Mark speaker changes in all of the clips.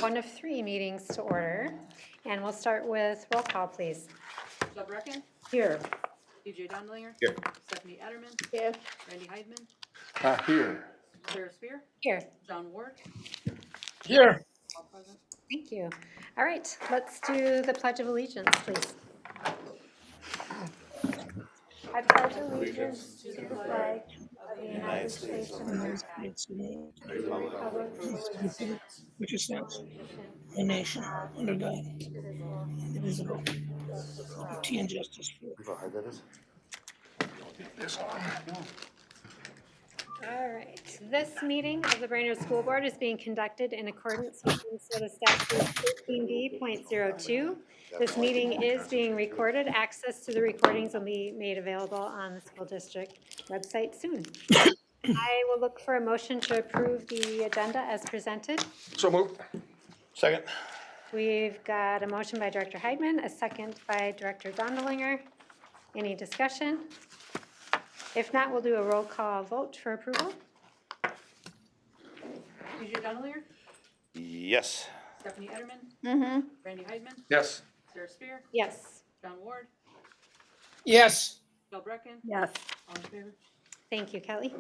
Speaker 1: one of three meetings to order. And we'll start with roll call, please.
Speaker 2: Jill Brecken,
Speaker 1: Here.
Speaker 2: DJ Dondlinger.
Speaker 3: Here.
Speaker 2: Stephanie Etterman.
Speaker 1: Here.
Speaker 2: Randy Heidman.
Speaker 3: Here.
Speaker 2: Sarah Spear.
Speaker 1: Here.
Speaker 2: John Ward.
Speaker 3: Here.
Speaker 2: All present.
Speaker 1: Thank you. All right, let's do the Pledge of Allegiance, please. I pledge allegiance to the flag of the United States of America,
Speaker 4: which is stands one nation under God, indivisible, liberty and justice for
Speaker 3: You know how hard that is?
Speaker 1: All right, this meeting of the Brainerd School Board is being conducted in accordance with Minnesota Statute 13D.02. This meeting is being recorded. Access to the recordings will be made available on the school district website soon. I will look for a motion to approve the agenda as presented.
Speaker 3: So moved. Second.
Speaker 1: We've got a motion by Director Heidman, a second by Director Dondlinger. Any discussion? If not, we'll do a roll call vote for approval.
Speaker 2: DJ Dondlinger.
Speaker 3: Yes.
Speaker 2: Stephanie Etterman.
Speaker 1: Mm-hmm.
Speaker 2: Randy Heidman.
Speaker 3: Yes.
Speaker 2: Sarah Spear.
Speaker 1: Yes.
Speaker 2: John Ward.
Speaker 4: yes,
Speaker 2: Jill Brecken.
Speaker 1: Yes.
Speaker 2: All in favor?
Speaker 1: Thank you, Kelly.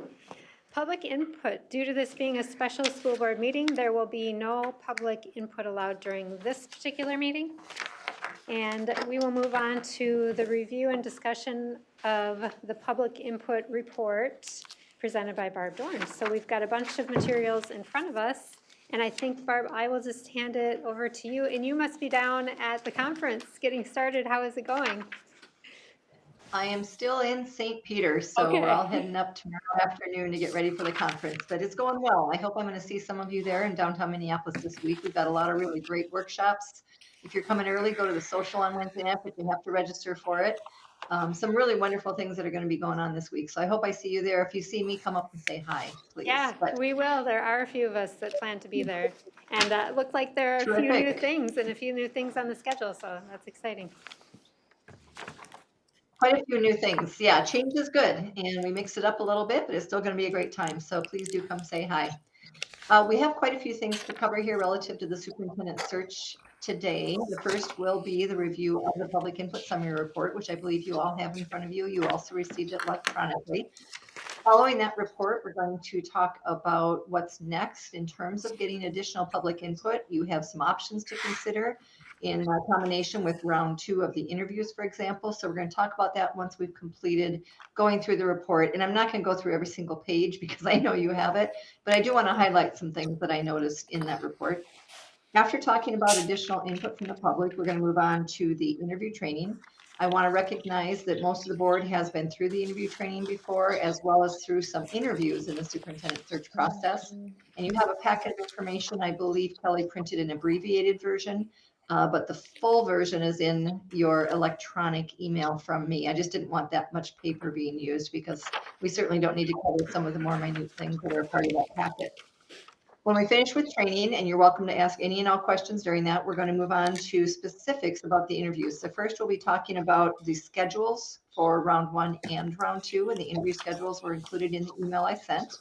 Speaker 1: Public input. Due to this being a special school board meeting, there will be no public input allowed during this particular meeting. And we will move on to the review and discussion of the public input report presented by Barb Dorn. So we've got a bunch of materials in front of us. And I think, Barb, I will just hand it over to you. And you must be down at the conference getting started. How is it going?
Speaker 5: I am still in St. Peter, so
Speaker 1: Okay.
Speaker 5: we're all heading up tomorrow afternoon to get ready for the conference, but it's going well. I hope I'm going to see some of you there in downtown Minneapolis this week. We've got a lot of really great workshops. If you're coming early, go to the social on Wednesday night, but you have to register for it. Some really wonderful things that are going to be going on this week. So I hope I see you there. If you see me, come up and say hi, please.
Speaker 1: Yeah,
Speaker 5: But
Speaker 1: we will. There are a few of us that plan to be there. And it looked like there are a few new
Speaker 5: Terrific.
Speaker 1: things and a few new things on the schedule, so that's exciting.
Speaker 5: quite a few new things. Yeah, change is good. And we mix it up a little bit, but it's still going to be a great time. So please do come say hi. We have quite a few things to cover here relative to the superintendent search today. The first will be the review of the public input summary report, which I believe you all have in front of you. You also received it electronically. Following that report, we're going to talk about what's next in terms of getting additional public input. You have some options to consider in combination with round 2 of the interviews, for example. So we're going to talk about that once we've completed going through the report. And I'm not going to go through every single page because I know you have it, but I do want to highlight some things that I noticed in that report. After talking about additional input from the public, we're going to move on to the interview training. I want to recognize that most of the board has been through the interview training before, as well as through some interviews in the superintendent search process. And you have a packet of information. I believe Kelly printed an abbreviated version, but the full version is in your electronic email from me. I just didn't want that much paper being used because we certainly don't need to cover some of the more minute things that are part of that packet. When we finish with training, and you're welcome to ask any and all questions during that, we're going to move on to specifics about the interviews. So first we'll be talking about the schedules for round 1 and round 2, and the interview schedules were included in the email I sent.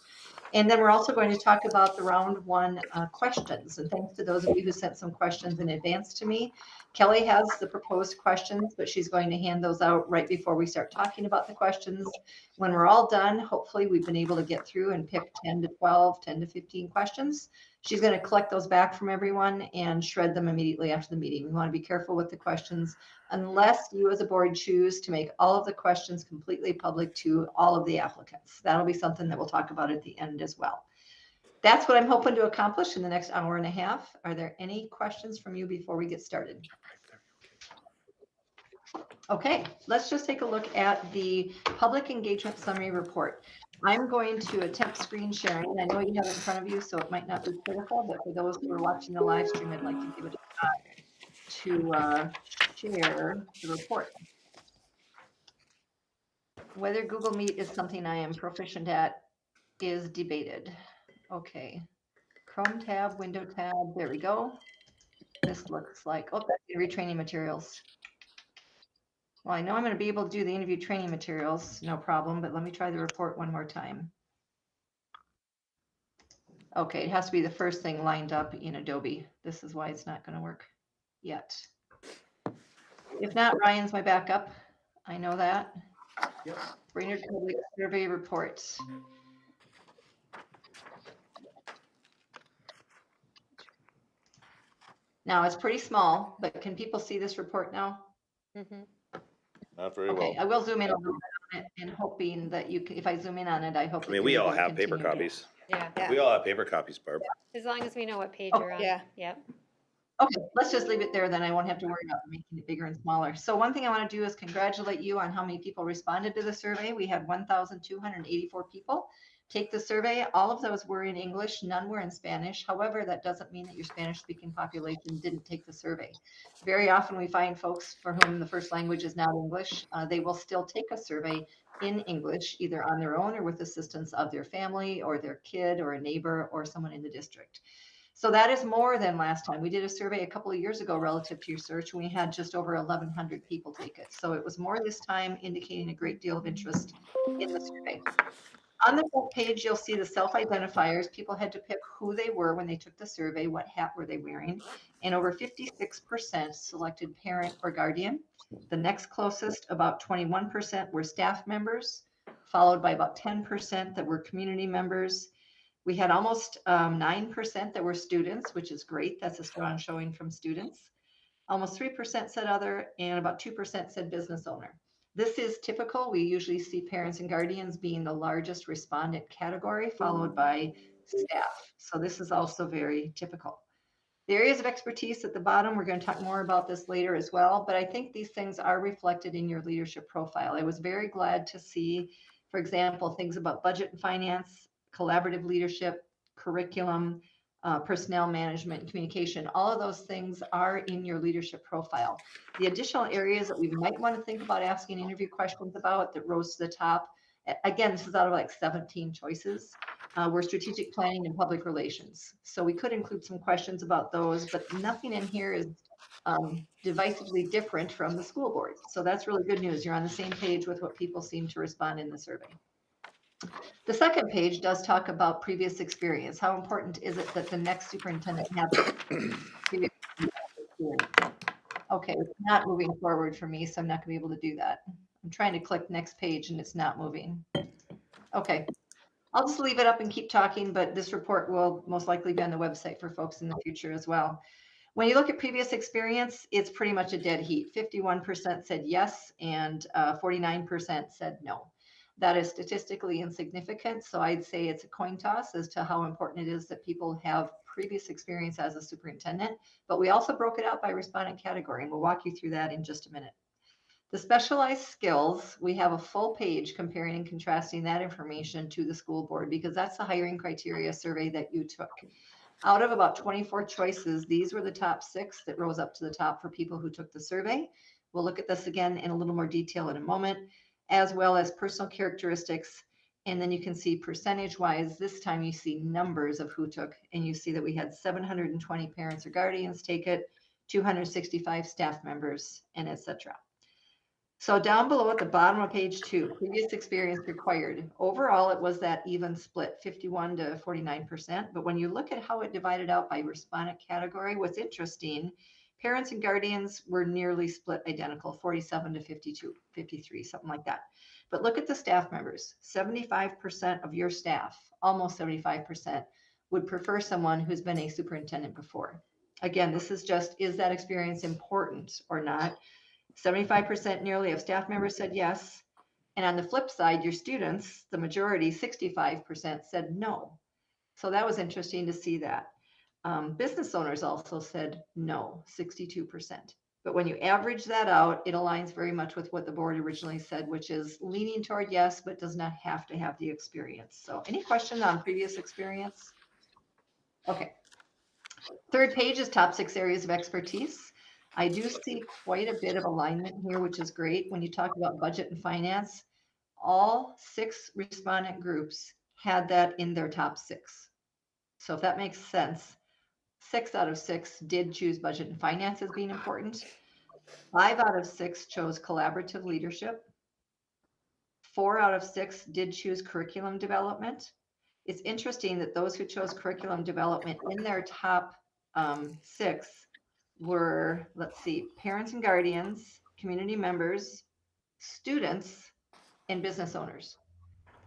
Speaker 5: And then we're also going to talk about the round 1 questions. And thanks to those of you who sent some questions in advance to me. Kelly has the proposed questions, but she's going to hand those out right before we start talking about the questions. When we're all done, hopefully we've been able to get through and pick 10 to 12, 10 to 15 questions. She's going to collect those back from everyone and shred them immediately after the meeting. We want to be careful with the questions unless you as a board choose to make all of the questions completely public to all of the applicants. That'll be something that we'll talk about at the end as well. That's what I'm hoping to accomplish in the next hour and a half. Are there any questions from you before we get started? Okay, let's just take a look at the public engagement summary report. I'm going to attempt screen sharing. I know you have it in front of you, so it might not be critical, but for those who are watching the live stream, I'd like to give it a shot to share the report. Whether Google Meet is something I am proficient at is debated. Okay, Chrome tab, window tab, there we go. This looks like, oh, that's the retraining materials. Well, I know I'm going to be able to do the interview training materials, no problem, but let me try the report one more time. Okay, it has to be the first thing lined up in Adobe. This is why it's not going to work yet. If not, Ryan's my backup. I know that. Brainerd Public Survey Report. Now, it's pretty small, but can people see this report now?
Speaker 3: Not very
Speaker 5: Okay,
Speaker 3: well.
Speaker 5: I will zoom in a little bit on it and hoping that you, if I zoom in on it, I hope.
Speaker 3: I
Speaker 5: that
Speaker 3: mean,
Speaker 5: you're
Speaker 3: we all
Speaker 5: able to
Speaker 3: have paper
Speaker 5: continue to-
Speaker 3: copies.
Speaker 1: Yeah,
Speaker 3: We all have paper copies, Barb.
Speaker 1: as long as we know what page
Speaker 5: Oh,
Speaker 1: you're on.
Speaker 2: yeah.
Speaker 1: Yep.
Speaker 5: Okay, let's just leave it there, then I won't have to worry about making it bigger and smaller. So one thing I want to do is congratulate you on how many people responded to the survey. We had 1,284 people take the survey. All of those were in English, none were in Spanish. However, that doesn't mean that your Spanish-speaking population didn't take the survey. Very often we find folks for whom the first language is not English, they will still take a survey in English, either on their own or with assistance of their family or their kid or a neighbor or someone in the district. So that is more than last time. We did a survey a couple of years ago relative to your search, and we had just over 1,100 people take it. So it was more this time, indicating a great deal of interest in the survey. On the front page, you'll see the self-identifiers. People had to pick who they were when they took the survey, what hat were they wearing, and over 56% selected parent or guardian. The next closest, about 21%, were staff members, followed by about 10% that were community members. We had almost 9% that were students, which is great. That's a strong showing from students. Almost 3% said other, and about 2% said business owner. This is typical. We usually see parents and guardians being the largest respondent category, followed by staff. So this is also very typical. The areas of expertise at the bottom, we're going to talk more about this later as well, but I think these things are reflected in your leadership profile. I was very glad to see, for example, things about budget and finance, collaborative leadership, curriculum, personnel management, and communication. All of those things are in your leadership profile. The additional areas that we might want to think about asking interview questions about that rose to the top, again, this is out of like 17 choices, were strategic planning and public relations. So we could include some questions about those, but nothing in here is divisively different from the school board. So that's really good news. You're on the same page with what people seem to respond in the survey. The second page does talk about previous experience. How important is it that the next superintendent have previous experience? Okay, it's not moving forward for me, so I'm not gonna be able to do that. I'm trying to click next page and it's not moving. Okay, I'll just leave it up and keep talking, but this report will most likely be on the website for folks in the future as well. When you look at previous experience, it's pretty much a dead heat. 51% said yes and 49% said no. That is statistically insignificant, so I'd say it's a coin toss as to how important it is that people have previous experience as a superintendent, but we also broke it out by respondent category, and we'll walk you through that in just a minute. The specialized skills, we have a full page comparing and contrasting that information to the school board because that's the hiring criteria survey that you took. Out of about 24 choices, these were the top 6 that rose up to the top for people who took the survey. We'll look at this again in a little more detail in a moment, as well as personal characteristics. And then you can see percentage-wise, this time you see numbers of who took, and you see that we had 720 parents or guardians take it, 265 staff members, and etc. So down below at the bottom of page 2, previous experience required. Overall, it was that even split, 51 to 49%. But when you look at how it divided out by respondent category, what's interesting, parents and guardians were nearly split identical, 47 to 52, 53, something like that. But look at the staff members. 75% of your staff, almost 75%, would prefer someone who's been a superintendent before. Again, this is just, is that experience important or not? 75% nearly of staff members said yes. And on the flip side, your students, the majority, 65% said no. So that was interesting to see that. Business owners also said no, 62%. But when you average that out, it aligns very much with what the board originally said, which is leaning toward yes, but does not have to have the experience. So any question on previous experience? Okay. Third page is top 6 areas of expertise. I do see quite a bit of alignment here, which is great. When you talk about budget and finance, all 6 respondent groups had that in their top 6. So if that makes sense, 6 out of 6 did choose budget and finance as being important. 5 out of 6 chose collaborative leadership. 4 out of 6 did choose curriculum development. it's interesting that those who chose curriculum development in their top 6 were, let's see, parents and guardians, community members, students, and business owners.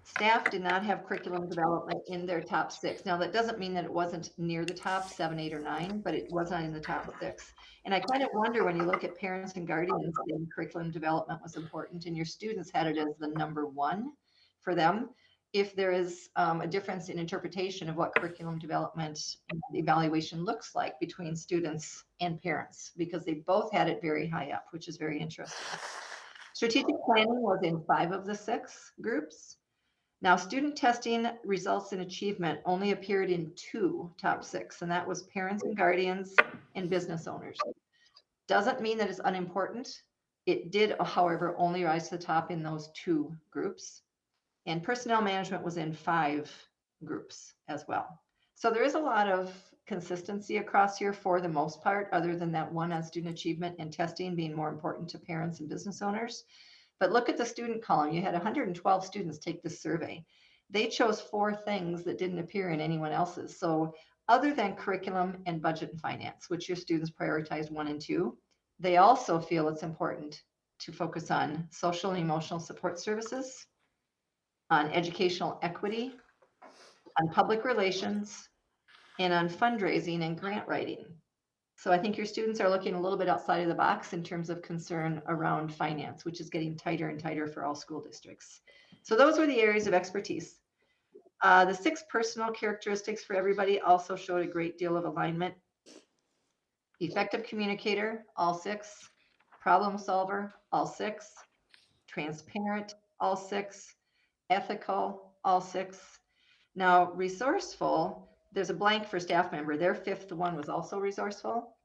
Speaker 5: Staff did not have curriculum development in their top 6. Now, that doesn't mean that it wasn't near the top 7, 8, or 9, but it was not in the top 6. And I kind of wonder when you look at parents and guardians, then curriculum development was important, and your students had it as the number 1 for them. If there is a difference in interpretation of what curriculum development and evaluation looks like between students and parents, because they both had it very high up, which is very interesting. Strategic planning was in 5 of the 6 groups. Now, student testing results in achievement only appeared in 2 top 6, and that was parents and guardians and business owners. Doesn't mean that it's unimportant. It did, however, only rise to the top in those 2 groups. And personnel management was in 5 groups as well. So there is a lot of consistency across here for the most part, other than that one on student achievement and testing being more important to parents and business owners. But look at the student column. You had 112 students take this survey. They chose 4 things that didn't appear in anyone else's. So other than curriculum and budget and finance, which your students prioritized 1 and 2, they also feel it's important to focus on social and emotional support services, on educational equity, on public relations, and on fundraising and grant writing. So I think your students are looking a little bit outside of the box in terms of concern around finance, which is getting tighter and tighter for all school districts. So those were the areas of expertise. The 6 personal characteristics for everybody also showed a great deal of alignment. Effective communicator, all 6. Problem solver, all 6. Transparent, all 6. Ethical, all 6. Now, resourceful, there's a blank for staff member. Their 5th one was also resourceful.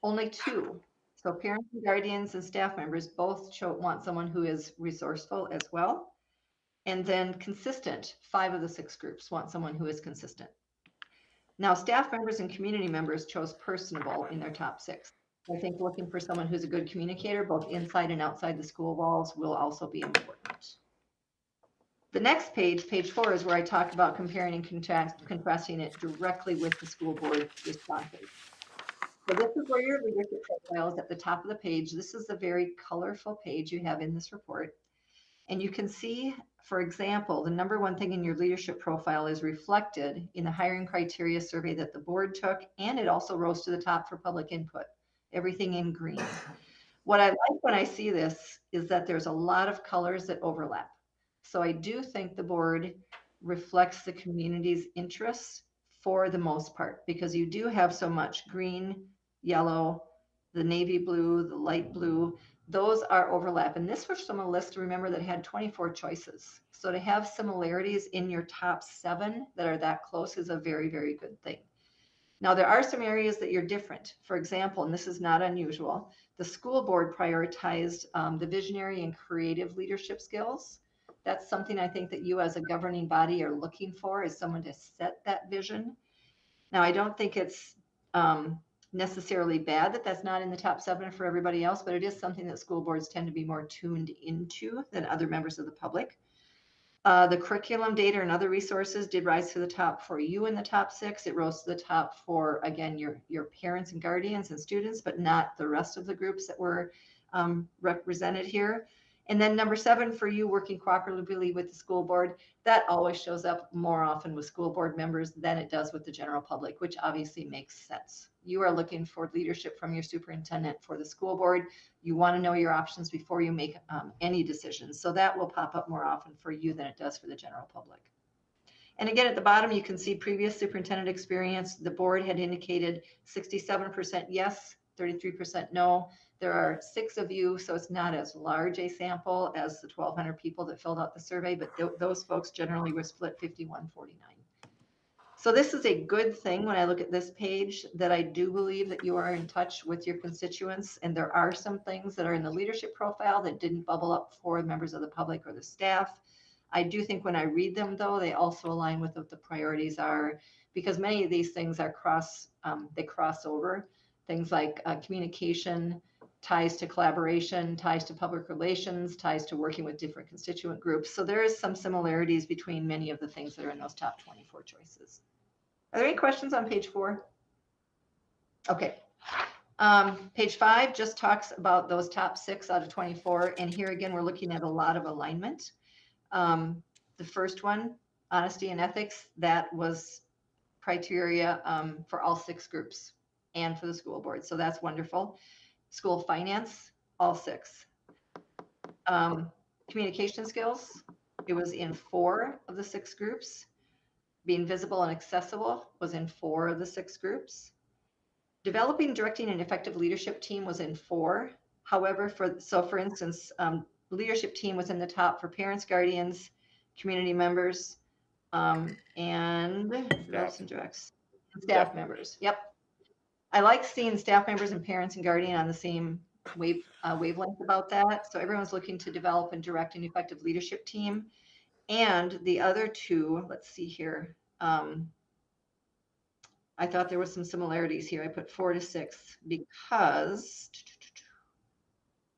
Speaker 5: Only 2. So parents and guardians and staff members both want someone who is resourceful as well. And then consistent, 5 of the 6 groups want someone who is consistent. Now, staff members and community members chose personable in their top 6. I think looking for someone who's a good communicator, both inside and outside the school walls, will also be important. The next page, page 4, is where I talk about comparing and contrasting it directly with the school board responses. So this is where your leadership profile is at the top of the page. This is a very colorful page you have in this report. And you can see, for example, the number 1 thing in your leadership profile is reflected in the hiring criteria survey that the board took, and it also rose to the top for public input, everything in green. What I like when I see this is that there's a lot of colors that overlap. So I do think the board reflects the community's interests for the most part, because you do have so much green, yellow, the navy blue, the light blue. Those are overlap. And this was from a list, remember, that had 24 choices. So to have similarities in your top 7 that are that close is a very, very good thing. Now, there are some areas that you're different. For example, and this is not unusual, the school board prioritized the visionary and creative leadership skills. That's something I think that you as a governing body are looking for, is someone to set that vision. Now, I don't think it's necessarily bad that that's not in the top 7 for everybody else, but it is something that school boards tend to be more tuned into than other members of the public. The curriculum data and other resources did rise to the top for you in the top 6. It rose to the top for, again, your parents and guardians and students, but not the rest of the groups that were represented here. And then number 7 for you, working cooperatively with the school board, that always shows up more often with school board members than it does with the general public, which obviously makes sense. You are looking for leadership from your superintendent for the school board. You want to know your options before you make any decisions. So that will pop up more often for you than it does for the general public. And again, at the bottom, you can see previous superintendent experience. The board had indicated 67% yes, 33% no. There are 6 of you, so it's not as large a sample as the 1,200 people that filled out the survey, but those folks generally were split 51-49. So this is a good thing when I look at this page, that I do believe that you are in touch with your constituents, and there are some things that are in the leadership profile that didn't bubble up for members of the public or the staff. I do think when I read them, though, they also align with what the priorities are, because many of these things are they cross over. Things like communication, ties to collaboration, ties to public relations, ties to working with different constituent groups. So there is some similarities between many of the things that are in those top 24 choices. Are there any questions on page 4? Okay. Page 5 just talks about those top 6 out of 24. And here again, we're looking at a lot of alignment. The first one, honesty and ethics, that was criteria for all 6 groups and for the school board. So that's wonderful. School finance, all 6. Communication skills, it was in 4 of the 6 groups. Being visible and accessible was in 4 of the 6 groups. Developing, directing an effective leadership team was in 4. However, for instance, leadership team was in the top for parents, guardians, community members, and staff members. Yep. I like seeing staff members and parents and guardian on the same wavelength about that. So everyone's looking to develop and direct an effective leadership team. And the other 2, let's see here. I thought there was some similarities here. I put 4 to 6 because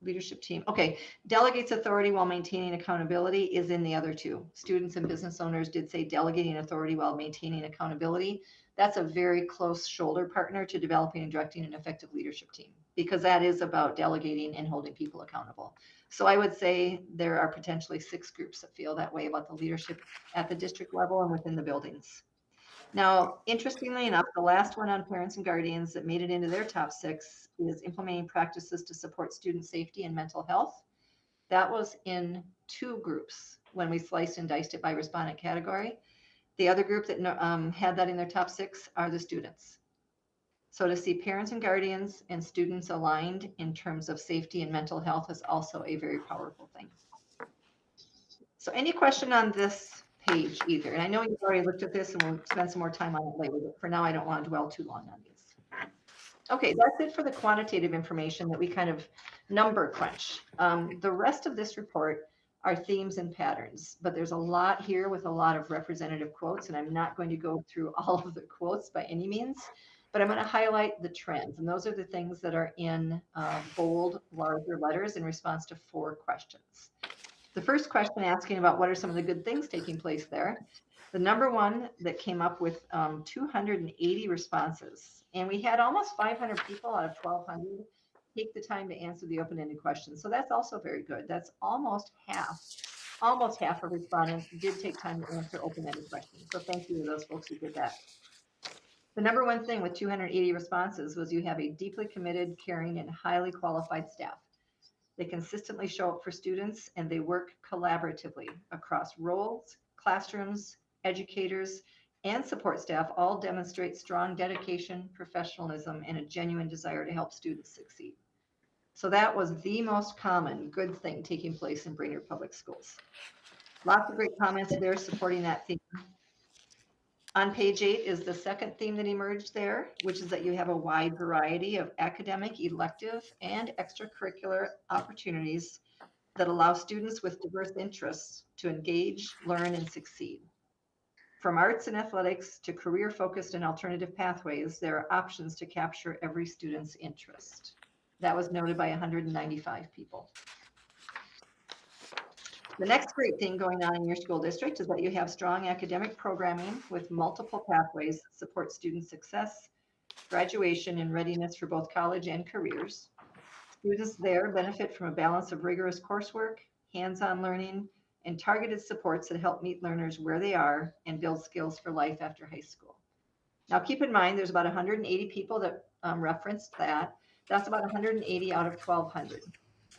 Speaker 5: leadership team. Okay, delegates authority while maintaining accountability is in the other 2. Students and business owners did say delegating authority while maintaining accountability. That's a very close shoulder partner to developing and directing an effective leadership team, because that is about delegating and holding people accountable. So I would say there are potentially 6 groups that feel that way about the leadership at the district level and within the buildings. Now, interestingly enough, the last one on parents and guardians that made it into their top 6 is implementing practices to support student safety and mental health. That was in 2 groups when we sliced and diced it by respondent category. The other group that had that in their top 6 are the students. So to see parents and guardians and students aligned in terms of safety and mental health is also a very powerful thing. So any question on this page either? And I know you've already looked at this and we'll spend some more time on it later, but for now I don't want to dwell too long on these. Okay, that's it for the quantitative information that we kind of number crunch. The rest of this report are themes and patterns, but there's a lot here with a lot of representative quotes, and I'm not going to go through all of the quotes by any means, but I'm going to highlight the trends, and those are the things that are in bold, larger letters in response to 4 questions. The first question asking about what are some of the good things taking place there. The number one that came up with 280 responses, and we had almost 500 people out of 1,200 take the time to answer the open-ended questions. So that's also very good. That's almost half of respondents did take time to answer open-ended questions. So thank you to those folks who did that. The number one thing with 280 responses was you have a deeply committed, caring, and highly qualified staff. They consistently show up for students and they work collaboratively across roles, classrooms, educators, and support staff all demonstrate strong dedication, professionalism, and a genuine desire to help students succeed. So that was the most common good thing taking place in Brainerd Public Schools. Lots of great comments there supporting that theme. On page 8 is the second theme that emerged there, which is that you have a wide variety of academic, elective, and extracurricular opportunities that allow students with diverse interests to engage, learn, and succeed. From arts and athletics to career-focused and alternative pathways, there are options to capture every student's interest. That was noted by 195 people. The next great thing going on in your school district is that you have strong academic programming with multiple pathways that support student success, graduation, and readiness for both college and careers. Students there benefit from a balance of rigorous coursework, hands-on learning, and targeted supports that help meet learners where they are and build skills for life after high school. Now keep in mind, there's about 180 people that referenced that. That's about 180 out of 1,200,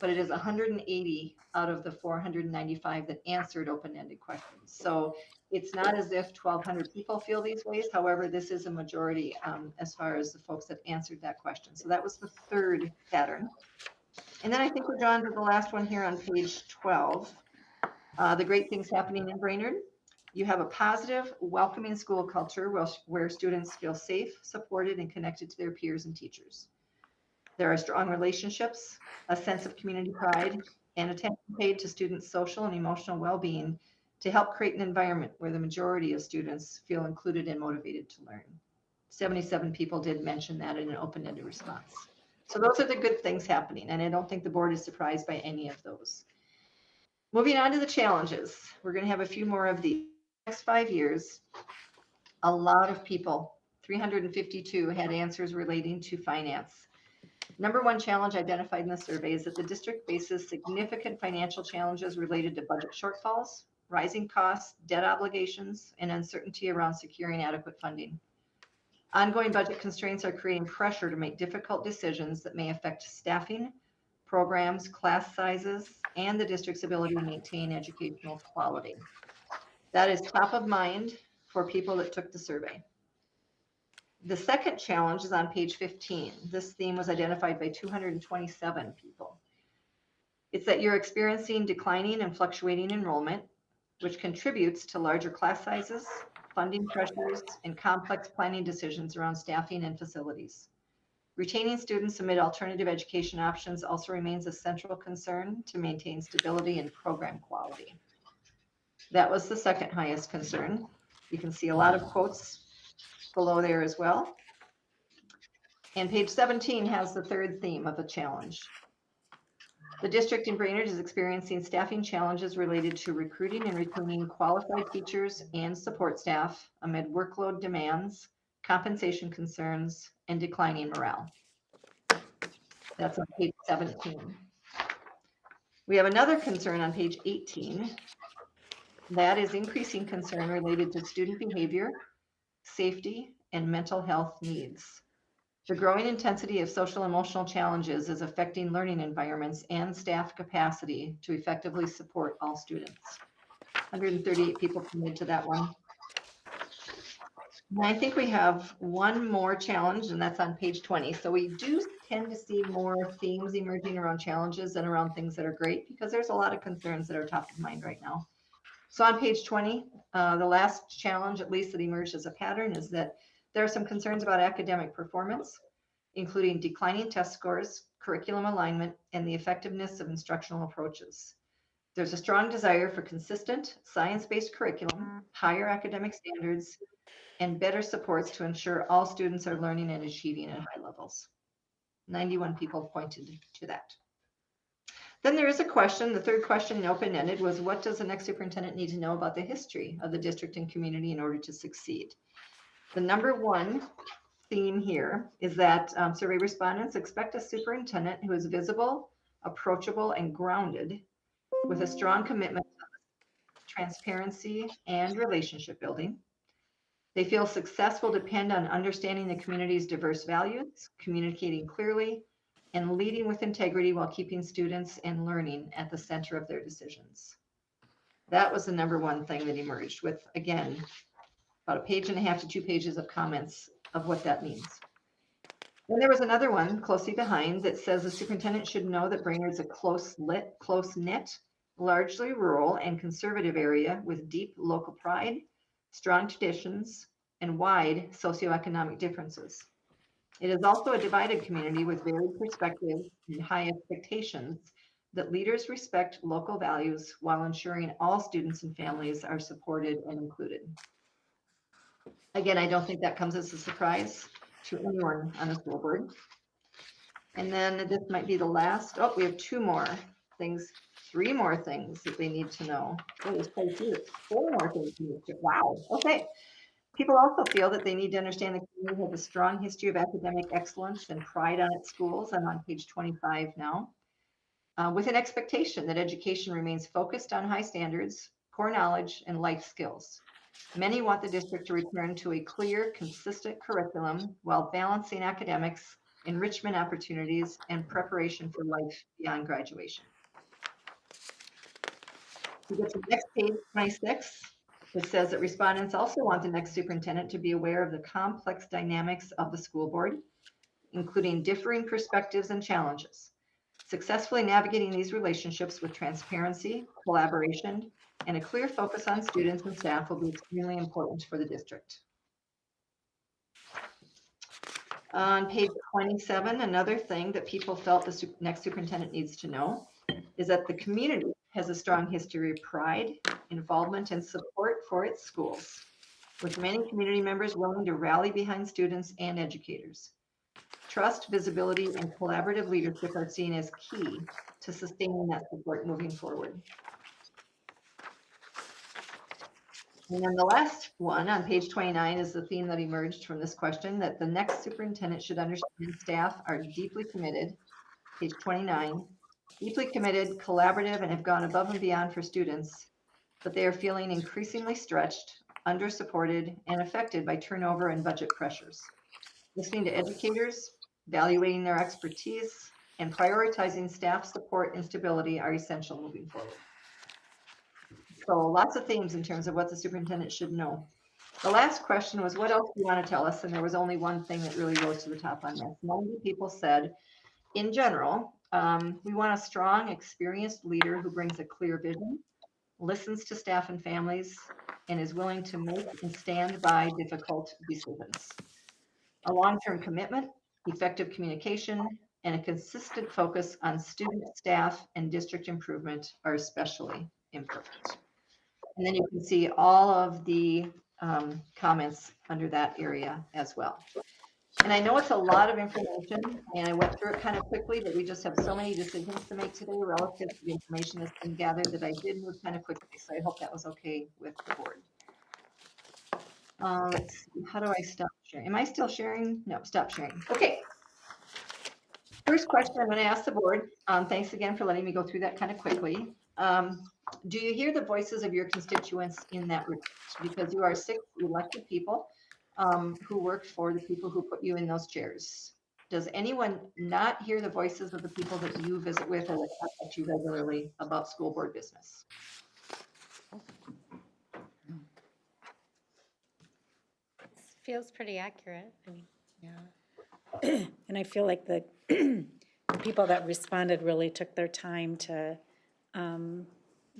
Speaker 5: but it is 180 out of the 495 that answered open-ended questions. So it's not as if 1,200 people feel these ways. However, this is a majority as far as the folks that answered that question. So that was the third pattern. And then I think we're drawn to the last one here on page 12. The great things happening in Brainerd. You have a positive, welcoming school culture where students feel safe, supported, and connected to their peers and teachers. There are strong relationships, a sense of community pride, and attention paid to students' social and emotional well-being to help create an environment where the majority of students feel included and motivated to learn. 77 people did mention that in an open-ended response. So those are the good things happening, and I don't think the board is surprised by any of those. Moving on to the challenges. We're going to have a few more of these. Next 5 years, a lot of people, 352, had answers relating to finance. Number one challenge identified in the survey is that the district faces significant financial challenges related to budget shortfalls, rising costs, debt obligations, and uncertainty around securing adequate funding. Ongoing budget constraints are creating pressure to make difficult decisions that may affect staffing, programs, class sizes, and the district's ability to maintain educational quality. That is top of mind for people that took the survey. The second challenge is on page 15. This theme was identified by 227 people. It's that you're experiencing declining and fluctuating enrollment, which contributes to larger class sizes, funding pressures, and complex planning decisions around staffing and facilities. Retaining students amid alternative education options also remains a central concern to maintain stability and program quality. That was the second highest concern. You can see a lot of quotes below there as well. And page 17 has the third theme of a challenge. The district in Brainerd is experiencing staffing challenges related to recruiting and retaining qualified teachers and support staff amid workload demands, compensation concerns, and declining morale. That's on page 17. We have another concern on page 18. That is increasing concern related to student behavior, safety, and mental health needs. The growing intensity of social emotional challenges is affecting learning environments and staff capacity to effectively support all students. 138 people committed to that one. And I think we have one more challenge, and that's on page 20. So we do tend to see more themes emerging around challenges and around things that are great, because there's a lot of concerns that are top of mind right now. So on page 20, the last challenge, at least that emerged as a pattern, is that there are some concerns about academic performance, including declining test scores, curriculum alignment, and the effectiveness of instructional approaches. There's a strong desire for consistent, science-based curriculum, higher academic standards, and better supports to ensure all students are learning and achieving at high levels. 91 people pointed to that. Then there is a question, the third question in open-ended was, what does the next superintendent need to know about the history of the district and community in order to succeed? The number one theme here is that survey respondents expect a superintendent who is visible, approachable, and grounded, with a strong commitment to transparency and relationship building. They feel success will depend on understanding the community's diverse values, communicating clearly, and leading with integrity while keeping students and learning at the center of their decisions. That was the number one thing that emerged, with, again, about 1.5 pages to 2 pages of comments of what that means. Then there was another one closely behind that says the superintendent should know that Brainerd's a close-knit, largely rural and conservative area with deep local pride, strong traditions, and wide socioeconomic differences. It is also a divided community with varied perspectives and high expectations that leaders respect local values while ensuring all students and families are supported and included. Again, I don't think that comes as a surprise to anyone on the school board. And then this might be the last. Oh, we have 2 more things, 3 more things that they need to know. Oh, there's quite a few. 4 more things. Wow. Okay. People also feel that they need to understand the community has a strong history of academic excellence and pride on its schools. I'm on page 25 now. With an expectation that education remains focused on high standards, core knowledge, and life skills. Many want the district to return to a clear, consistent curriculum while balancing academics, enrichment opportunities, and preparation for life beyond graduation. We get to the next page, 26. It says that respondents also want the next superintendent to be aware of the complex dynamics of the school board, including differing perspectives and challenges. Successfully navigating these relationships with transparency, collaboration, and a clear focus on students and staff will be extremely important for the district. On page 27, another thing that people felt the next superintendent needs to know is that the community has a strong history of pride, involvement, and support for its schools, with many community members willing to rally behind students and educators. Trust, visibility, and collaborative leadership are seen as key to sustaining that support moving forward. And then the last one on page 29 is the theme that emerged from this question, that the next superintendent should understand staff are deeply committed, page 29, deeply committed, collaborative, and have gone above and beyond for students, but they are feeling increasingly stretched, under-supported, and affected by turnover and budget pressures. Listening to educators, evaluating their expertise, and prioritizing staff support and stability are essential moving forward. So lots of themes in terms of what the superintendent should know. The last question was, what else do you want to tell us? And there was only one thing that really rose to the top on this. 90 people said, in general, we want a strong, experienced leader who brings a clear vision, listens to staff and families, and is willing to make and stand by difficult decisions. A long-term commitment, effective communication, and a consistent focus on student, staff, and district improvement are especially important. And then you can see all of the comments under that area as well. And I know it's a lot of information, and I went through it kind of quickly, but we just have so many decisions to make today relative to the information that's been gathered that I did move kind of quickly. So I hope that was okay with the board. Let's see, how do I stop sharing? Am I still sharing? No, stop sharing. Okay. First question I'm going to ask the board. Thanks again for letting me go through that kind of quickly. Do you hear the voices of your constituents in that report? Because you are 6 elected people who work for the people who put you in those chairs. Does anyone not hear the voices of the people that you visit with or that contact you regularly about school board business?
Speaker 1: Feels pretty accurate. I mean,
Speaker 6: Yeah. And I feel like the people that responded really took their time to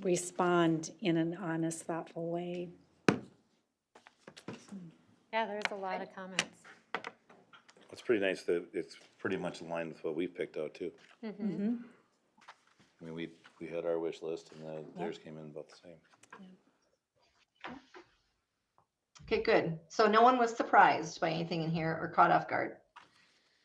Speaker 6: respond in an honest, thoughtful way.
Speaker 1: yeah, there's a lot of comments.
Speaker 3: It's pretty nice that it's pretty much in line with what we picked out too.
Speaker 6: Mm-hmm.
Speaker 3: I mean, we had our wish list and theirs came in about the same.
Speaker 5: Okay, good. So no one was surprised by anything in here or caught off guard.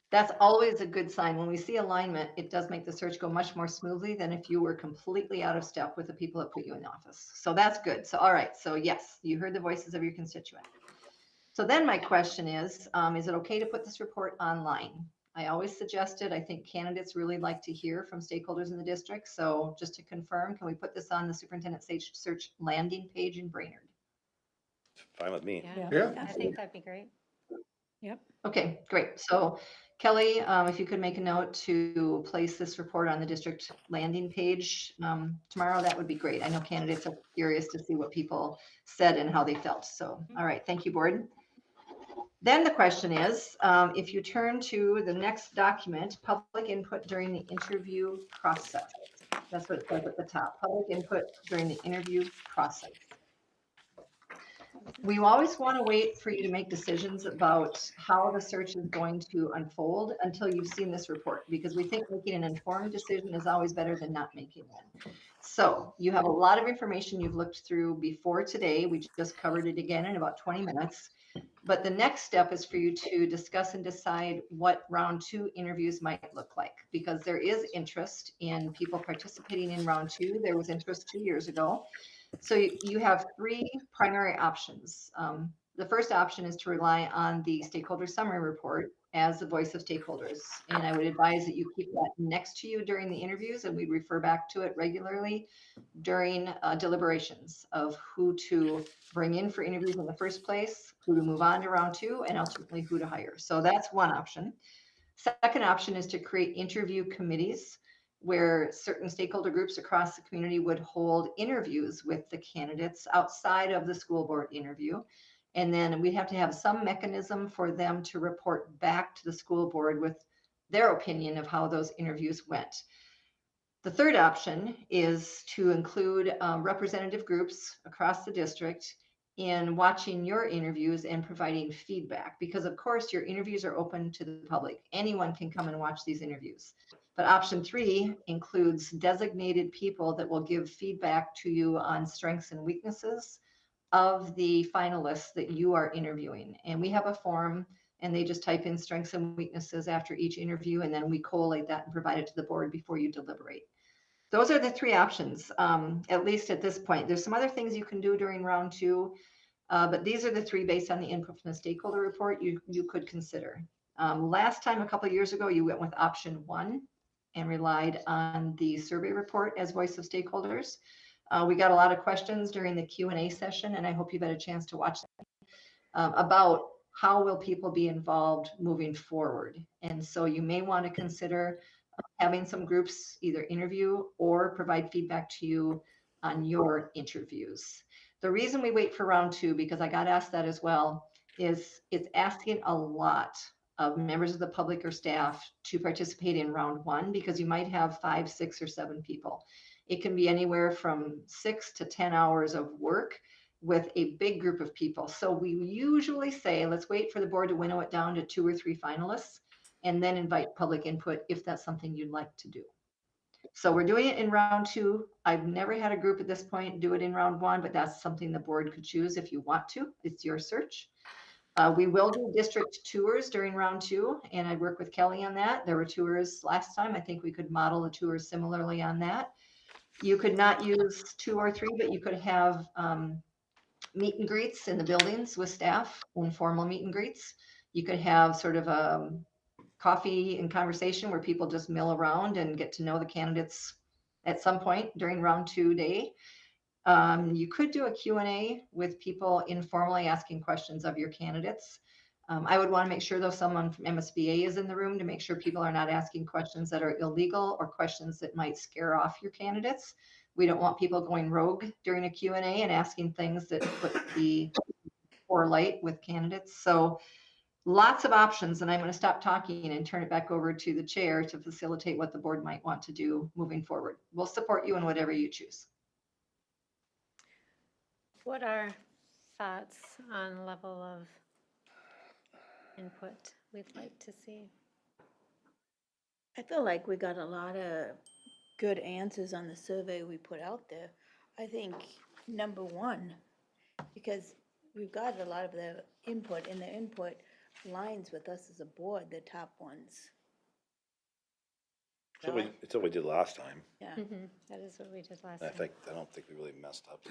Speaker 5: That's always a good sign. When we see alignment, it does make the search go much more smoothly than if you were completely out of step with the people that put you in office. So that's good. So, all right. So yes, you heard the voices of your constituent. So then my question is it okay to put this report online? I always suggested, I think candidates really like to hear from stakeholders in the district. So just to confirm, can we put this on the superintendent search landing page in Brainerd?
Speaker 3: Fine with me.
Speaker 1: Yeah, I think that'd be great.
Speaker 6: Yep.
Speaker 5: Okay, great. So Kelly, if you could make a note to place this report on the district landing page tomorrow, that would be great. I know candidates are curious to see what people said and how they felt. So, all right, thank you, board. Then the question is, if you turn to the next document, public input during the interview process. That's what it says at the top, public input during the interview process. We always want to wait for you to make decisions about how the search is going to unfold until you've seen this report, because we think making an informed decision is always better than not making one. So you have a lot of information you've looked through before today. We just covered it again in about 20 minutes. But the next step is for you to discuss and decide what round 2 interviews might look like, because there is interest in people participating in round 2. There was interest 2 years ago. So you have 3 primary options. The first option is to rely on the stakeholder summary report as the voice of stakeholders. And I would advise that you keep that next to you during the interviews, and we refer back to it regularly during deliberations of who to bring in for interviews in the first place, who to move on to round 2, and ultimately who to hire. So that's one option. Second option is to create interview committees where certain stakeholder groups across the community would hold interviews with the candidates outside of the school board interview. And then we'd have to have some mechanism for them to report back to the school board with their opinion of how those interviews went. The third option is to include representative groups across the district in watching your interviews and providing feedback, because of course your interviews are open to the public. Anyone can come and watch these interviews. But option 3 includes designated people that will give feedback to you on strengths and weaknesses of the finalists that you are interviewing. And we have a form and they just type in strengths and weaknesses after each interview, and then we collate that and provide it to the board before you deliberate. Those are the three options, at least at this point. There's some other things you can do during round two, but these are the three based on the input from the stakeholder report you could consider. Last time, a couple of years ago, you went with option one and relied on the survey report as voice of stakeholders. We got a lot of questions during the Q&A session, and I hope you've had a chance to watch that, about how will people be involved moving forward. And so you may want to consider having some groups either interview or provide feedback to you on your interviews. The reason we wait for round two, because I got asked that as well, is it's asking a lot of members of the public or staff to participate in round one, because you might have 5, 6, or 7 people. It can be anywhere from 6 to 10 hours of work with a big group of people. So we usually say, let's wait for the board to winnow it down to 2 or 3 finalists, and then invite public input if that's something you'd like to do. So we're doing it in round two. I've never had a group at this point do it in round one, but that's something the board could choose if you want to. It's your search. We will do district tours during round two, and I work with Kelly on that. There were tours last time. I think we could model the tours similarly on that. You could not use 2 or 3, but you could have meet and greets in the buildings with staff, informal meet and greets. You could have sort of a coffee and conversation where people just mill around and get to know the candidates at some point during round 2 day. You could do a Q&A with people informally asking questions of your candidates. I would want to make sure, though, someone from MSBA is in the room to make sure people are not asking questions that are illegal or questions that might scare off your candidates. We don't want people going rogue during a Q&A and asking things that put the poor light with candidates. So lots of options, and I'm going to stop talking and turn it back over to the chair to facilitate what the board might want to do moving forward. We'll support you in whatever you choose.
Speaker 1: What are thoughts on level of input we'd like to see?
Speaker 7: I feel like we got a lot of good answers on the survey we put out there. I think number one, because we've got a lot of the input, and the input lines with us as a board, the top ones.
Speaker 3: It's what we did last time.
Speaker 7: Yeah.
Speaker 1: That is what we did last
Speaker 3: I
Speaker 1: time.
Speaker 3: don't think we really messed up.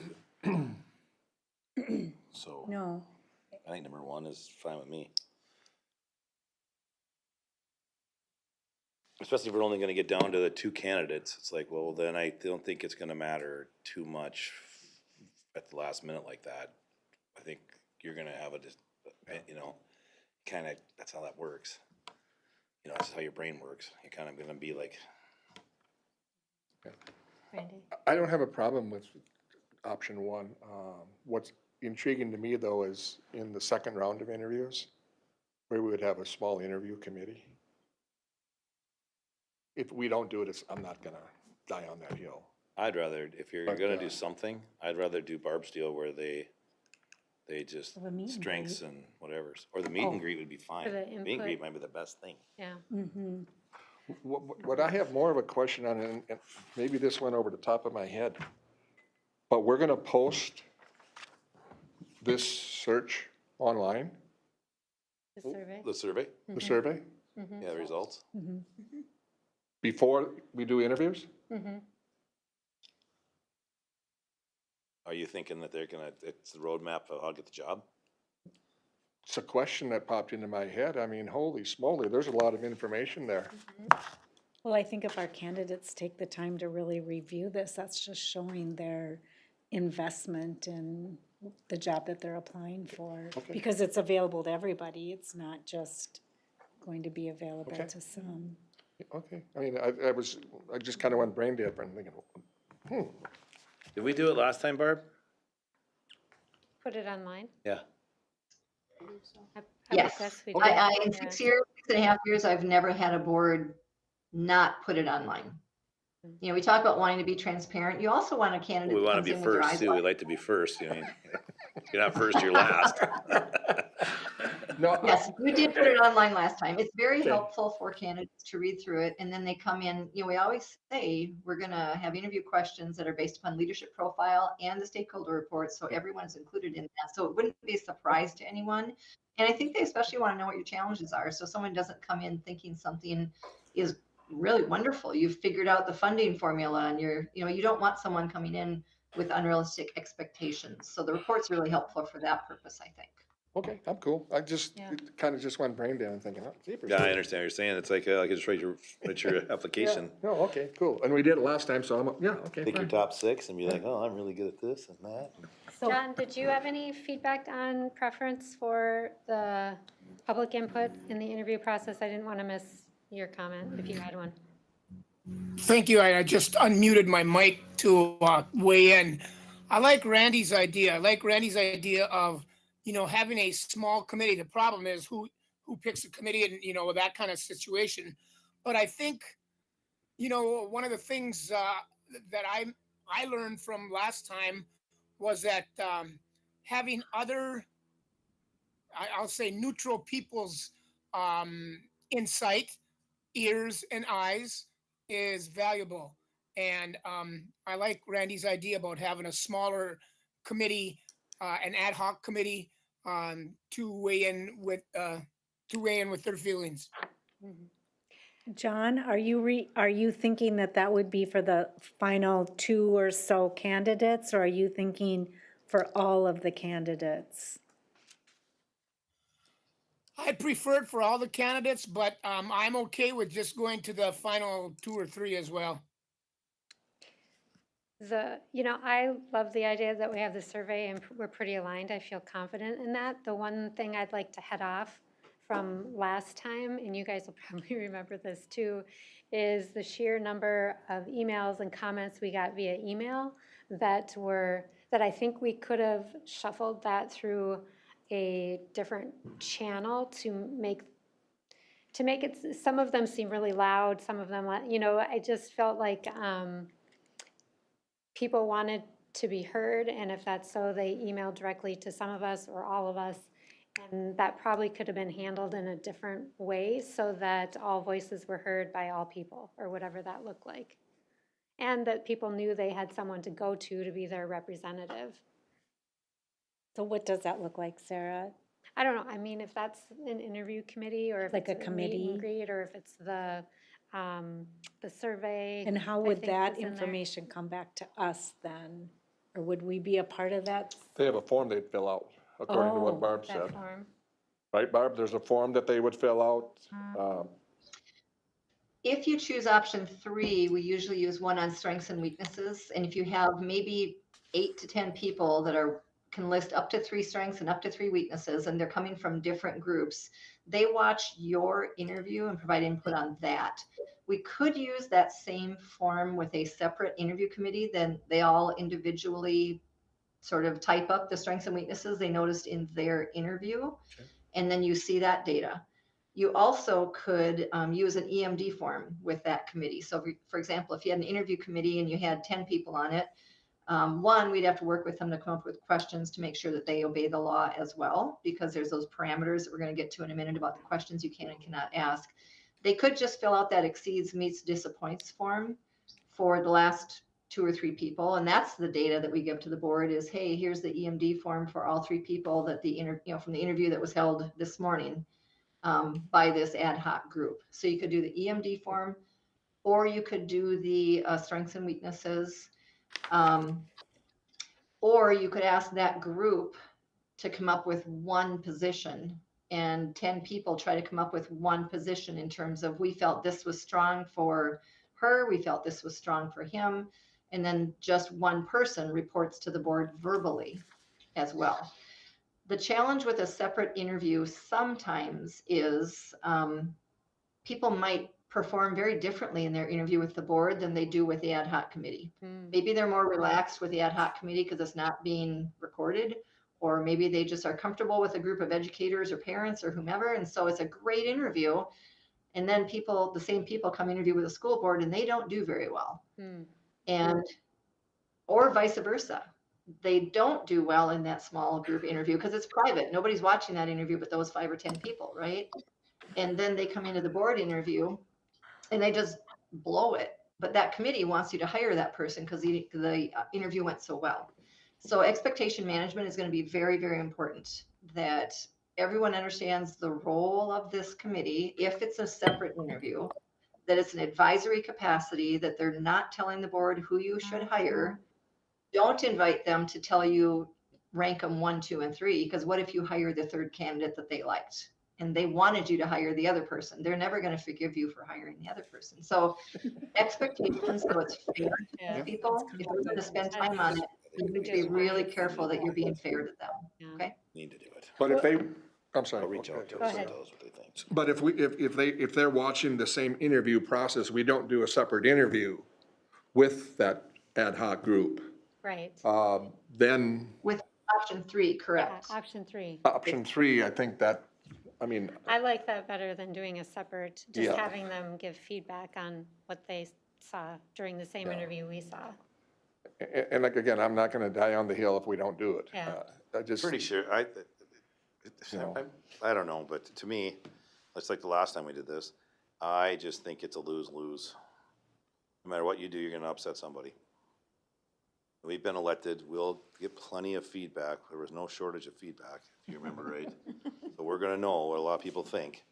Speaker 3: So
Speaker 6: No,
Speaker 3: I think number one is fine with me. Especially if we're only gonna get down to the 2 candidates. It's like, well, then I don't think it's gonna matter too much at the last minute like that. I think you're gonna have kinda, that's how that works. That's how your brain works. You're kind of gonna be like,
Speaker 1: Randy?
Speaker 8: I don't have a problem with option one. What's intriguing to me, though, is in the second round of interviews, where we would have a small interview committee. If we don't do it, I'm not gonna die on that hill.
Speaker 3: I'd rather, if you're
Speaker 8: But,
Speaker 3: gonna do something, I'd rather do Barb's deal where they just
Speaker 6: Have a meet and
Speaker 3: strengths
Speaker 6: greet.
Speaker 3: and whatever. Or the meet and greet would be fine.
Speaker 1: For the
Speaker 3: Meet and
Speaker 1: input.
Speaker 3: greet might be the best thing.
Speaker 1: Yeah.
Speaker 8: What I have more of a question on, and maybe this went over the top of my head, but we're gonna post this search online,
Speaker 1: The survey?
Speaker 3: The survey,
Speaker 8: the survey,
Speaker 3: yeah, the results.
Speaker 8: before we do interviews?
Speaker 3: Are you thinking that it's the roadmap of how to get the job?
Speaker 8: It's a question that popped into my head. I mean, holy smoly, there's a lot of information there.
Speaker 6: well, I think if our candidates take the time to really review this, that's just showing their investment in the job that they're applying for.
Speaker 8: Okay.
Speaker 6: Because it's available to everybody, it's not just going to be available
Speaker 8: Okay.
Speaker 6: to some.
Speaker 8: Okay, I mean, I just kind of went brain dead and thinking,
Speaker 3: Did we do it last time, Barb?
Speaker 1: Put it online?
Speaker 3: Yeah.
Speaker 1: I would
Speaker 5: Yes.
Speaker 1: guess we
Speaker 5: I,
Speaker 1: did,
Speaker 5: in
Speaker 1: yeah.
Speaker 5: 6.5 years, I've never had a board not put it online. We talk about wanting to be transparent. You also want a candidate
Speaker 3: We
Speaker 5: that
Speaker 3: wanna
Speaker 5: comes
Speaker 3: be
Speaker 5: in with their
Speaker 3: first
Speaker 5: eyes
Speaker 3: too. We
Speaker 5: wide.
Speaker 3: like to be first, If you're not first, you're last.
Speaker 8: No,
Speaker 5: Yes, you did put it online last time. It's very
Speaker 8: Okay.
Speaker 5: helpful for candidates to read through it, and then they come in, we always say, we're gonna have interview questions that are based upon leadership profile and the stakeholder report, so everyone's included in that, so it wouldn't be a surprise to anyone. And I think they especially wanna know what your challenges are, so someone doesn't come in thinking something is really wonderful. You've figured out the funding formula and you don't want someone coming in with unrealistic expectations. So the report's really helpful for that purpose, I think.
Speaker 8: okay, I'm cool. I just,
Speaker 7: Yeah.
Speaker 8: it kind of just went brain dead and thinking, oh, jeepers.
Speaker 3: Yeah, I understand what you're saying. It's like, I could just write your application.
Speaker 8: No, okay, cool. And we did it last time, so yeah, okay.
Speaker 3: Pick your
Speaker 8: fine.
Speaker 3: top 6 and be like, oh, I'm really good at this and that.
Speaker 6: So,
Speaker 1: John, did you have any feedback on preference for the public input in the interview process? I didn't want to miss your comment if you had one.
Speaker 4: Thank you. I just unmuted my mic to weigh in. I like Randy's idea. I like Randy's idea of, having a small committee. The problem is who picks a committee and, that kind of situation. But I think, one of the things that I learned from last time was that having other, I'll say neutral people's insight, ears and eyes is valuable. And I like Randy's idea about having a smaller committee, an ad hoc committee, to weigh in with their feelings.
Speaker 6: John, are you thinking that would be for the final 2 or so candidates, or are you thinking for all of the candidates?
Speaker 4: I prefer it for all the candidates, but I'm okay with just going to the final 2 or 3 as well.
Speaker 1: I love the idea that we have the survey and we're pretty aligned. I feel confident in that. The one thing I'd like to head off from last time, and you guys will probably remember this too, is the sheer number of emails and comments we got via email that I think we could have shuffled that through a different channel to make it, some of them seem really loud, some of them, I just felt like people wanted to be heard, and if that's so, they emailed directly to some of us or all of us, and that probably could have been handled in a different way so that all voices were heard by all people, or whatever that looked like. And that people knew they had someone to go to be their representative.
Speaker 6: So what does that look like, Sarah?
Speaker 1: I don't know, I mean, if that's an interview committee, or if
Speaker 6: Like
Speaker 1: it's
Speaker 6: a
Speaker 1: a meet
Speaker 6: committee?
Speaker 1: and greet, or if it's the survey.
Speaker 6: And how
Speaker 1: I
Speaker 6: would
Speaker 1: think
Speaker 6: that
Speaker 1: was in there.
Speaker 6: information come back to us then? Or would we be a part of that?
Speaker 8: They have a form they'd fill out, according to
Speaker 6: Oh,
Speaker 8: what Barb
Speaker 1: That
Speaker 8: said.
Speaker 1: form.
Speaker 8: Right, Barb? There's a form that they would fill out.
Speaker 5: If you choose option 3, we usually use one on strengths and weaknesses. And if you have maybe 8 to 10 people that can list up to 3 strengths and up to 3 weaknesses, and they're coming from different groups, they watch your interview and provide input on that. We could use that same form with a separate interview committee, then they all individually sort of type up the strengths and weaknesses they noticed in their interview.
Speaker 8: Okay.
Speaker 5: And then you see that data. You also could use an EMD form with that committee. So for example, if you had an interview committee and you had 10 people on it, one, we'd have to work with them to come up with questions to make sure that they obey the law as well, because there's those parameters that we're going to get to in a minute about the questions you can and cannot ask. They could just fill out that exceeds, meets, disappoints form for the last 2 or 3 people. And that's the data that we give to the board is, hey, here's the EMD form for all 3 people that from the interview that was held this morning by this ad hoc group. So you could do the EMD form, or you could do the strengths and weaknesses, or you could ask that group to come up with one position, and 10 people try to come up with one position in terms of, we felt this was strong for her, we felt this was strong for him, and then just one person reports to the board verbally as well. The challenge with a separate interview sometimes is people might perform very differently in their interview with the board than they do with the ad hoc committee. Maybe they're more relaxed with the ad hoc committee because it's not being recorded, or maybe they just are comfortable with a group of educators or parents or whomever, and so it's a great interview. And then the same people come interview with the school board and they don't do very well. And or vice versa. they don't do well in that small group interview because it's private. Nobody's watching that interview but those 5 or 10 people, right? And then they come into the board interview and they just blow it. But that committee wants you to hire that person because the interview went so well. So expectation management is going to be very, very important, that everyone understands the role of this committee. If it's a separate interview, that it's an advisory capacity, that they're not telling the board who you should hire. Don't invite them to tell you, rank them 1, 2, and 3, because what if you hire the third candidate that they liked and they wanted you to hire the other person? They're never going to forgive you for hiring the other person. So expectations, so it's fair
Speaker 1: Yeah.
Speaker 5: to people. If you're going to spend time on it, you need to be really careful that you're being fair to them.
Speaker 1: Yeah.
Speaker 5: Okay.
Speaker 3: Need to do it.
Speaker 8: But if they, I'm sorry.
Speaker 3: I'll reach out to
Speaker 8: okay.
Speaker 3: them,
Speaker 1: ahead.
Speaker 3: tell us what they think.
Speaker 8: But if they're watching the same interview process, we don't do a separate interview with that ad hoc group,
Speaker 1: Right.
Speaker 8: then
Speaker 5: With option 3,
Speaker 1: Yeah,
Speaker 5: correct.
Speaker 1: option 3.
Speaker 8: option 3, I think that, I mean,
Speaker 1: I like that better than doing a separate, just
Speaker 8: Yeah.
Speaker 1: having them give feedback on what they saw during the same interview we saw.
Speaker 8: and like, again, I'm not gonna die on the hill if we don't do it.
Speaker 1: Yeah.
Speaker 8: I just,
Speaker 3: Pretty sure,
Speaker 8: No.
Speaker 3: I don't know, but to me, it's like the last time we did this, I just think it's a lose-lose. No matter what you do, you're gonna upset somebody. We've been elected, we'll get plenty of feedback, there was no shortage of feedback, if you remember right. So we're gonna know what a lot of people think.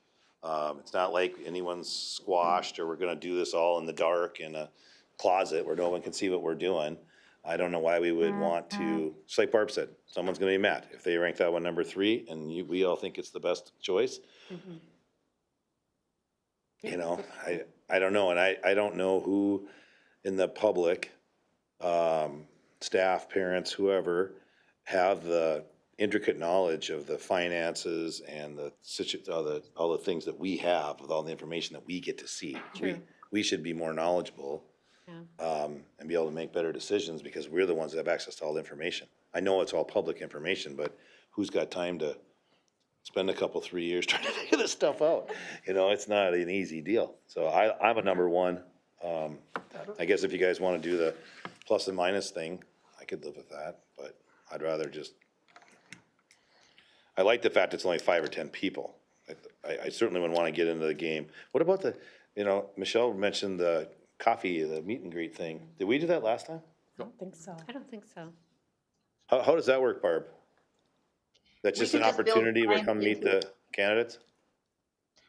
Speaker 3: It's not like anyone's squashed, or we're gonna do this all in the dark in a closet where no one can see what we're doing. I don't know why we would want to, just like Barb said, someone's gonna be mad if they rank that one number 3 and we all think it's the best choice. You know, I don't know, and I don't know who in the public, staff, parents, whoever, have the intricate knowledge of the finances and all the things that we have, with all the information that we get to see.
Speaker 1: True.
Speaker 3: We should be more knowledgeable, and be able to make better decisions, because we're the ones that have access to all the information. I know it's all public information, but who's got time to spend a couple, 3 years trying to figure this stuff out? You know, it's not an easy deal. So I'm a number 1. I guess if you guys wanna do the plus and minus thing, I could live with that, but I'd rather just, I like the fact it's only 5 or 10 people. I certainly wouldn't wanna get into the game. What about Michelle mentioned the coffee, the meet and greet thing. Did we do that last time?
Speaker 6: I don't think so.
Speaker 1: I don't think so.
Speaker 3: How does that work, Barb? That's
Speaker 5: We
Speaker 3: just an
Speaker 5: could just build
Speaker 3: opportunity to
Speaker 5: time
Speaker 3: come meet
Speaker 5: into
Speaker 3: the candidates?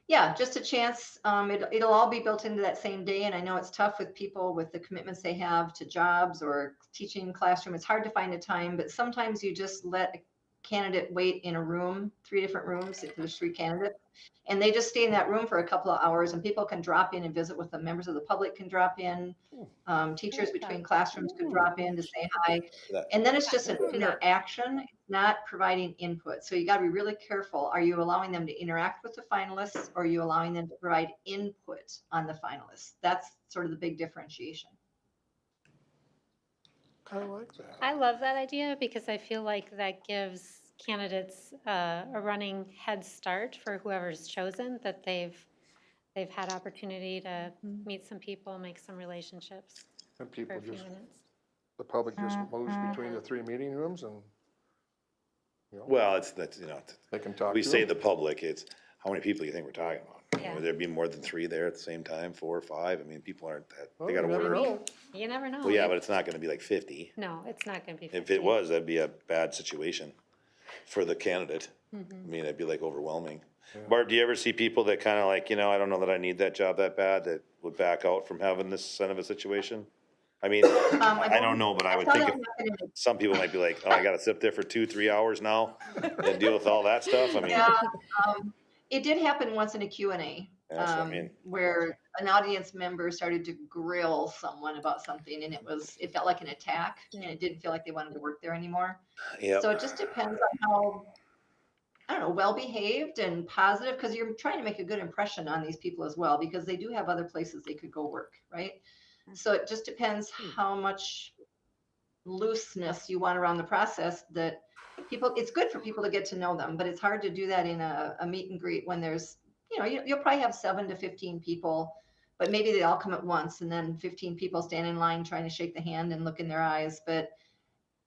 Speaker 5: Yeah, just a chance. It'll all be built into that same day. And I know it's tough with people with the commitments they have to jobs or teaching classroom. It's hard to find a time, but sometimes you just let a candidate wait in a room, 3 different rooms, if there's 3 candidates. And they just stay in that room for a couple of hours, and people can drop in and visit with them. Members of the public can drop in. Teachers between classrooms could drop in to say hi. And then it's just an interaction, it's not providing input. So you got to be really careful. Are you allowing them to interact with the finalists, or are you allowing them to provide input on the finalists? That's sort of the big differentiation.
Speaker 8: I like that.
Speaker 1: I love that idea because I feel like that gives candidates a running head start for whoever's chosen, that they've had opportunity to meet some people, make some relationships
Speaker 8: And
Speaker 1: for
Speaker 8: people
Speaker 1: a few
Speaker 8: just,
Speaker 1: minutes.
Speaker 8: the public just moves between the 3 meeting rooms and,
Speaker 3: Well, that's,
Speaker 8: they can talk to
Speaker 3: we say
Speaker 8: them.
Speaker 3: the public, it's how many people you think we're talking about?
Speaker 1: Yeah.
Speaker 3: Would there be more than 3 there at the same time, 4 or 5? I mean, people aren't that,
Speaker 8: Well,
Speaker 3: they
Speaker 8: you
Speaker 3: gotta
Speaker 8: never
Speaker 3: worry.
Speaker 8: know.
Speaker 1: You never know.
Speaker 3: Well, yeah, but it's not gonna be like 50.
Speaker 1: No, it's not going to be 50.
Speaker 3: If it was, that'd be a bad situation for the candidate. I mean, it'd be like overwhelming. Barb, do you ever see people that kinda like, I don't know that I need that job that bad, that would back out from having this kind of a situation? I mean, I don't know, but I would
Speaker 5: saw
Speaker 3: think
Speaker 5: that
Speaker 3: if
Speaker 5: happen in
Speaker 3: some people might be like, oh, I gotta sit there for 2-3 hours now and deal with all that stuff. I mean,
Speaker 5: Yeah, it did happen once in a Q&A,
Speaker 3: that's what I mean.
Speaker 5: where an audience member started to grill someone about something, and it felt like an attack, and it didn't feel like they wanted to work there anymore.
Speaker 3: Yep.
Speaker 5: So it just depends on how, I don't know, well-behaved and positive, because you're trying to make a good impression on these people as well, because they do have other places they could go work, right? So it just depends how much looseness you want around the process, that people, it's good for people to get to know them, but it's hard to do that in a meet and greet when there's, you'll probably have 7 to 15 people, but maybe they all come at once, and then 15 people stand in line trying to shake the hand and look in their eyes. But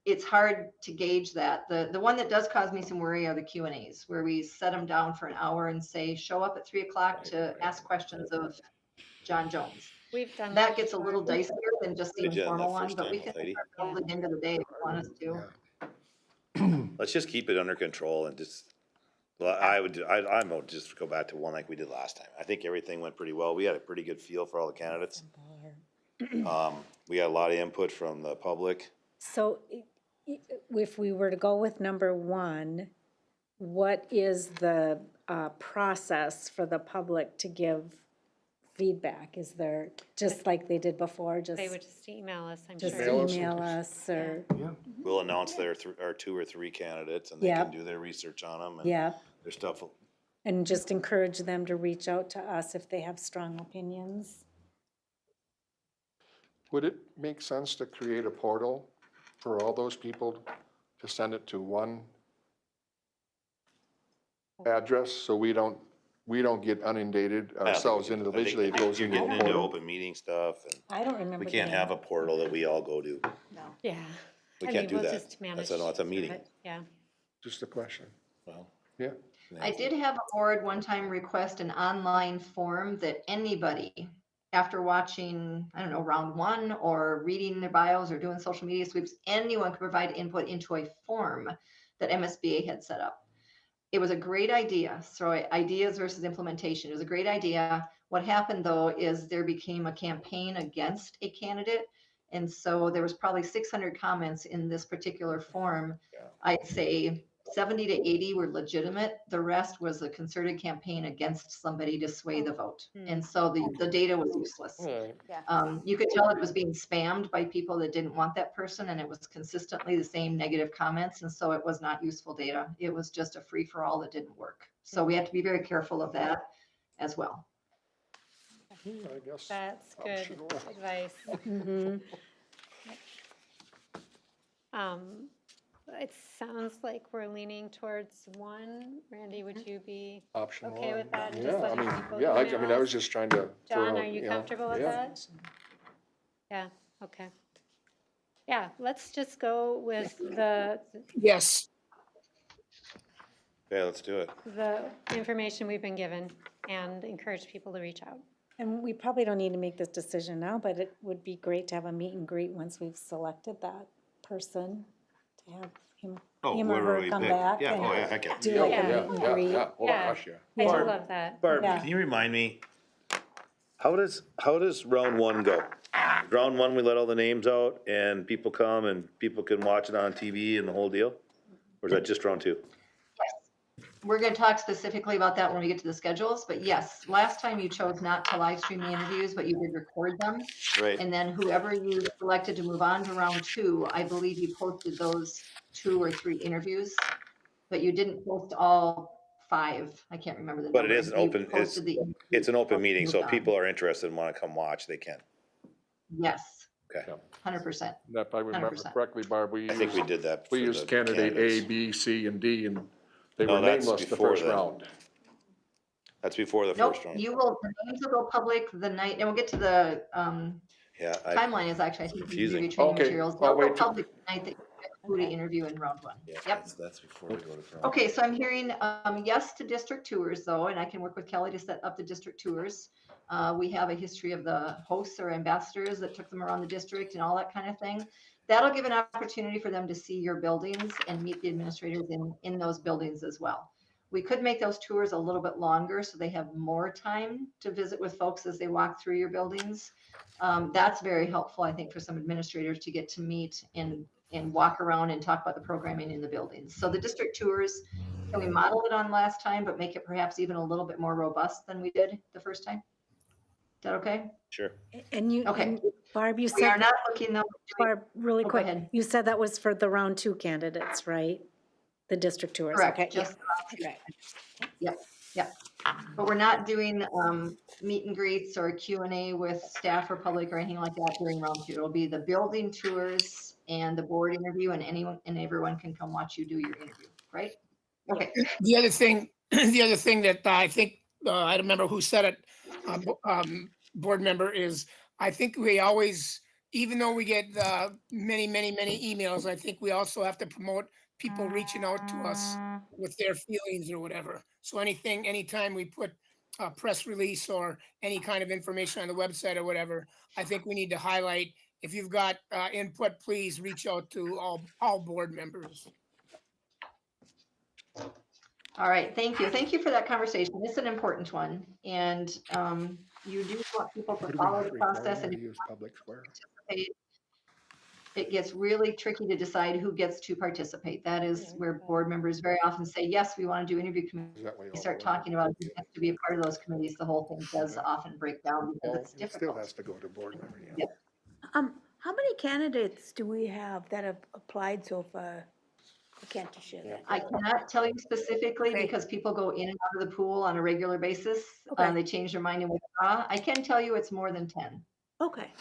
Speaker 5: it's hard to gauge that. The one that does cause me some worry are the Q&As, where we set them down for an hour and say, show up at 3 o'clock to ask questions of John Jones.
Speaker 1: We've done
Speaker 5: That gets a
Speaker 1: before.
Speaker 5: little dicier than just the
Speaker 3: We did that
Speaker 5: informal one,
Speaker 3: first
Speaker 5: but
Speaker 3: time
Speaker 5: we
Speaker 3: with
Speaker 5: can
Speaker 3: Heidi.
Speaker 5: build it into the day if you want us to.
Speaker 8: Yeah.
Speaker 3: Let's just keep it under control and just, well, I'm gonna just go back to one like we did last time. I think everything went pretty well. We had a pretty good feel for all the candidates. We got a lot of input from the public.
Speaker 6: So if we were to go with number one, what is the process for the public to give feedback? Is there, just like they did before, just
Speaker 1: They would just email us, I'm
Speaker 6: just
Speaker 1: sure.
Speaker 8: Email us.
Speaker 6: email us or,
Speaker 3: We'll announce our 2 or 3 candidates and they
Speaker 6: Yep.
Speaker 3: can do their research on them and
Speaker 6: yeah,
Speaker 3: their stuff.
Speaker 6: and just encourage them to reach out to us if they have strong opinions?
Speaker 8: Would it make sense to create a portal for all those people to send it to one address so we don't get inundated ourselves individually? It goes
Speaker 3: You're
Speaker 8: into
Speaker 3: getting
Speaker 8: a
Speaker 3: into
Speaker 8: portal.
Speaker 3: open meeting stuff and
Speaker 6: I don't remember.
Speaker 3: we can't have a portal that we all go to.
Speaker 1: Yeah.
Speaker 3: We
Speaker 1: I
Speaker 3: can't
Speaker 1: mean,
Speaker 3: do
Speaker 1: we'll
Speaker 3: that.
Speaker 1: just manage
Speaker 3: That's a
Speaker 1: through
Speaker 3: meeting.
Speaker 1: it. Yeah.
Speaker 8: Just a question.
Speaker 3: Well,
Speaker 8: Yeah.
Speaker 5: I did have a board one time request an online form that anybody, after watching, I don't know, round one or reading their bios or doing social media sweeps, anyone could provide input into a form that MSBA had set up. It was a great idea. So ideas versus implementation. It was a great idea. What happened though is there became a campaign against a candidate. And so there was probably 600 comments in this particular form.
Speaker 8: Yeah.
Speaker 5: I'd say 70 to 80 were legitimate. The rest was a concerted campaign against somebody to sway the vote. And so the data was useless.
Speaker 8: All right.
Speaker 5: You could tell it was being spammed by people that didn't want that person, and it was consistently the same negative comments. And so it was not useful data. It was just a free for all that didn't work. So we have to be very careful of that as well.
Speaker 8: I guess.
Speaker 1: That's good
Speaker 8: Optional.
Speaker 1: advice.
Speaker 6: Mhm.
Speaker 1: It sounds like we're leaning towards one. Randy, would you be,
Speaker 8: Option
Speaker 1: Okay
Speaker 8: one.
Speaker 1: with that, just
Speaker 8: Yeah, I
Speaker 1: letting
Speaker 8: mean,
Speaker 1: people
Speaker 8: yeah, I
Speaker 1: email
Speaker 8: mean, I
Speaker 1: us?
Speaker 8: was just trying to. throw
Speaker 1: John,
Speaker 8: out,
Speaker 1: are you
Speaker 8: know,
Speaker 1: comfortable with
Speaker 8: yeah.
Speaker 1: that? Yeah, okay. Yeah, let's just go with
Speaker 4: Yes,
Speaker 3: Yeah, let's do it.
Speaker 1: the information we've been given and encourage people to reach out.
Speaker 6: And we probably don't need to make this decision now, but it would be great to have a meet and greet once we've selected that person, to have him or
Speaker 3: whoever
Speaker 6: her
Speaker 3: we
Speaker 6: come
Speaker 3: pick.
Speaker 6: back
Speaker 3: Yeah, oh, yeah,
Speaker 6: and
Speaker 3: heck yeah.
Speaker 6: do
Speaker 8: Yeah,
Speaker 6: like
Speaker 1: Yeah.
Speaker 6: a meet
Speaker 8: yeah,
Speaker 6: and
Speaker 8: yeah,
Speaker 6: greet.
Speaker 8: yeah. Oh,
Speaker 1: Yeah.
Speaker 8: gosh, yeah.
Speaker 1: I do
Speaker 3: Barb.
Speaker 1: love that.
Speaker 3: Barb,
Speaker 6: Yeah.
Speaker 3: can you remind me, how does round one go? Round one, we let all the names out and people come and people can watch it on TV and the whole deal? Or is that just round two?
Speaker 5: We're going to talk specifically about that when we get to the schedules, but yes, last time you chose not to live stream the interviews, but you did record them.
Speaker 3: Right,
Speaker 5: And then whoever you selected to move on to round two, I believe you posted those 2 or 3 interviews, but you didn't post all 5. I can't remember the
Speaker 3: But it
Speaker 5: number.
Speaker 3: is an
Speaker 5: You
Speaker 3: open-
Speaker 5: posted the interviews
Speaker 3: it's an open
Speaker 5: before
Speaker 3: meeting,
Speaker 5: you
Speaker 3: so if
Speaker 5: moved on.
Speaker 3: people are interested and wanna come watch, they can.
Speaker 5: Yes,
Speaker 3: Okay,
Speaker 5: 100%.
Speaker 8: If I remember
Speaker 5: 100%.
Speaker 8: correctly, Barb, we
Speaker 3: I think we
Speaker 8: used,
Speaker 3: did that.
Speaker 8: we
Speaker 3: for
Speaker 8: used
Speaker 3: the
Speaker 8: candidate A,
Speaker 3: candidates.
Speaker 8: B, C, and D, and they
Speaker 3: No,
Speaker 8: were
Speaker 3: that's
Speaker 8: nameless the
Speaker 3: before
Speaker 8: first
Speaker 3: then.
Speaker 8: round.
Speaker 3: That's before the
Speaker 5: Nope,
Speaker 3: first round.
Speaker 5: you will, the names will go public the night, and we'll get to the
Speaker 3: Yeah,
Speaker 5: timeline is actually, I think,
Speaker 3: confusing.
Speaker 5: review training
Speaker 8: Okay,
Speaker 5: materials.
Speaker 8: I'll
Speaker 5: They'll go
Speaker 8: wait till-
Speaker 5: public the night that you pick who to interview in round 1.
Speaker 3: yeah,
Speaker 5: Yep.
Speaker 3: that's before we go to round.
Speaker 5: Okay, so I'm hearing yes to district tours though, and I can work with Kelly to set up the district tours. We have a history of the hosts or ambassadors that took them around the district and all that kind of thing. That'll give an opportunity for them to see your buildings and meet the administrators in those buildings as well. We could make those tours a little bit longer so they have more time to visit with folks as they walk through your buildings. That's very helpful, I think, for some administrators to get to meet and walk around and talk about the programming in the buildings. So the district tours, can we model it on last time, but make it perhaps even a little bit more robust than we did the first time? Is that okay?
Speaker 3: Sure.
Speaker 6: And you,
Speaker 5: Okay.
Speaker 6: and Barb, you
Speaker 5: We are
Speaker 6: said,
Speaker 5: not looking though.
Speaker 6: Barb, really
Speaker 5: Oh, go
Speaker 6: quick,
Speaker 5: ahead.
Speaker 6: you said that was for the round 2 candidates, right? The district tours, okay?
Speaker 5: Correct,
Speaker 6: yeah.
Speaker 5: just,
Speaker 6: Okay.
Speaker 5: yep. But we're not doing meet and greets or Q&A with staff or public or anything like that during round 2. It'll be the building tours and the board interview, and anyone and everyone can come watch you do your interview, right? Okay,
Speaker 4: the other thing, the other thing that I think, I don't remember who said it, board member, is I think we always even though we get many, many, many emails, I think we also have to promote people reaching out to us with their feelings or whatever. So anytime we put a press release or any kind of information on the website or whatever, I think we need to highlight, if you've got input, please reach out to all board members.
Speaker 5: All right, thank you. Thank you for that conversation. It's an important one. And you do want people to
Speaker 8: Would we
Speaker 5: follow
Speaker 8: not
Speaker 5: the
Speaker 8: require
Speaker 5: process
Speaker 8: them
Speaker 5: and
Speaker 8: to use public square?
Speaker 5: participate. It gets really tricky to decide who gets to participate. That is where board members very often say, yes, we want to do interview committees.
Speaker 8: Is that way
Speaker 5: We
Speaker 8: all
Speaker 5: start
Speaker 8: board
Speaker 5: talking
Speaker 8: members
Speaker 5: about who gets to be a part of those committees, the whole thing does
Speaker 8: Okay.
Speaker 5: often break down because
Speaker 8: Oh,
Speaker 5: it's
Speaker 8: it still
Speaker 5: difficult.
Speaker 8: has to go to board member, yeah.
Speaker 5: Yep.
Speaker 7: How many candidates do we have that have applied so far? I can't just share that.
Speaker 5: I cannot tell you specifically
Speaker 7: Okay.
Speaker 5: because people go in and out of the pool on a regular basis.
Speaker 7: Okay.
Speaker 5: They change their mind and withdraw. I can tell you it's more than 10.
Speaker 7: Okay,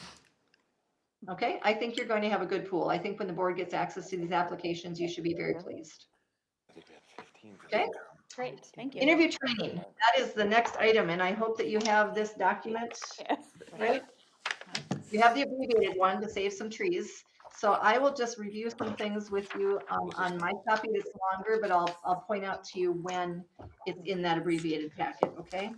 Speaker 5: Okay, I think you're going to have a good pool. I think when the board gets access to these applications, you should be very pleased.
Speaker 3: I think we had 15.
Speaker 5: Okay.
Speaker 7: great, thank you.
Speaker 5: Interview training, that is the next item, and I hope that you have this document, right? You have the abbreviated one to save some trees. So I will just review some things with you on my copy that's longer, but I'll point out to you when it's in that abbreviated packet, okay?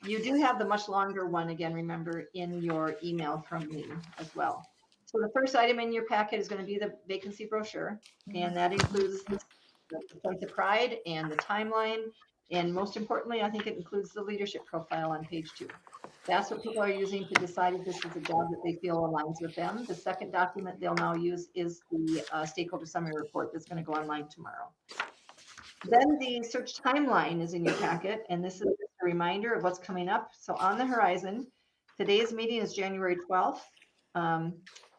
Speaker 5: You do have the much longer one, again, remember, in your email from me as well. So the first item in your packet is going to be the vacancy brochure, and that includes the sense of pride and the timeline. And most importantly, I think it includes the leadership profile on page 2. That's what people are using to decide if this is a job that they feel aligns with them. The second document they'll now use is the stakeholder summary report that's going to go online tomorrow. Then the search timeline is in your packet, and this is a reminder of what's coming up. So on the horizon, today's meeting is January 12th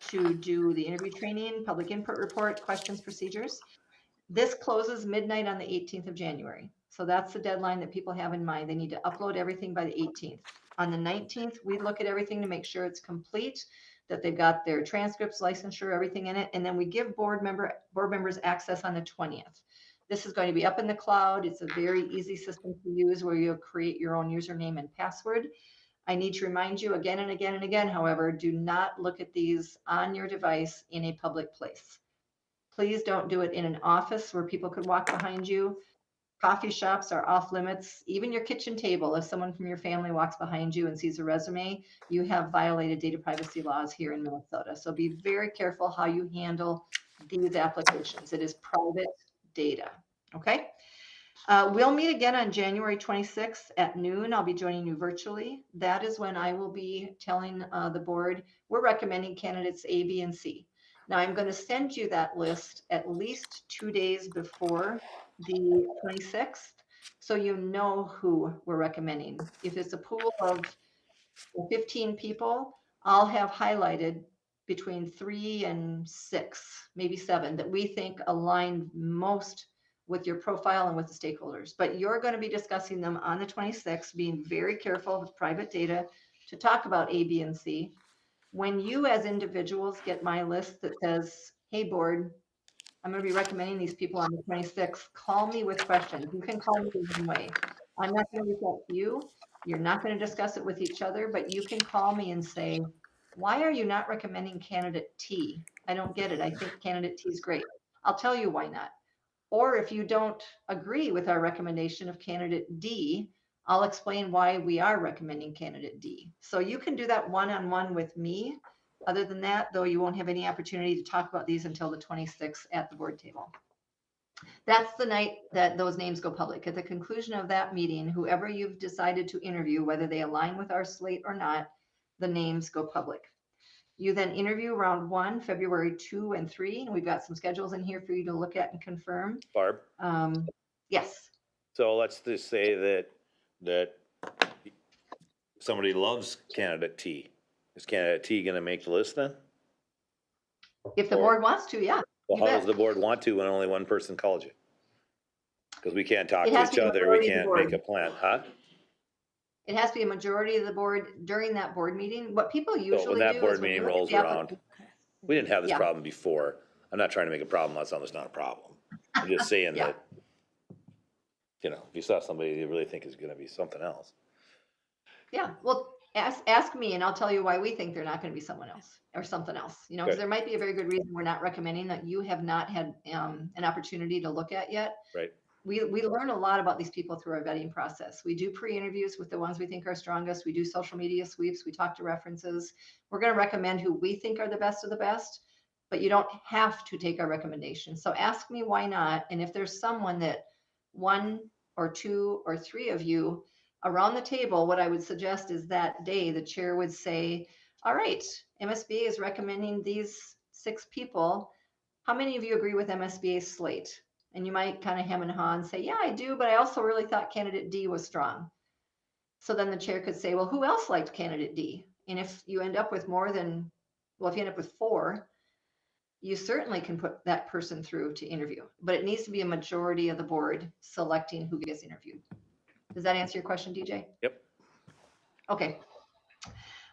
Speaker 5: to do the interview training, public input report, questions, procedures. This closes midnight on the 18th of January. So that's the deadline that people have in mind. They need to upload everything by the 18th. On the 19th, we look at everything to make sure it's complete, that they've got their transcripts, licensure, everything in it. And then we give board members access on the 20th. This is going to be up in the cloud. It's a very easy system to use where you'll create your own username and password. I need to remind you again and again and again, however, do not look at these on your device in a public place. Please don't do it in an office where people could walk behind you. Coffee shops are off limits. Even your kitchen table, if someone from your family walks behind you and sees a resume, you have violated data privacy laws here in Minnesota. So be very careful how you handle these applications. It is private data, okay? We'll meet again on January 26th at noon. I'll be joining you virtually. That is when I will be telling the board, we're recommending candidates A, B, and C. Now I'm going to send you that list at least 2 days before the 26th, so you know who we're recommending. If it's a pool of 15 people, I'll have highlighted between 3 and 6, maybe 7, that we think align most with your profile and with the stakeholders. But you're going to be discussing them on the 26th, being very careful with private data to talk about A, B, and C. When you as individuals get my list that says, hey board, I'm going to be recommending these people on the 26th, call me with questions. You can call me one way. I'm not going to reach out to you. You're not going to discuss it with each other, but you can call me and say, why are you not recommending candidate T? I don't get it. I think candidate T is great. I'll tell you why not. Or if you don't agree with our recommendation of candidate D, I'll explain why we are recommending candidate D. So you can do that one-on-one with me. Other than that, though, you won't have any opportunity to talk about these until the 26th at the board table. That's the night that those names go public. At the conclusion of that meeting, whoever you've decided to interview, whether they align with our slate or not, the names go public. You then interview round 1, February 2 and 3, and we've got some schedules in here for you to look at and confirm.
Speaker 3: Barb,
Speaker 5: Yes.
Speaker 3: so let's just say that somebody loves candidate T. Is candidate T gonna make the list then?
Speaker 5: If the
Speaker 3: Or-
Speaker 5: board wants to, yeah.
Speaker 3: Well,
Speaker 5: You
Speaker 3: how
Speaker 5: bet.
Speaker 3: does the board want to when only one person called you? Because we can't talk
Speaker 5: It
Speaker 3: to
Speaker 5: has
Speaker 3: each
Speaker 5: to be
Speaker 3: other, we
Speaker 5: majority of the
Speaker 3: can't make
Speaker 5: board.
Speaker 3: a plan, huh?
Speaker 5: It has to be a majority of the board during that board meeting. What people
Speaker 3: So
Speaker 5: usually
Speaker 3: when
Speaker 5: do
Speaker 3: that
Speaker 5: is
Speaker 3: board
Speaker 5: when you
Speaker 3: meeting
Speaker 5: look at
Speaker 3: rolls
Speaker 5: the
Speaker 3: around, we didn't have this
Speaker 5: Yeah.
Speaker 3: problem before. I'm not trying to make a problem on something that's not a problem. I'm just saying
Speaker 5: Yeah.
Speaker 3: that, you know, if you saw somebody you really think is gonna be something else.
Speaker 5: Yeah, well, ask me and I'll tell you why we think they're not going to be someone else or something else, you know, because
Speaker 3: Okay.
Speaker 5: there might be a very good reason we're not recommending that you have not had an opportunity to look at yet.
Speaker 3: Right.
Speaker 5: We learn a lot about these people through our vetting process. We do pre-interviews with the ones we think are strongest. We do social media sweeps. We talk to references. We're going to recommend who we think are the best of the best, but you don't have to take our recommendation. So ask me why not. And if there's someone that one or two or three of you around the table, what I would suggest is that day the chair would say, all right, MSBA is recommending these 6 people. How many of you agree with MSBA's slate? And you might kind of hem and haw and say, yeah, I do, but I also really thought candidate D was strong. So then the chair could say, well, who else liked candidate D? And if you end up with more than, well, if you end up with 4, you certainly can put that person through to interview, but it needs to be a majority of the board selecting who gets interviewed. Does that answer your question, DJ?
Speaker 3: Yep.
Speaker 5: Okay.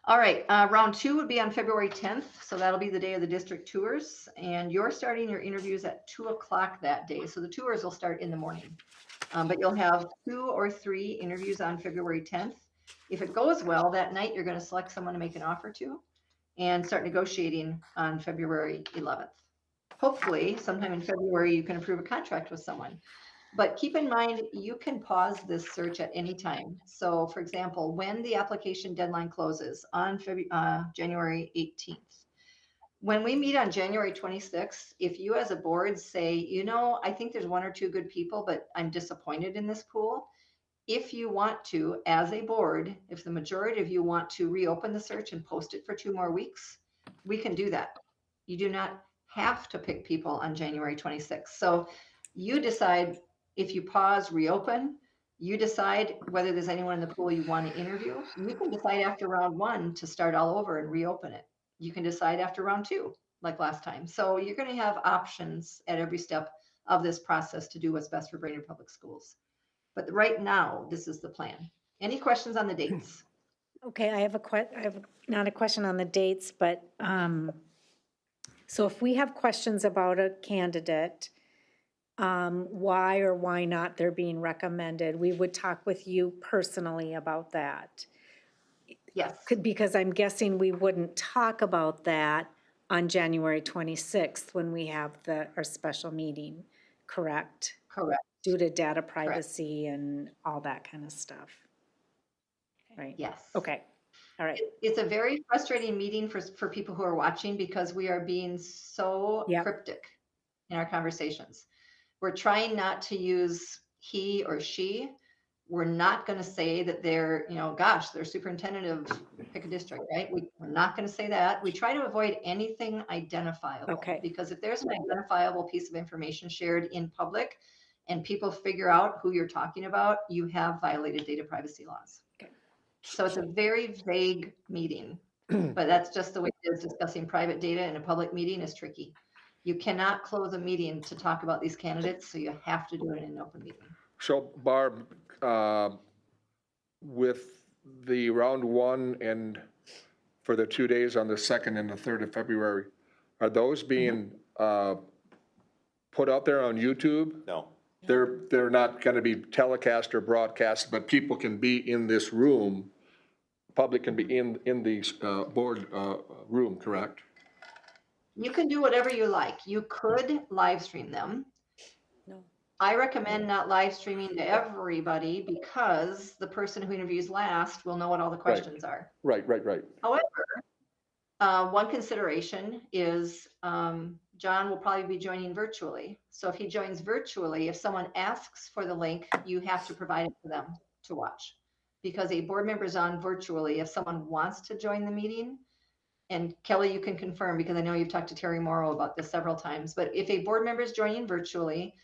Speaker 5: All right, round 2 would be on February 10th. So that'll be the day of the district tours. And you're starting your interviews at 2 o'clock that day. So the tours will start in the morning. But you'll have 2 or 3 interviews on February 10th. If it goes well that night, you're going to select someone to make an offer to and start negotiating on February 11th. Hopefully, sometime in February, you can approve a contract with someone. But keep in mind, you can pause this search at any time. So for example, when the application deadline closes on January 18th, when we meet on January 26th, if you as a board say, you know, I think there's 1 or 2 good people, but I'm disappointed in this pool. If you want to, as a board, if the majority of you want to reopen the search and post it for 2 more weeks, we can do that. You do not have to pick people on January 26th. So you decide if you pause, reopen, you decide whether there's anyone in the pool you want to interview. You can decide after round 1 to start all over and reopen it. You can decide after round 2, like last time. So you're going to have options at every step of this process to do what's best for Brainerd Public Schools. But right now, this is the plan. Any questions on the dates?
Speaker 6: Okay, I have not a question on the dates, but, so if we have questions about a candidate, why or why not they're being recommended, we would talk with you personally about that.
Speaker 5: Yes,
Speaker 6: Because I'm guessing we wouldn't talk about that on January 26th when we have our special meeting, correct?
Speaker 5: correct.
Speaker 6: Due to data privacy and all that kind of stuff. Right?
Speaker 5: Yes.
Speaker 6: Okay, all right.
Speaker 5: It's a very frustrating meeting for people who are watching because we are being so
Speaker 6: Yep.
Speaker 5: cryptic in our conversations. We're trying not to use he or she. We're not going to say that they're, you know, gosh, they're superintendent of pick a district, right? We're not going to say that. We try to avoid anything identifiable.
Speaker 6: Okay.
Speaker 5: Because if there's an identifiable piece of information shared in public and people figure out who you're talking about, you have violated data privacy laws.
Speaker 6: Okay.
Speaker 5: So it's a very vague meeting, but that's just the way it is. Discussing private data in a public meeting is tricky. You cannot close a meeting to talk about these candidates, so you have to do it in an open meeting.
Speaker 8: So Barb, with the round 1 and for the 2 days on the 2nd and the 3rd of February, are those being put out there on YouTube?
Speaker 3: No.
Speaker 8: They're not going to be telecast or broadcast, but people can be in this room, public can be in the board room, correct?
Speaker 5: You can do whatever you like. You could live stream them.
Speaker 6: No.
Speaker 5: I recommend not live streaming to everybody because the person who interviews last will know what all the questions are.
Speaker 8: Right.
Speaker 5: However, one consideration is John will probably be joining virtually. So if he joins virtually, if someone asks for the link, you have to provide it to them to watch. Because a board member is on virtually, if someone wants to join the meeting, and Kelly, you can confirm because I know you've talked to Terry Morrow about this several times, but if a board member is joining virtually,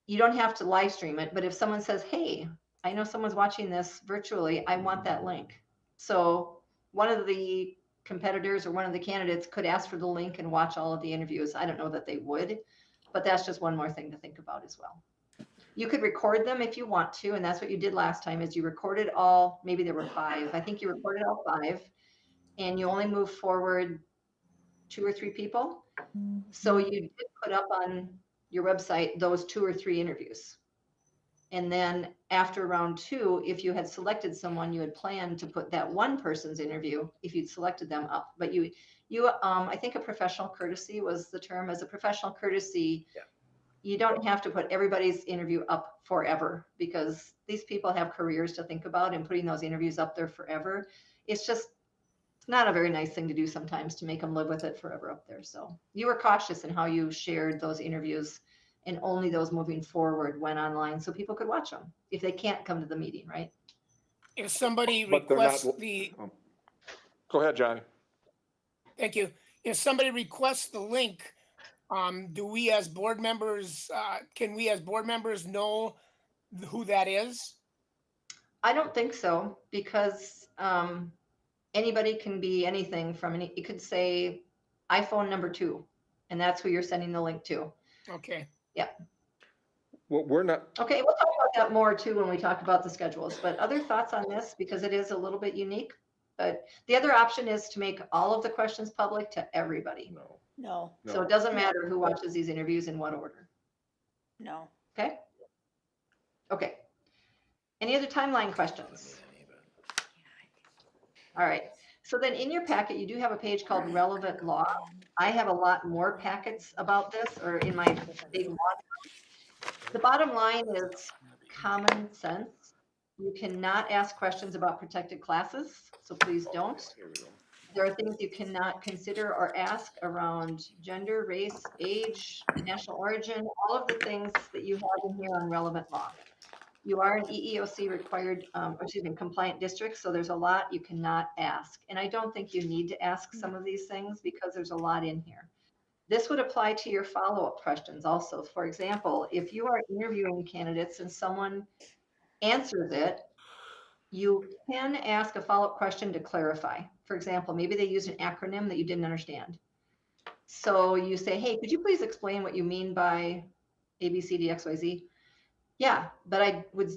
Speaker 5: you don't have to live stream it. But if someone says, hey, I know someone's watching this virtually, I want that link. So one of the competitors or one of the candidates could ask for the link and watch all of the interviews. I don't know that they would, but that's just one more thing to think about as well. You could record them if you want to, and that's what you did last time is you recorded all, maybe there were 5. I think you recorded all 5 and you only moved forward 2 or 3 people. So you did put up on your website those 2 or 3 interviews. And then after round 2, if you had selected someone, you had planned to put that one person's interview, if you'd selected them up. But I think a professional courtesy was the term. As a professional courtesy, you don't have to put everybody's interview up forever, because these people have careers to think about, and putting those interviews up there forever, it's not a very nice thing to do sometimes, to make them live with it forever up there. So you were cautious in how you shared those interviews, and only those moving forward went online so people could watch them if they can't come to the meeting, right?
Speaker 4: If somebody
Speaker 8: But they're not-
Speaker 4: requests the,
Speaker 8: Go ahead, Johnny.
Speaker 4: thank you. If somebody requests the link, do we as board members, can we as board members know who that is?
Speaker 5: I don't think so, because anybody can be anything from it could say iPhone number 2, and that's who you're sending the link to.
Speaker 4: Okay.
Speaker 8: Well, we're not,
Speaker 5: Okay, we'll talk about that more too when we talk about the schedules, but other thoughts on this, because it is a little bit unique. But the other option is to make all of the questions public to everybody.
Speaker 8: no,
Speaker 7: No,
Speaker 5: So it doesn't matter who watches these interviews in what order,
Speaker 7: no.
Speaker 5: okay? Okay. Any other timeline questions? All right, so then in your packet, you do have a page called relevant law. I have a lot more packets about this, or in my big law. The bottom line is common sense. You cannot ask questions about protected classes, so please don't. There are things you cannot consider or ask around gender, race, age, national origin, all of the things that you have in here on relevant law. You are an EEOC required, compliant district, so there's a lot you cannot ask. And I don't think you need to ask some of these things, because there's a lot in here. This would apply to your follow-up questions also. For example, if you are interviewing candidates and someone answers it, you can ask a follow-up question to clarify. For example, maybe they used an acronym that you didn't understand. So you say, hey, could you please explain what you mean by A, B, C, D, X, Y, Z? Yeah, but I would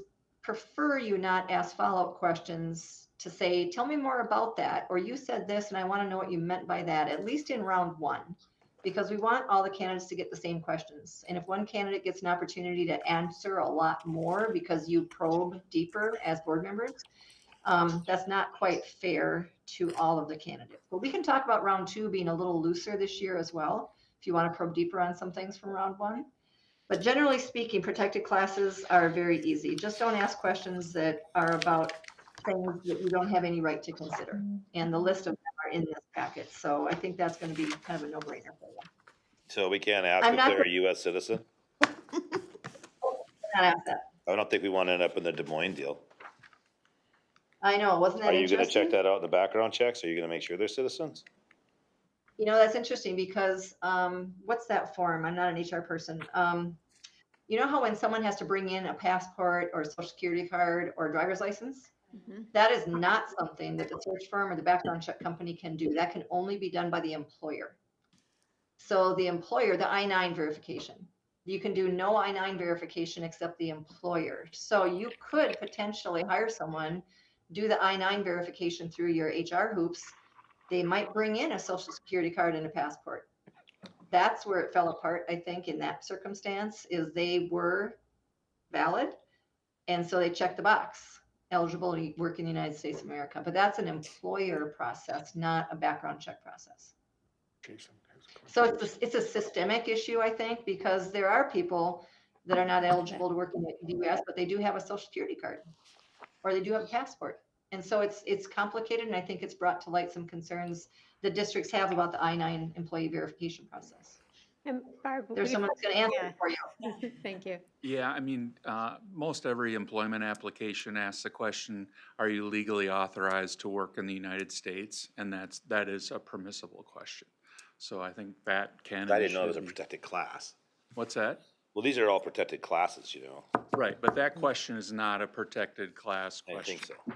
Speaker 5: prefer you not ask follow-up questions to say, tell me more about that, or you said this and I want to know what you meant by that, at least in round 1, because we want all the candidates to get the same questions. And if one candidate gets an opportunity to answer a lot more because you probe deeper as board members, that's not quite fair to all of the candidates. But we can talk about round 2 being a little looser this year as well, if you want to probe deeper on some things from round 1. But generally speaking, protected classes are very easy. Just don't ask questions that are about things that you don't have any right to consider. And the list of them are in this packet. So I think that's going to be kind of a no-brainer for you.
Speaker 3: So we can't ask
Speaker 5: I'm
Speaker 3: if
Speaker 5: not
Speaker 3: they're a US citizen?
Speaker 5: Not ask that.
Speaker 3: I don't think we want to end up in the Des Moines deal.
Speaker 5: I know, wasn't that
Speaker 3: Are you gonna
Speaker 5: interesting?
Speaker 3: check that out in the background checks? Are you gonna make sure they're citizens?
Speaker 5: You know, that's interesting because what's that form? I'm not an HR person. You know how when someone has to bring in a passport or a social security card or a driver's license?
Speaker 7: Mhm.
Speaker 5: That is not something that the search firm or the background check company can do. That can only be done by the employer. So the employer, the I-9 verification, you can do no I-9 verification except the employer. So you could potentially hire someone, do the I-9 verification through your HR hoops. They might bring in a social security card and a passport. That's where it fell apart, I think, in that circumstance, is they were valid. And so they checked the box, eligible to work in the United States of America. But that's an employer process, not a background check process.
Speaker 8: Jason has a question.
Speaker 5: So it's a systemic issue, I think, because there are people that are not eligible to work in the US, but they do have a social security card or they do have a passport. And so it's complicated, and I think it's brought to light some concerns the districts have about the I-9 employee verification process.
Speaker 1: And Barb,
Speaker 5: There's someone that's going to answer
Speaker 1: Yeah.
Speaker 5: it for you.
Speaker 1: Thank you.
Speaker 9: Yeah, I mean, most every employment application asks the question, are you legally authorized to work in the United States? And that is a permissible question. So I think that can.
Speaker 3: I didn't know it
Speaker 9: and
Speaker 3: was a
Speaker 9: should be-
Speaker 3: protected class.
Speaker 9: What's that?
Speaker 3: Well, these are all protected classes, you know.
Speaker 9: Right, but that question is not a protected class
Speaker 3: I
Speaker 9: question.
Speaker 3: think so.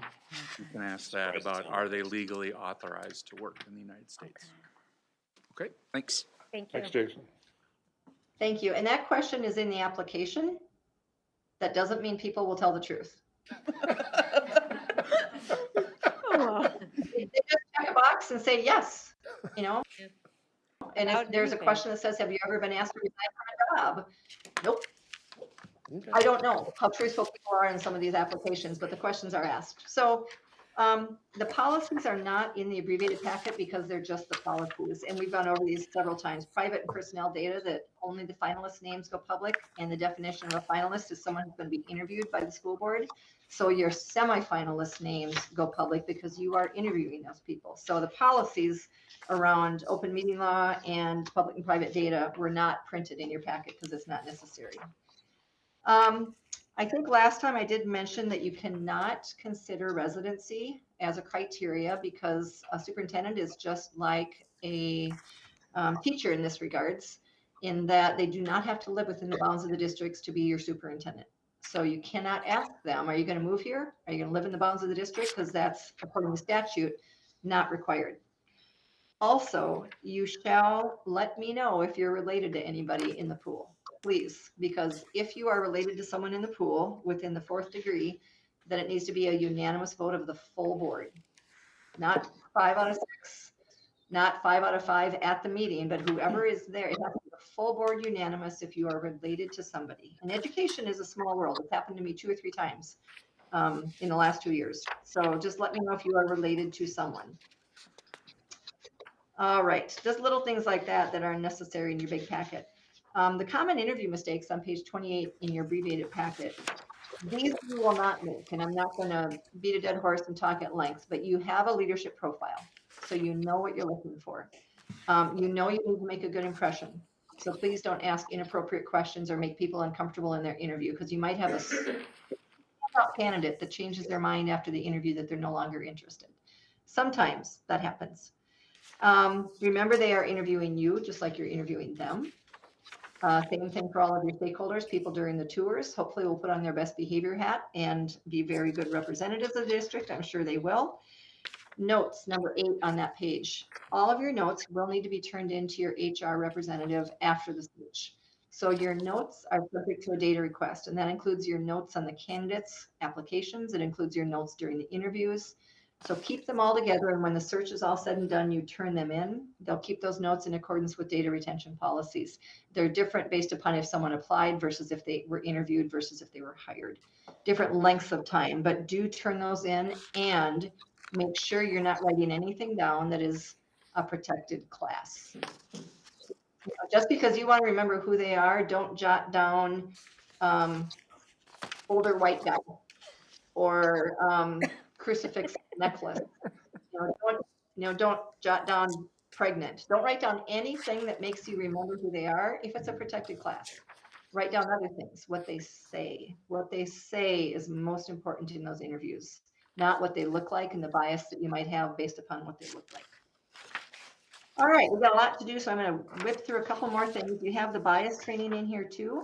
Speaker 9: You can ask that
Speaker 3: Surprised it's
Speaker 9: about,
Speaker 3: on
Speaker 9: are
Speaker 3: there.
Speaker 9: they legally authorized to work in the United States? Okay, thanks.
Speaker 1: Thank you.
Speaker 8: Thanks, Jason.
Speaker 5: Thank you. And that question is in the application. That doesn't mean people will tell the truth.
Speaker 6: Oh,
Speaker 5: They just check a box and say yes, you know? And if
Speaker 6: Without
Speaker 5: there's a
Speaker 6: anything.
Speaker 5: question that says, have you ever been asked to resign from a job? Nope. I don't know how truthful people are in some of these applications, but the questions are asked. So the policies are not in the abbreviated packet because they're just the policies. And we've gone over these several times. Private and personnel data, that only the finalist names go public. And the definition of a finalist is someone who's going to be interviewed by the school board. So your semifinalist names go public because you are interviewing those people. So the policies around open meeting law and public and private data were not printed in your packet because it's not necessary. I think last time I did mention that you cannot consider residency as a criteria because a superintendent is just like a teacher in this regards, in that they do not have to live within the bounds of the districts to be your superintendent. So you cannot ask them, are you going to move here? Are you going to live in the bounds of the district? Because that's, according to statute, not required. Also, you shall let me know if you're related to anybody in the pool, please, because if you are related to someone in the pool within the 4th degree, then it needs to be a unanimous vote of the full board. Not 5 out of 6, not 5 out of 5 at the meeting, but whoever is there, it has to be a full board unanimous if you are related to somebody. And education is a small world. It's happened to me 2 or 3 times in the last 2 years. So just let me know if you are related to someone. All right, just little things like that that are necessary in your big packet. The common interview mistakes on page 28 in your abbreviated packet, these you will not make, and I'm not going to beat a dead horse and talk at length, but you have a leadership profile, so you know what you're looking for. You know you need to make a good impression, so please don't ask inappropriate questions or make people uncomfortable in their interview, because you might have a candidate that changes their mind after the interview that they're no longer interested. Sometimes that happens. Remember, they are interviewing you just like you're interviewing them. Same thing for all of your stakeholders, people during the tours. Hopefully will put on their best behavior hat and be very good representatives of the district. I'm sure they will. Notes, number 8 on that page. All of your notes will need to be turned into your HR representative after the speech. So your notes are subject to a data request, and that includes your notes on the candidates' applications. It includes your notes during the interviews. So keep them all together, and when the search is all said and done, you turn them in. They'll keep those notes in accordance with data retention policies. They're different based upon if someone applied versus if they were interviewed versus if they were hired. Different lengths of time, but do turn those in and make sure you're not writing anything down that is a protected class. Just because you want to remember who they are, don't jot down older white guy or crucifix necklace. Don't jot down pregnant. Don't write down anything that makes you remember who they are if it's a protected class. Write down other things, what they say. What they say is most important in those interviews, not what they look like and the bias that you might have based upon what they look like. All right, we've got a lot to do, so I'm going to whip through a couple more things. You have the bias training in here too.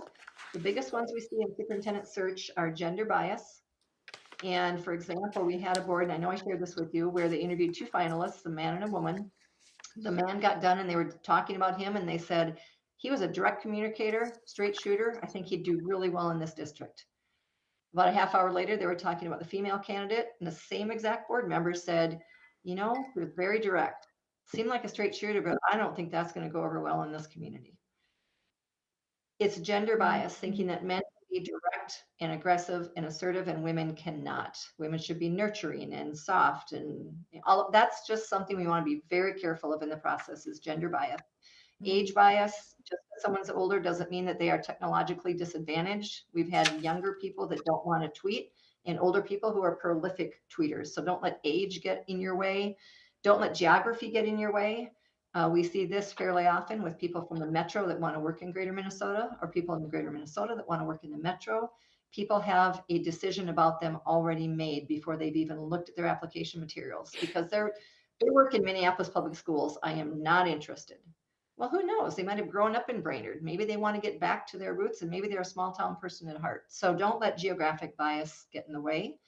Speaker 5: The biggest ones we see in superintendent search are gender bias. And for example, we had a board, and I know I shared this with you, where they interviewed 2 finalists, a man and a woman. The man got done and they were talking about him and they said, he was a direct communicator, straight shooter. I think he'd do really well in this district. About a half hour later, they were talking about the female candidate, and the same exact board member said, he was very direct. Seemed like a straight shooter, but I don't think that's going to go over well in this community. It's gender bias, thinking that men can be direct and aggressive and assertive and women cannot. Women should be nurturing and soft, and all of that's just something we want to be very careful of in the process, is gender bias. Age bias, just because someone's older doesn't mean that they are technologically disadvantaged. We've had younger people that don't want to tweet and older people who are prolific tweeters. So don't let age get in your way. Don't let geography get in your way. We see this fairly often with people from the metro that want to work in Greater Minnesota, or people in the Greater Minnesota that want to work in the metro. People have a decision about them already made before they've even looked at their application materials, because they work in Minneapolis Public Schools. I am not interested. Well, who knows? They might have grown up in Brainerd. Maybe they want to get back to their roots, and maybe they're a small town person at heart. So don't let geographic bias get in the way.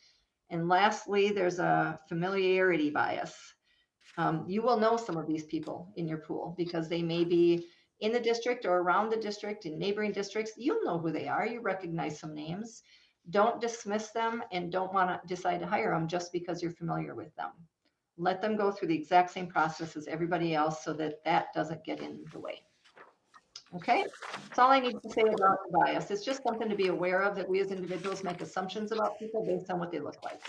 Speaker 5: And lastly, there's a familiarity bias. You will know some of these people in your pool because they may be in the district or around the district, in neighboring districts. You'll know who they are. You recognize some names. Don't dismiss them and don't want to decide to hire them just because you're familiar with them. Let them go through the exact same process as everybody else so that that doesn't get in the way. Okay, that's all I need to say about the bias. It's just something to be aware of, that we as individuals make assumptions about people based on what they look like.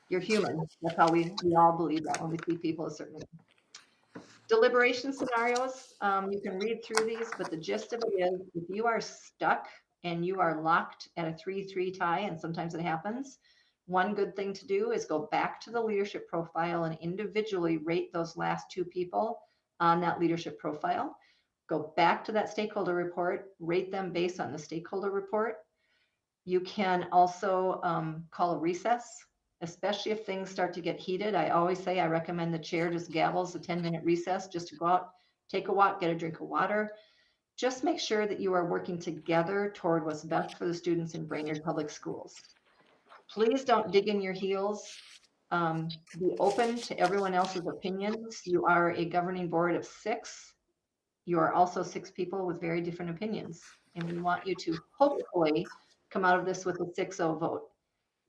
Speaker 5: You're human. That's how we all believe that when we see people a certain way. Deliberation scenarios, you can read through these, but the gist of it is, if you are stuck and you are locked at a 3-3 tie, and sometimes it happens, one good thing to do is go back to the leadership profile and individually rate those last two people on that leadership profile. Go back to that stakeholder report, rate them based on the stakeholder report. You can also call a recess, especially if things start to get heated. I always say I recommend the chair just gavels a 10-minute recess just to go out, take a walk, get a drink of water. Just make sure that you are working together toward what's best for the students in Brainerd Public Schools. Please don't dig in your heels. Be open to everyone else's opinions. You are a governing board of 6. You are also 6 people with very different opinions. And we want you to hopefully come out of this with a 6-0 vote.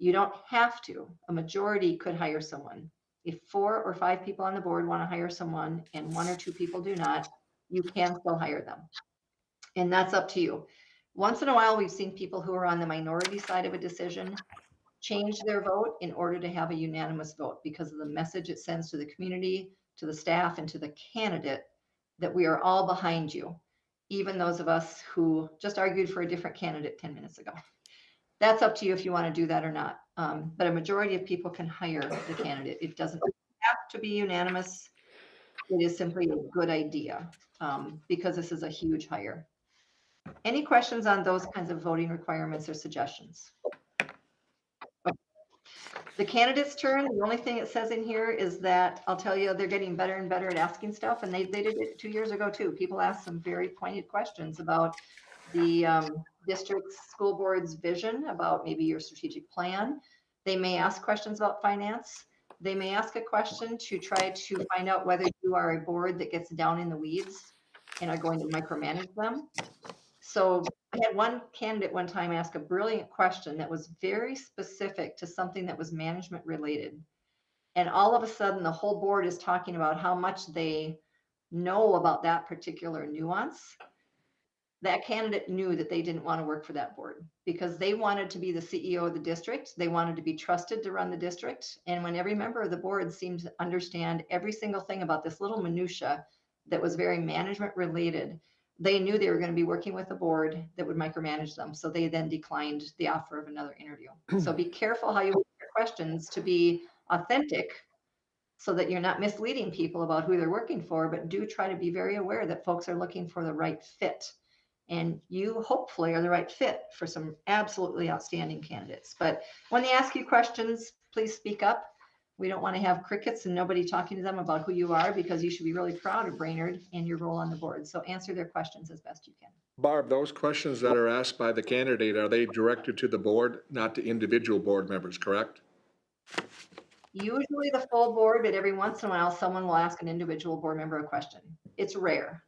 Speaker 5: You don't have to. A majority could hire someone. If 4 or 5 people on the board want to hire someone and 1 or 2 people do not, you can still hire them. And that's up to you. Once in a while, we've seen people who are on the minority side of a decision change their vote in order to have a unanimous vote, because of the message it sends to the community, to the staff, and to the candidate that we are all behind you, even those of us who just argued for a different candidate 10 minutes ago. That's up to you if you want to do that or not. But a majority of people can hire the candidate. It doesn't have to be unanimous. It is simply a good idea because this is a huge hire. Any questions on those kinds of voting requirements or suggestions? The candidate's turn, the only thing it says in here is that, I'll tell you, they're getting better and better at asking stuff, and they did it 2 years ago too. People asked some very pointed questions about the district's school board's vision, about maybe your strategic plan. They may ask questions about finance. They may ask a question to try to find out whether you are a board that gets down in the weeds and are going to micromanage them. So I had one candidate one time ask a brilliant question that was very specific to something that was management related. And all of a sudden, the whole board is talking about how much they know about that particular nuance. That candidate knew that they didn't want to work for that board because they wanted to be the CEO of the district. They wanted to be trusted to run the district. And when every member of the board seemed to understand every single thing about this little minutia that was very management related, they knew they were going to be working with a board that would micromanage them. So they then declined the offer of another interview. So be careful how you ask your questions to be authentic so that you're not misleading people about who they're working for, but do try to be very aware that folks are looking for the right fit. And you hopefully are the right fit for some absolutely outstanding candidates. But when they ask you questions, please speak up. We don't want to have crickets and nobody talking to them about who you are, because you should be really proud of Brainerd and your role on the board. So answer their questions as best you can.
Speaker 8: Barb, those questions that are asked by the candidate, are they directed to the board, not to individual board members, correct?
Speaker 5: Usually the full board, but every once in a while, someone will ask an individual board member a question. It's rare.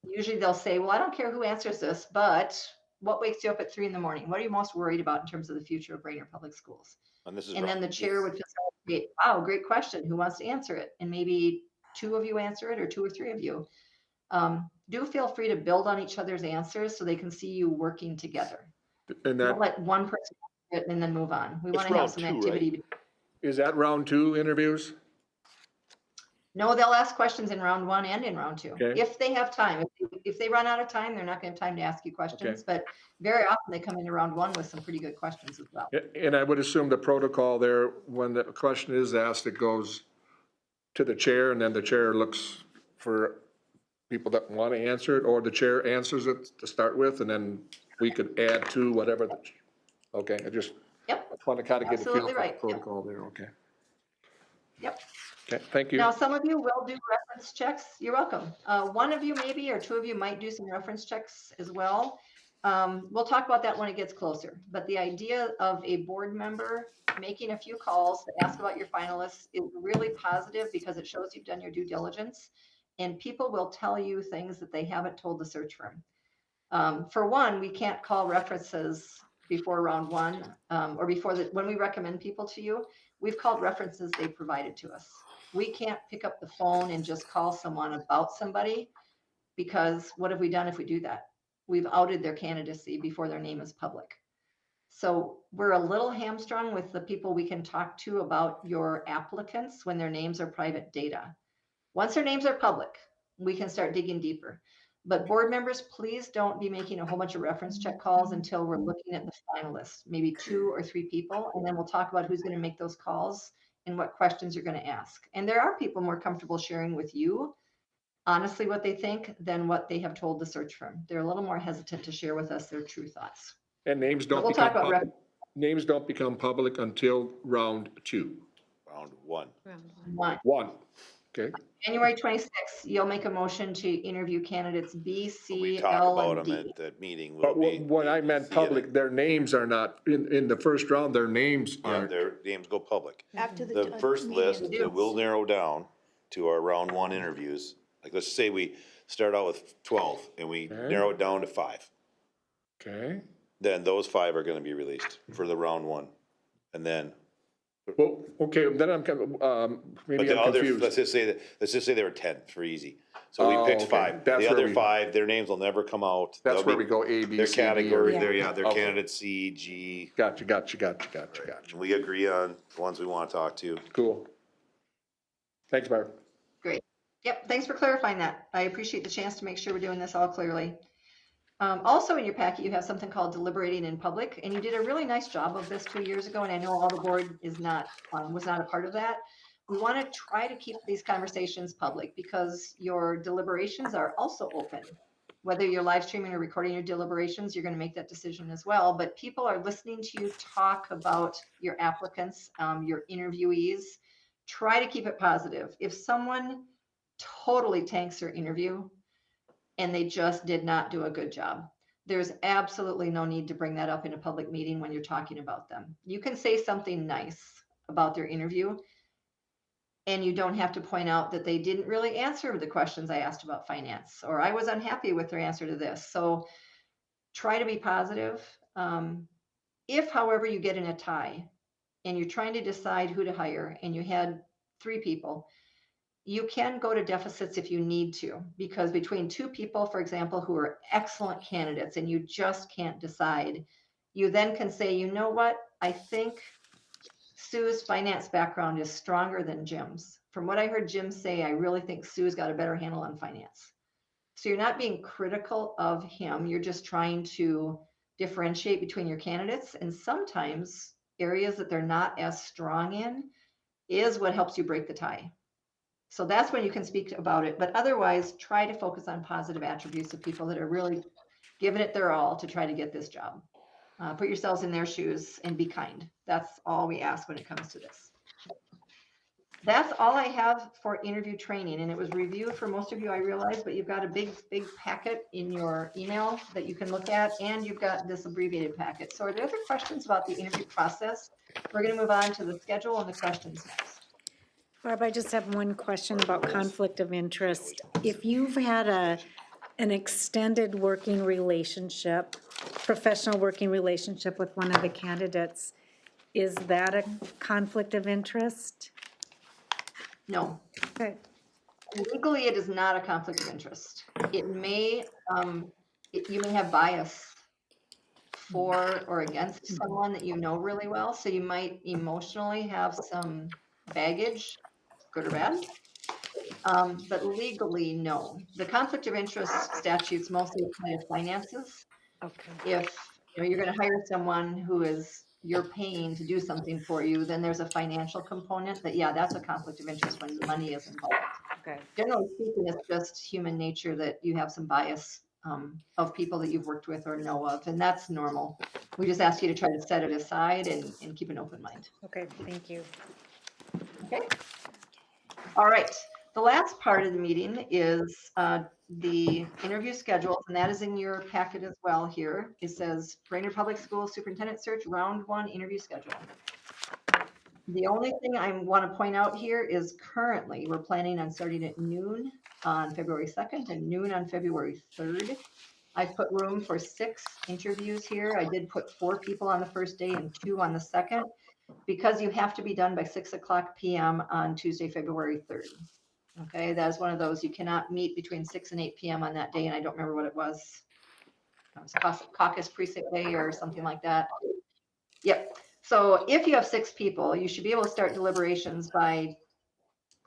Speaker 5: Usually they'll say, well, I don't care who answers this, but what wakes you up at 3 in the morning? What are you most worried about in terms of the future of Brainerd Public Schools?
Speaker 3: And this is
Speaker 5: And then the chair would facilitate, wow, great question. Who wants to answer it? And maybe 2 of you answer it, or 2 or 3 of you. Do feel free to build on each other's answers so they can see you working together.
Speaker 8: And that,
Speaker 5: Don't let one person answer it and then move on. We
Speaker 3: It's
Speaker 5: want to have
Speaker 3: round
Speaker 5: some
Speaker 3: 2, right?
Speaker 5: activity.
Speaker 8: is that round 2 interviews?
Speaker 5: No, they'll ask questions in round 1 and in round 2,
Speaker 8: Okay.
Speaker 5: if they have time. If they run out of time, they're not going to have time to ask you questions. But very often they come into round 1 with some pretty good questions as well.
Speaker 8: And I would assume the protocol there, when the question is asked, it goes to the chair, and then the chair looks for people that want to answer it, or the chair answers it to start with, and then we could add to whatever. Okay, I just
Speaker 5: Yep.
Speaker 8: want to kind of get a feel
Speaker 5: Absolutely
Speaker 8: for the
Speaker 5: right. Yep.
Speaker 8: protocol there, okay.
Speaker 5: Yep.
Speaker 8: Okay, thank you.
Speaker 5: Now, some of you will do reference checks. You're welcome. One of you maybe, or 2 of you might do some reference checks as well. We'll talk about that when it gets closer. But the idea of a board member making a few calls to ask about your finalists is really positive, because it shows you've done your due diligence, and people will tell you things that they haven't told the search firm. For one, we can't call references before round 1, or before when we recommend people to you. We've called references they provided to us. We can't pick up the phone and just call someone about somebody, because what have we done if we do that? we've outed their candidacy before their name is public. So we're a little hamstrung with the people we can talk to about your applicants when their names are private data. Once their names are public, we can start digging deeper. But board members, please don't be making a whole bunch of reference check calls until we're looking at the finalists, maybe 2 or 3 people, and then we'll talk about who's going to make those calls and what questions you're going to ask. And there are people more comfortable sharing with you, honestly, what they think than what they have told the search firm. They're a little more hesitant to share with us their true thoughts.
Speaker 8: And names
Speaker 5: But
Speaker 8: don't
Speaker 5: we'll talk
Speaker 8: become
Speaker 5: about
Speaker 8: public, names don't become public until round 2.
Speaker 3: Round one.
Speaker 8: One, okay?
Speaker 5: January 26th, you'll make a motion to interview candidates B,
Speaker 3: We
Speaker 5: C,
Speaker 3: talk
Speaker 5: L,
Speaker 3: about
Speaker 5: and
Speaker 3: them
Speaker 5: D.
Speaker 3: at that meeting.
Speaker 8: But
Speaker 3: Will be
Speaker 8: when I meant
Speaker 3: seeing it.
Speaker 8: public, their names are not, in the first round, their names
Speaker 3: Yeah,
Speaker 8: aren't.
Speaker 3: their names go public.
Speaker 7: After the.
Speaker 3: The first
Speaker 7: meeting.
Speaker 3: list that we'll narrow down to our round one interviews, like let's say we start out with 12 and we
Speaker 8: Okay.
Speaker 3: narrow it down to 5.
Speaker 8: Okay,
Speaker 3: Then those 5 are gonna be released for the round one. And then,
Speaker 8: well, okay, then I'm kind of,
Speaker 3: but
Speaker 8: maybe
Speaker 3: the
Speaker 8: I'm
Speaker 3: other,
Speaker 8: confused.
Speaker 3: let's just say there were 10 for easy. So we
Speaker 8: Oh,
Speaker 3: picked
Speaker 8: okay.
Speaker 3: 5.
Speaker 8: That's
Speaker 3: The
Speaker 8: where
Speaker 3: other
Speaker 8: we-
Speaker 3: 5, their names will never come out.
Speaker 8: That's
Speaker 3: They'll
Speaker 8: where
Speaker 3: be-
Speaker 8: we go A, B,
Speaker 3: Their
Speaker 8: C, D, or.
Speaker 3: category,
Speaker 6: Yeah.
Speaker 3: their
Speaker 8: Okay.
Speaker 3: candidate C, G.
Speaker 8: Gotcha.
Speaker 3: We agree on the ones we wanna talk to.
Speaker 8: Cool. Thanks, Barb.
Speaker 5: Yep, thanks for clarifying that. I appreciate the chance to make sure we're doing this all clearly. Also in your packet, you have something called deliberating in public, and you did a really nice job of this 2 years ago, and I know all the board was not a part of that. We want to try to keep these conversations public because your deliberations are also open. Whether you're live streaming or recording your deliberations, you're going to make that decision as well. But people are listening to you talk about your applicants, your interviewees. Try to keep it positive. If someone totally tanks their interview and they just did not do a good job, there's absolutely no need to bring that up in a public meeting when you're talking about them. You can say something nice about their interview, and you don't have to point out that they didn't really answer the questions I asked about finance, or I was unhappy with their answer to this. So try to be positive. If, however, you get in a tie and you're trying to decide who to hire and you had 3 people, you can go to deficits if you need to, because between 2 people, for example, who are excellent candidates and you just can't decide, you then can say, you know what, I think Sue's finance background is stronger than Jim's. From what I heard Jim say, I really think Sue's got a better handle on finance. So you're not being critical of him, you're just trying to differentiate between your candidates, and sometimes areas that they're not as strong in is what helps you break the tie. So that's when you can speak about it, but otherwise try to focus on positive attributes of people that are really giving it their all to try to get this job. Put yourselves in their shoes and be kind. That's all we ask when it comes to this. That's all I have for interview training, and it was reviewed for most of you, I realize, but you've got a big packet in your email that you can look at, and you've got this abbreviated packet. So are there other questions about the interview process? We're going to move on to the schedule and the questions next.
Speaker 6: Barb, I just have one question about conflict of interest. If you've had an extended working relationship, professional working relationship with one of the candidates, is that a conflict of interest?
Speaker 5: No.
Speaker 6: Okay.
Speaker 5: Legally, it is not a conflict of interest. It may, you may have bias for or against someone that you know really well. So you might emotionally have some baggage, good or bad. But legally, no. The conflict of interest statutes mostly apply to finances.
Speaker 6: Okay.
Speaker 5: If you're going to hire someone who you're paying to do something for you, then there's a financial component that, yeah, that's a conflict of interest when money is involved.
Speaker 6: Okay.
Speaker 5: Generally speaking, it's just human nature that you have some bias of people that you've worked with or know of, and that's normal. We just ask you to try to set it aside and keep an open mind.
Speaker 6: Okay, thank you.
Speaker 5: Okay. All right. The last part of the meeting is the interview schedules, and that is in your packet as well here. It says Brainerd Public Schools Superintendent Search Round 1 interview schedule. The only thing I want to point out here is currently we're planning on starting at noon on February 2nd and noon on February 3rd. I've put room for 6 interviews here. I did put 4 people on the first day and 2 on the second, because you have to be done by 6:00 p.m. on Tuesday, February 3rd. Okay, that is one of those, you cannot meet between 6 and 8 p.m. on that day, and I don't remember what it was. caucus precinct day or something like that. Yep. So if you have 6 people, you should be able to start deliberations by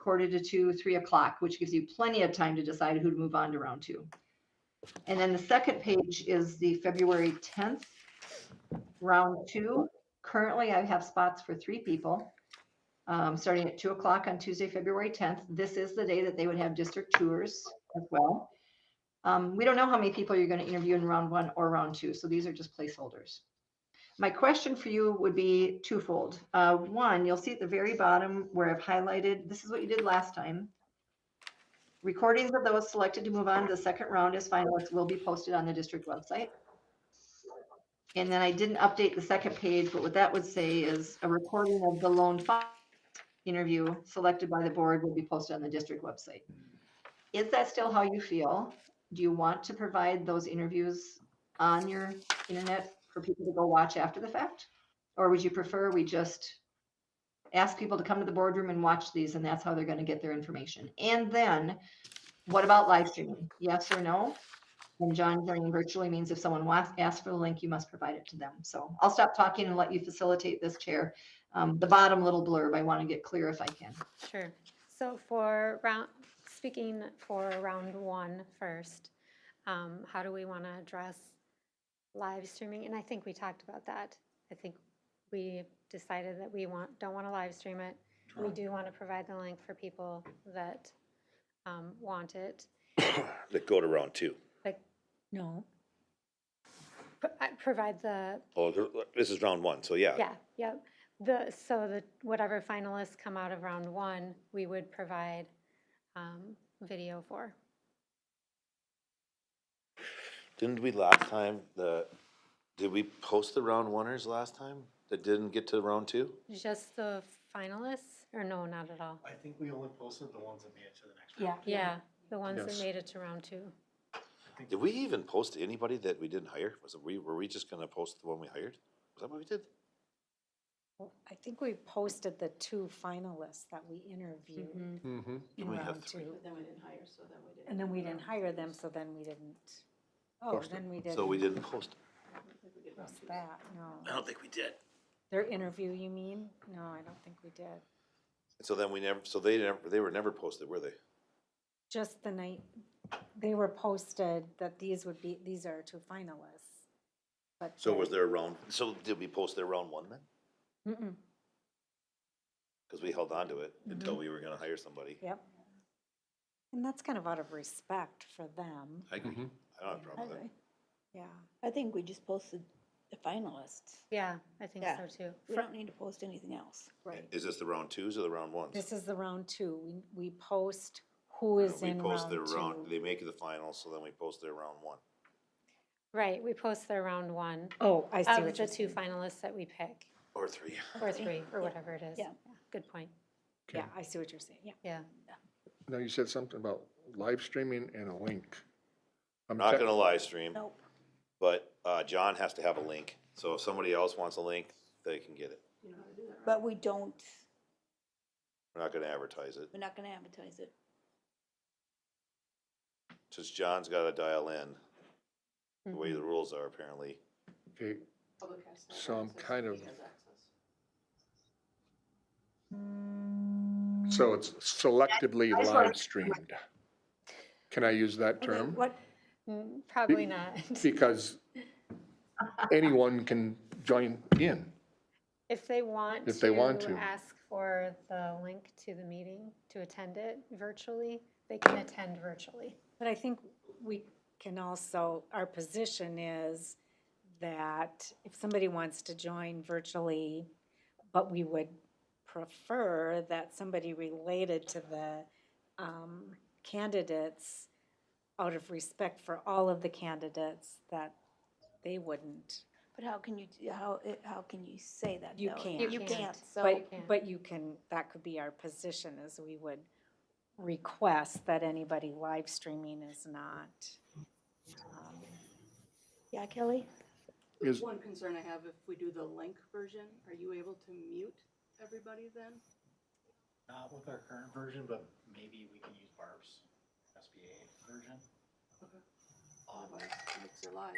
Speaker 5: 1:45, 3 o'clock, which gives you plenty of time to decide who to move on to round 2. And then the second page is the February 10th, round 2. Currently, I have spots for 3 people, starting at 2 o'clock on Tuesday, February 10th. This is the day that they would have district tours as well. We don't know how many people you're going to interview in round 1 or round 2, so these are just placeholders. My question for you would be twofold. One, you'll see at the very bottom where I've highlighted, this is what you did last time. Recordings of those selected to move on to the second round as finalists will be posted on the district website. And then I didn't update the second page, but what that would say is a recording of the lone interview selected by the board will be posted on the district website. Is that still how you feel? Do you want to provide those interviews on your internet for people to go watch after the fact? Or would you prefer we just ask people to come to the boardroom and watch these and that's how they're going to get their information? And then what about live streaming? Yes or no? And John, joining virtually means if someone asks for the link, you must provide it to them. So I'll stop talking and let you facilitate this, Chair. The bottom little blurb, I want to get clear if I can.
Speaker 1: Sure. So speaking for round 1 first, how do we want to address live streaming? And I think we talked about that. I think we decided that we don't want to live stream it. We do want to provide the link for people that want it.
Speaker 3: That go to round 2.
Speaker 1: Like,
Speaker 6: No,
Speaker 1: provide the,
Speaker 3: Oh, this is round 1, so yeah.
Speaker 1: yeah. Whatever finalists come out of round 1, we would provide video for.
Speaker 3: Didn't we last time, did we post the round 1ers last time that didn't get to round 2?
Speaker 1: Just the finalists, or no, not at all?
Speaker 10: I think we only posted the ones that made it to the next round.
Speaker 1: Yeah, the ones
Speaker 8: Yes.
Speaker 1: that made it to round 2.
Speaker 3: Did we even post anybody that we didn't hire? Were we just gonna post the one we hired? Was that what we did?
Speaker 6: I think we posted the 2 finalists that we interviewed
Speaker 8: Mm-hmm.
Speaker 6: in
Speaker 3: We have
Speaker 6: round
Speaker 3: 3.
Speaker 6: 2.
Speaker 2: Then we didn't hire, so then we didn't.
Speaker 6: And then we didn't hire them, so then we didn't,
Speaker 8: Post it.
Speaker 6: then we didn't.
Speaker 3: So we didn't post.
Speaker 6: Post that,
Speaker 3: I
Speaker 6: no.
Speaker 3: don't think we did.
Speaker 6: Their interview, you mean? No, I don't think we did.
Speaker 3: So then they were never posted, were they?
Speaker 6: Just the night, they were posted that these are 2 finalists. But
Speaker 3: So was there a round, so did we post their round 1 then?
Speaker 6: Mm-mm,
Speaker 3: Cause we held on to it until we were gonna hire somebody.
Speaker 6: yep. And that's kind of out of respect for them,
Speaker 3: I agree.
Speaker 8: Mhm.
Speaker 3: I don't have a problem with that.
Speaker 6: yeah.
Speaker 7: I think we just posted the finalists.
Speaker 1: Yeah, I think
Speaker 7: Yeah.
Speaker 1: so too.
Speaker 7: We don't need to post anything else.
Speaker 6: Right.
Speaker 3: Is this the round 2s or the round 1s?
Speaker 6: This is the round 2. We post who is
Speaker 3: We
Speaker 6: in
Speaker 3: post their
Speaker 6: round 2.
Speaker 3: they make it the finals, so then we post their round 1.
Speaker 1: Right, we post their round 1
Speaker 6: Oh, I see
Speaker 1: of
Speaker 6: what
Speaker 1: the
Speaker 6: you're
Speaker 1: 2
Speaker 6: saying.
Speaker 1: finalists that we pick,
Speaker 3: Or 3.
Speaker 1: or 3, or whatever it is.
Speaker 7: Yeah.
Speaker 1: Good point,
Speaker 6: Yeah, I see what you're saying, yeah.
Speaker 1: yeah.
Speaker 8: Now, you said something about live streaming and a link. I'm
Speaker 3: Not
Speaker 8: te-
Speaker 3: gonna live stream,
Speaker 7: Nope.
Speaker 3: but, John has to have a link, so if somebody else wants a link, they can get it.
Speaker 2: You know how to do that, right?
Speaker 7: But we don't,
Speaker 3: We're not gonna advertise it,
Speaker 7: we're not gonna advertise it.
Speaker 3: just John's gotta dial in, the way
Speaker 1: Mhm.
Speaker 3: the rules are apparently.
Speaker 8: Okay,
Speaker 2: Public has to have
Speaker 8: So I'm
Speaker 2: access,
Speaker 8: kind
Speaker 2: he
Speaker 8: of-
Speaker 2: has access.
Speaker 8: so it's selectively live streamed. Can I use that
Speaker 7: Okay,
Speaker 8: term?
Speaker 7: what,
Speaker 1: Probably not.
Speaker 8: Because anyone can join in.
Speaker 1: If they want
Speaker 8: If they want
Speaker 1: to
Speaker 8: to.
Speaker 1: ask for the link to the meeting, to attend it virtually, they can attend virtually.
Speaker 6: But I think we can also, our position is that if somebody wants to join virtually, but we would prefer that somebody related to the candidates, out of respect for all of the candidates, that they wouldn't.
Speaker 7: but how can you say that
Speaker 6: You
Speaker 7: though?
Speaker 6: can't.
Speaker 7: You
Speaker 1: You
Speaker 7: can't,
Speaker 1: can't.
Speaker 7: so.
Speaker 6: But you can, that could be our position, is we would request that anybody live streaming is not.
Speaker 7: Yeah, Kelly?
Speaker 8: Is,
Speaker 2: One concern I have, if we do the link version, are you able to mute everybody then?
Speaker 10: Not with our current version, but maybe we can use Barb's SBA version.
Speaker 2: Okay.
Speaker 10: Um,
Speaker 2: Otherwise, it makes you're live.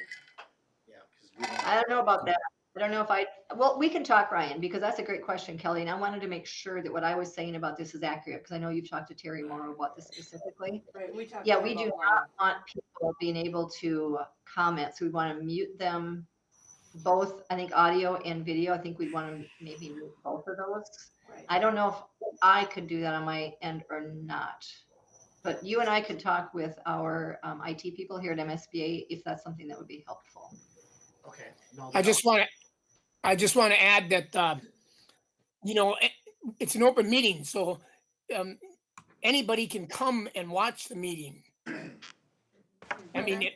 Speaker 10: Yeah, because we don't.
Speaker 5: I don't know about that. I don't know if well, we can talk, Ryan, because that's a great question, Kelly. And I wanted to make sure that what I was saying about this is accurate, because I know you've talked to Terry Morrow about this specifically.
Speaker 2: Right, we talked.
Speaker 5: Yeah,
Speaker 2: more
Speaker 5: we do
Speaker 2: about
Speaker 5: not want people being able to comment, so we want to mute them both, I think, audio and video. I think we'd want to maybe mute both of those.
Speaker 2: Right.
Speaker 5: I don't know if I could do that on my end or not. But you and I could talk with our IT people here at MSBA if that's something that would be helpful.
Speaker 10: Okay. No,
Speaker 4: I just want to add that, it's an open meeting, so um, anybody can come and watch the meeting. I mean,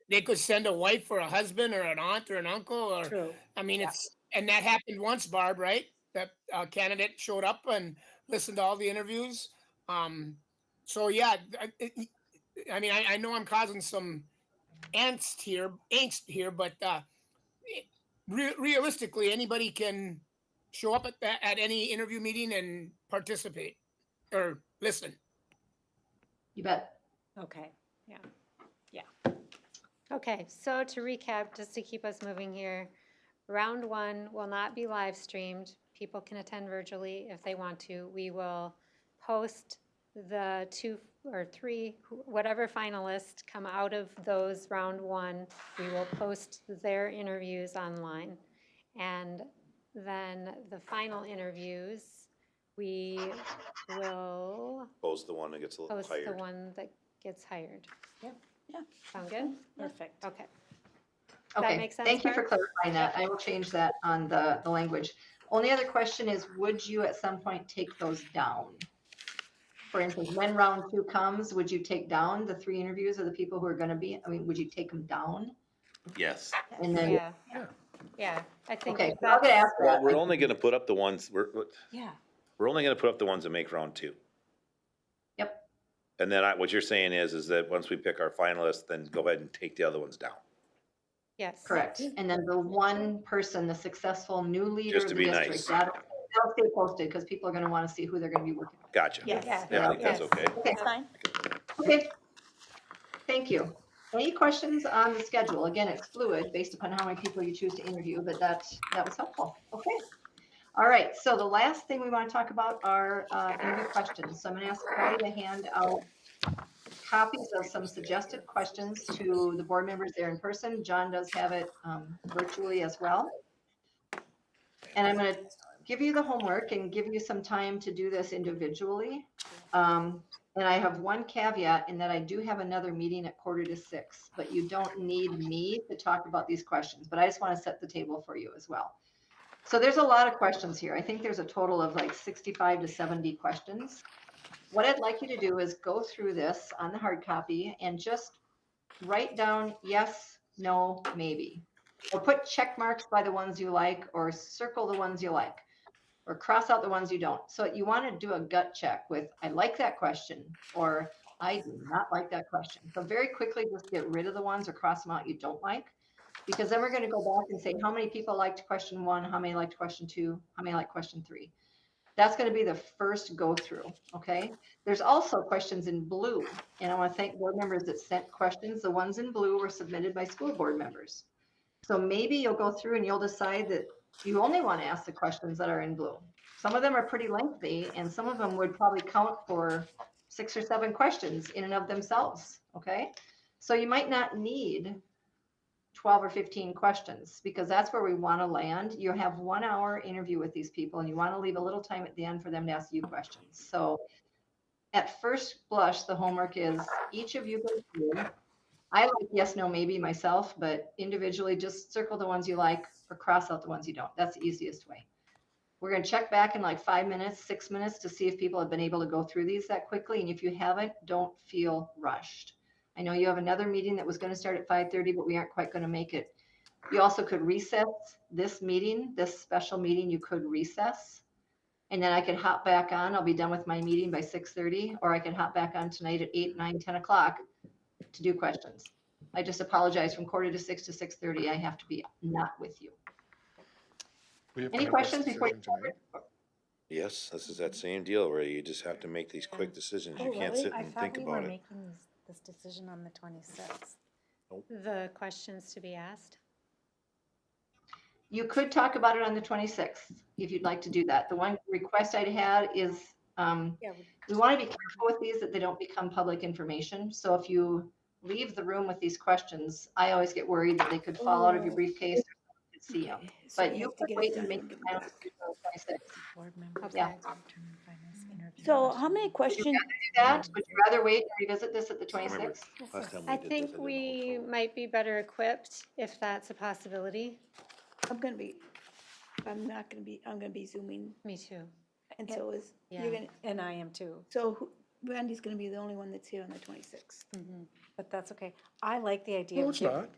Speaker 4: they could send a wife or a husband or an aunt or an uncle or,
Speaker 6: True.
Speaker 4: I mean, and that happened once, Barb, right? That candidate showed up and listened to all the interviews. So yeah, I mean, I know I'm causing some angst here, but realistically, anybody can show up at any interview meeting and participate or listen.
Speaker 5: You bet.
Speaker 6: Okay, yeah.
Speaker 1: Okay, so to recap, just to keep us moving here, round one will not be live streamed. People can attend virtually if they want to. We will post the 2 or 3, whatever finalists come out of those round one, we will post their interviews online. And then the final interviews, we will
Speaker 3: Post the one that gets
Speaker 1: post the
Speaker 3: hired.
Speaker 1: one that gets hired.
Speaker 6: Yep.
Speaker 7: Yeah.
Speaker 1: Sound good?
Speaker 6: Perfect.
Speaker 1: Okay. Does
Speaker 5: Okay,
Speaker 1: that make sense,
Speaker 5: thank you for
Speaker 1: Barb?
Speaker 5: clarifying that. I will change that on the language. Only other question is, would you at some point take those down? For instance, when round 2 comes, would you take down the 3 interviews of the people who are going to be, would you take them down?
Speaker 3: Yes.
Speaker 5: And then,
Speaker 1: Yeah. Yeah, I think
Speaker 5: okay, so I'll get asked
Speaker 3: Well,
Speaker 5: that.
Speaker 3: we're only gonna put up the ones,
Speaker 6: Yeah.
Speaker 3: we're only gonna put up the ones that make round 2.
Speaker 5: Yep.
Speaker 3: And then what you're saying is that once we pick our finalists, then go ahead and take the other ones down.
Speaker 1: Yes.
Speaker 5: Correct. And then the one person, the successful new leader
Speaker 3: Just
Speaker 5: of
Speaker 3: to
Speaker 5: the
Speaker 3: be
Speaker 5: district,
Speaker 3: nice.
Speaker 5: that'll stay posted because people are going to want to see who they're going to be working with.
Speaker 3: Gotcha.
Speaker 7: Yes.
Speaker 3: Yeah, I think that's
Speaker 1: Yes.
Speaker 3: okay.
Speaker 5: Okay,
Speaker 7: That's fine.
Speaker 5: okay. Thank you. Any questions on the schedule? Again, it's fluid based upon how many people you choose to interview, but that was helpful. Okay. All right. So the last thing we want to talk about are interview questions. So I'm going to ask Patty to hand out copies of some suggested questions to the board members there in person. John does have it virtually as well. And I'm going to give you the homework and give you some time to do this individually. And I have one caveat in that I do have another meeting at 5:45, but you don't need me to talk about these questions, but I just want to set the table for you as well. So there's a lot of questions here. I think there's a total of like 65 to 70 questions. What I'd like you to do is go through this on the hard copy and just write down yes, no, maybe. Or put check marks by the ones you like, or circle the ones you like, or cross out the ones you don't. So you want to do a gut check with, I like that question, or I do not like that question. So very quickly, just get rid of the ones or cross them out you don't like, because then we're going to go back and say, how many people liked question 1? How many liked question 2? How many liked question 3? That's going to be the first go through. Okay. There's also questions in blue. And I want to thank board members that sent questions. The ones in blue were submitted by school board members. So maybe you'll go through and you'll decide that you only want to ask the questions that are in blue. Some of them are pretty lengthy and some of them would probably count for 6 or 7 questions in and of themselves. Okay. So you might not need 12 or 15 questions because that's where we want to land. You have 1 hour interview with these people and you want to leave a little time at the end for them to ask you questions. So at first blush, the homework is each of you go through. I like yes, no, maybe myself, but individually just circle the ones you like or cross out the ones you don't. That's the easiest way. We're going to check back in like 5 minutes, 6 minutes to see if people have been able to go through these that quickly. And if you haven't, don't feel rushed. I know you have another meeting that was going to start at 5:30, but we aren't quite going to make it. You also could recess this meeting, this special meeting, you could recess. And then I could hop back on. I'll be done with my meeting by 6:30, or I can hop back on tonight at 8, 9, 10 o'clock to do questions. I just apologize, from 5:45 to 6:30, I have to be not with you.
Speaker 8: We have to
Speaker 5: Any
Speaker 8: make this
Speaker 5: questions before you?
Speaker 8: decision tonight?
Speaker 3: Yes, this is that same deal where you just have to make these quick decisions. You
Speaker 6: Oh,
Speaker 3: can't
Speaker 6: really?
Speaker 3: sit
Speaker 6: I
Speaker 3: and
Speaker 6: thought
Speaker 3: think
Speaker 6: we were
Speaker 3: about it.
Speaker 6: making this decision on the 26th.
Speaker 1: the questions to be asked?
Speaker 5: You could talk about it on the 26th, if you'd like to do that. The one request I'd had is,
Speaker 6: Yeah,
Speaker 5: we want to be careful with these that they don't become public information. So if you leave the room with these questions, I always get worried that they could fall out of your briefcase or someone could see them.
Speaker 7: Okay, so
Speaker 5: But
Speaker 7: we
Speaker 5: you
Speaker 7: have to
Speaker 5: could
Speaker 7: get it
Speaker 5: wait
Speaker 7: done
Speaker 5: and make
Speaker 7: and
Speaker 5: the
Speaker 7: give it
Speaker 5: final
Speaker 7: back.
Speaker 5: decision on the 26th.
Speaker 6: board members
Speaker 5: Yeah.
Speaker 6: will determine finance interview
Speaker 7: So how many
Speaker 5: Would you
Speaker 7: questions,
Speaker 5: rather do that? Would you rather wait and revisit this at the
Speaker 3: I remember
Speaker 5: 26th?
Speaker 3: last time
Speaker 1: I
Speaker 3: we did this,
Speaker 1: think
Speaker 3: did the
Speaker 1: we
Speaker 3: whole-
Speaker 1: might be better equipped if that's a possibility.
Speaker 7: I'm gonna be zooming,
Speaker 1: Me too.
Speaker 7: and so is,
Speaker 1: Yeah.
Speaker 7: you're gonna,
Speaker 6: And I am too,
Speaker 7: Randy's gonna be the only one that's here on the 26th.
Speaker 6: but that's okay. I like the idea.
Speaker 8: No,
Speaker 6: of
Speaker 8: it's
Speaker 6: giv-
Speaker 8: not.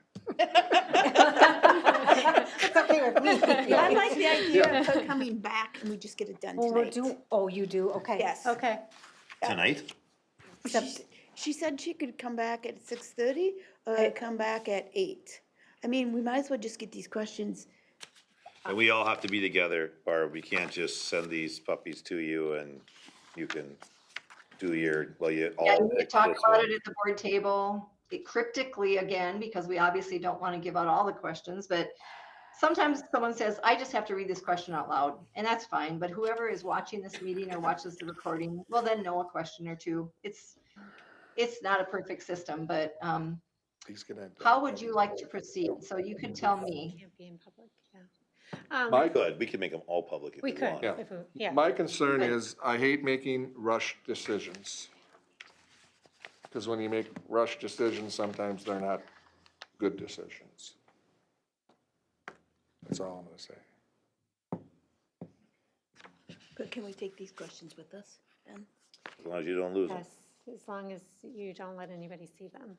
Speaker 6: It's okay with me.
Speaker 7: I like the idea of her coming back and we just get it done
Speaker 6: Well, we're
Speaker 7: tonight.
Speaker 6: oh, you do? Okay.
Speaker 7: Yes.
Speaker 1: Okay,
Speaker 3: Tonight?
Speaker 7: She said she could come back at 6:30 or come back at 8. I mean, we might as well just get these questions.
Speaker 3: And we all have to be together, Barb. We can't just send these puppies to you and you can do your, well, you all.
Speaker 5: Yeah, you need to
Speaker 3: pick
Speaker 5: talk
Speaker 3: this
Speaker 5: about
Speaker 3: one.
Speaker 5: it at the board table, cryptically again, because we obviously don't want to give out all the questions, but sometimes someone says, I just have to read this question out loud, and that's fine, but whoever is watching this meeting or watches the recording will then know a question or two. It's not a perfect system, but
Speaker 8: He's gonna.
Speaker 5: how would you like to proceed? So you could tell me.
Speaker 1: can't be in public, yeah.
Speaker 3: We could, we could make them all public if
Speaker 1: We
Speaker 3: we
Speaker 1: could,
Speaker 3: want.
Speaker 8: Yeah.
Speaker 1: if we, yeah.
Speaker 8: My concern is, I hate making rush decisions. Because when you make rush decisions, sometimes they're not good decisions. That's all I'm gonna say.
Speaker 7: But can we take these questions with us then?
Speaker 3: As long as you don't lose them.
Speaker 1: Yes, as long as you don't let anybody see them.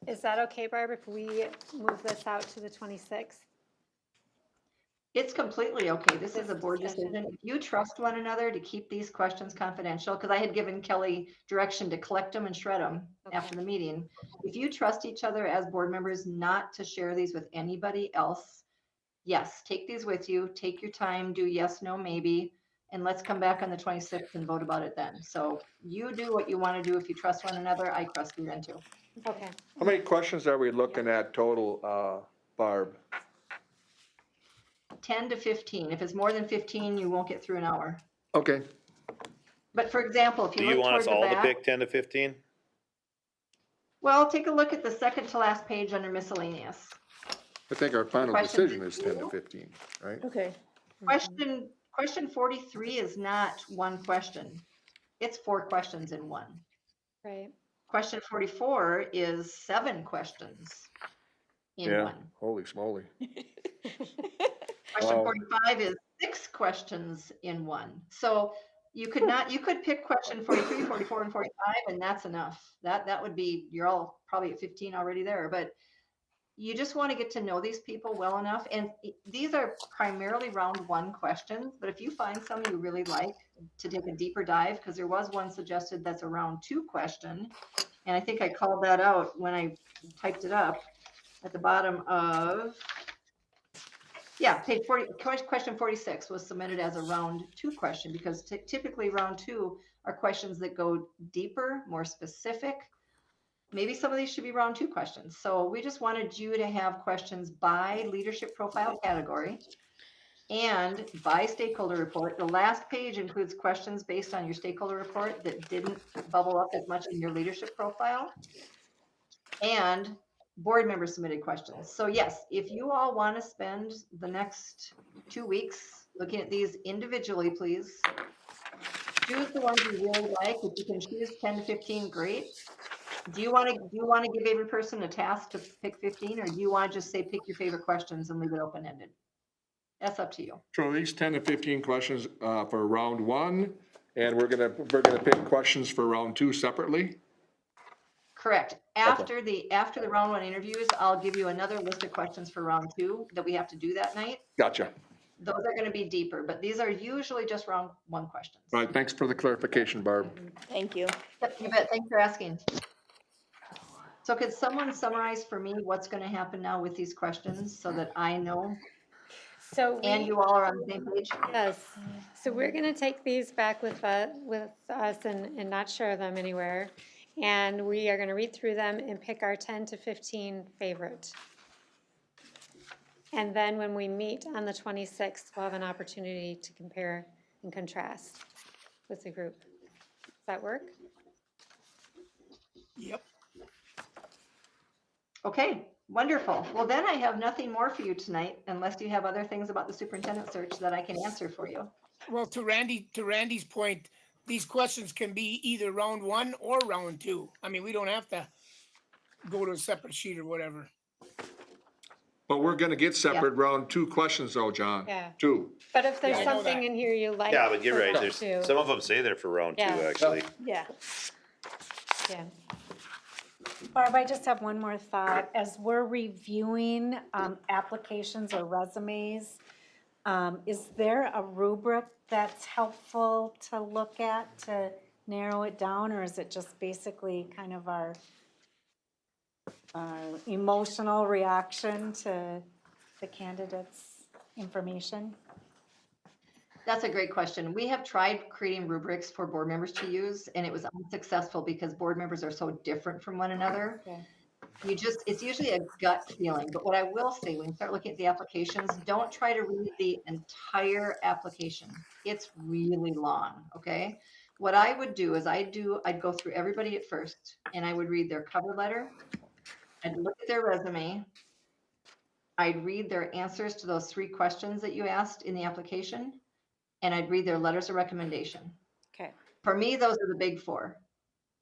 Speaker 1: Is that okay, Barb, if we move this out to the 26th?
Speaker 5: It's completely okay. This is a board decision. If you trust one another to keep these questions confidential, because I had given Kelly direction to collect them and shred them after the meeting. If you trust each other as board members not to share these with anybody else, yes, take these with you, take your time, do yes, no, maybe, and let's come back on the 26th and vote about it then. So you do what you want to do. If you trust one another, I trust you then too.
Speaker 1: Okay,
Speaker 8: How many questions are we looking at total, Barb?
Speaker 5: 10 to 15. If it's more than 15, you won't get through an hour.
Speaker 8: Okay,
Speaker 5: But for example, if
Speaker 3: Do
Speaker 5: you
Speaker 3: you
Speaker 5: look
Speaker 3: want
Speaker 5: toward
Speaker 3: us
Speaker 5: the
Speaker 3: all to
Speaker 5: back,
Speaker 3: pick 10 to 15?
Speaker 5: well, take a look at the second to last page under miscellaneous.
Speaker 8: I think our final
Speaker 5: Question
Speaker 8: decision is 10 to 15, right?
Speaker 7: Okay.
Speaker 5: Question 43 is not one question. It's 4 questions in one.
Speaker 1: right.
Speaker 5: Question 44 is 7 questions in
Speaker 8: Yeah,
Speaker 5: one.
Speaker 8: holy smoly.
Speaker 5: Question
Speaker 8: Wow.
Speaker 5: 45 is 6 questions in one. So you could pick question 43, 44, and 45, and that's enough. That would be, you're all probably at 15 already there, but you just want to get to know these people well enough. And these are primarily round 1 questions, but if you find some you really like to take a deeper dive, because there was one suggested that's a round 2 question. And I think I called that out when I typed it up at the bottom of, yeah, page 40, question 46 was submitted as a round 2 question, because typically round 2 are questions that go deeper, more specific. Maybe some of these should be round 2 questions. So we just wanted you to have questions by leadership profile category and by stakeholder report. The last page includes questions based on your stakeholder report that didn't bubble up as much in your leadership profile. And board member submitted questions. So yes, if you all want to spend the next 2 weeks looking at these individually, please choose the ones you really like. If you can choose 10 to 15, great. Do you want to give every person a task to pick 15, or do you want to just say pick your favorite questions and leave it open-ended? That's up to you.
Speaker 8: So these 10 to 15 questions for round 1, and we're gonna pick questions for round 2 separately?
Speaker 5: Correct. After the round 1 interviews, I'll give you another list of questions for round 2 that we have to do that night.
Speaker 8: Gotcha.
Speaker 5: Those are going to be deeper, but these are usually just round 1 questions.
Speaker 8: All right, thanks for the clarification, Barb.
Speaker 7: Thank you.
Speaker 5: Yep, you bet. Thanks for asking. So could someone summarize for me what's going to happen now with these questions so that I know
Speaker 1: So
Speaker 5: and you all are on the same page?
Speaker 1: yes, so we're gonna take these back with us and not share them anywhere. And we are gonna read through them and pick our 10 to 15 favorite. And then when we meet on the 26th, we'll have an opportunity to compare and contrast with the group. Does that work?
Speaker 4: Yep.
Speaker 5: Okay, wonderful. Well, then I have nothing more for you tonight unless you have other things about the superintendent search that I can answer for you.
Speaker 4: Well, to Randy's point, these questions can be either round 1 or round 2. I mean, we don't have to go to a separate sheet or whatever.
Speaker 8: But we're gonna get separate round 2 questions though, John.
Speaker 1: Yeah.
Speaker 8: 2.
Speaker 1: But if there's
Speaker 4: Yeah, I know
Speaker 1: something
Speaker 4: that.
Speaker 1: in here you like.
Speaker 3: Yeah, but you're
Speaker 1: for
Speaker 3: right,
Speaker 1: that
Speaker 3: there's,
Speaker 1: too.
Speaker 3: some of them say they're for round 2,
Speaker 1: Yeah.
Speaker 3: actually.
Speaker 7: Yeah.
Speaker 1: Yeah.
Speaker 6: Barb, I just have one more thought. As we're reviewing applications or resumes, is there a rubric that's helpful to look at to narrow it down? Or is it just basically kind of our emotional reaction to the candidate's information?
Speaker 5: That's a great question. We have tried creating rubrics for board members to use, and it was unsuccessful because board members are so different from one another.
Speaker 6: Okay.
Speaker 5: It's usually a gut feeling, but what I will say, when you start looking at the applications, don't try to read the entire application. It's really long, okay? What I would do is I'd go through everybody at first, and I would read their cover letter, I'd look at their resume, I'd read their answers to those 3 questions that you asked in the application, and I'd read their letters of recommendation.
Speaker 6: Okay.
Speaker 5: For me, those are the big 4.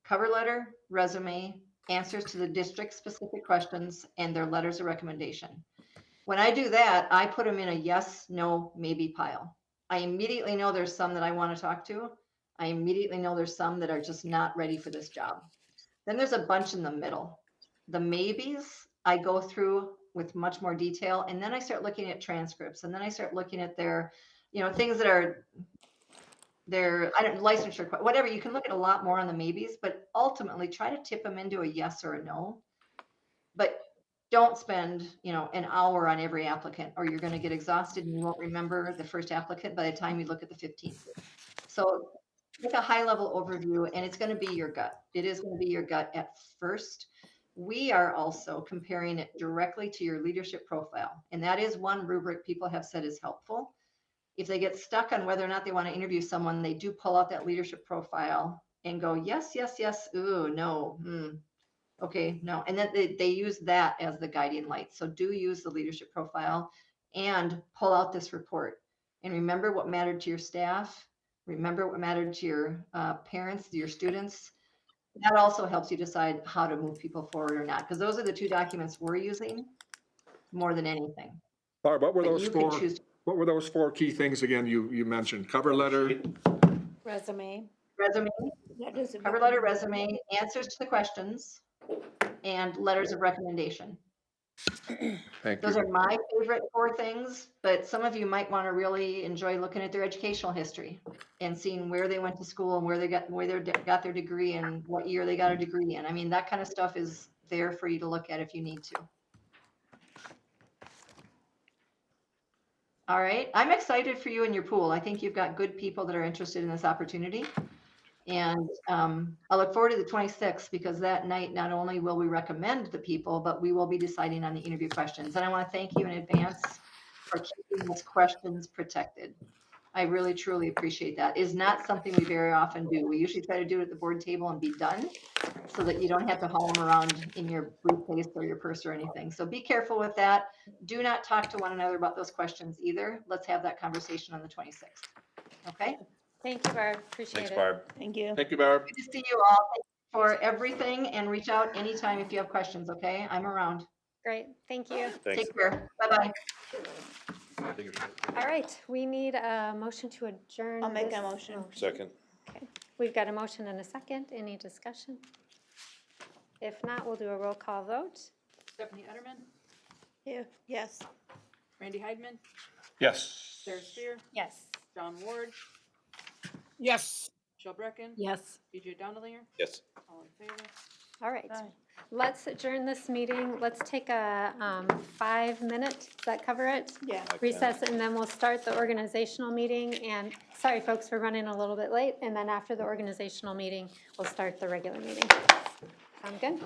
Speaker 5: Cover letter, resume, answers to the district-specific questions, and their letters of recommendation. When I do that, I put them in a yes, no, maybe pile. I immediately know there's some that I want to talk to. I immediately know there's some that are just not ready for this job. Then there's a bunch in the middle. The maybes, I go through with much more detail, and then I start looking at transcripts, and then I start looking at their, things that are licensure, whatever. You can look at a lot more on the maybes, but ultimately try to tip them into a yes or a no. But don't spend, an hour on every applicant, or you're going to get exhausted and you won't remember the first applicant by the time you look at the 15th. So take a high level overview, and it's going to be your gut. It is going to be your gut at first. We are also comparing it directly to your leadership profile. And that is one rubric people have said is helpful. If they get stuck on whether or not they want to interview someone, they do pull out that leadership profile and go, yes, yes, yes, ooh, no, okay, no. And then they use that as the guiding light. So do use the leadership profile and pull out this report. And remember what mattered to your staff. Remember what mattered to your parents, your students. That also helps you decide how to move people forward or not, because those are the 2 documents we're using more than anything.
Speaker 8: Barb, what were
Speaker 5: But
Speaker 8: those
Speaker 5: you could
Speaker 8: 4?
Speaker 5: choose
Speaker 8: What were those 4 key things again you mentioned? Cover letter,
Speaker 6: Resume.
Speaker 5: resume,
Speaker 7: Letters of
Speaker 5: cover letter,
Speaker 7: recommendation.
Speaker 5: resume, answers to the questions, and letters of recommendation.
Speaker 8: thank
Speaker 5: Those
Speaker 8: you.
Speaker 5: are my favorite 4 things, but some of you might want to really enjoy looking at their educational history and seeing where they went to school and where they got their degree and what year they got a degree in. I mean, that kind of stuff is there for you to look at if you need to. All right, I'm excited for you and your pool. I think you've got good people that are interested in this opportunity. And I look forward to the 26th, because that night, not only will we recommend the people, but we will be deciding on the interview questions. And I want to thank you in advance for keeping those questions protected. I really, truly appreciate that. It's not something we very often do. We usually try to do it at the board table and be done, so that you don't have to haul them around in your briefcase or your purse or anything. So be careful with that. Do not talk to one another about those questions either. Let's have that conversation on the 26th. Okay?
Speaker 1: Thank you, Barb. Appreciate it.
Speaker 3: Thanks, Barb.
Speaker 7: Thank you.
Speaker 8: Thank you, Barb.
Speaker 5: Good to see you all. Thank you for everything, and reach out anytime if you have questions, okay? I'm around.
Speaker 1: Great, thank you.
Speaker 3: Thanks.
Speaker 5: Take care. Bye-bye.
Speaker 1: All right, we need a motion to adjourn.
Speaker 7: I'll make a
Speaker 1: this-
Speaker 7: motion.
Speaker 1: oh,
Speaker 3: Second.
Speaker 1: Okay, we've got a motion and a second. Any discussion? If not, we'll do a roll call vote.
Speaker 2: Stephanie Utterman,
Speaker 7: Here, yes.
Speaker 2: Randy Heidman,
Speaker 8: Yes.
Speaker 2: Sarah Spear,
Speaker 1: Yes.
Speaker 2: John Ward,
Speaker 4: Yes.
Speaker 2: Michelle Brecken,
Speaker 6: Yes.
Speaker 2: BJ Dondelinger,
Speaker 3: Yes.
Speaker 2: all in favor.
Speaker 1: All right. Let's adjourn this meeting. Let's take a 5-minute, does that cover it?
Speaker 7: Yeah.
Speaker 1: Recess, and then we'll start the organizational meeting. And sorry, folks, we're running a little bit late. And then after the organizational meeting, we'll start the regular meeting. Sound good?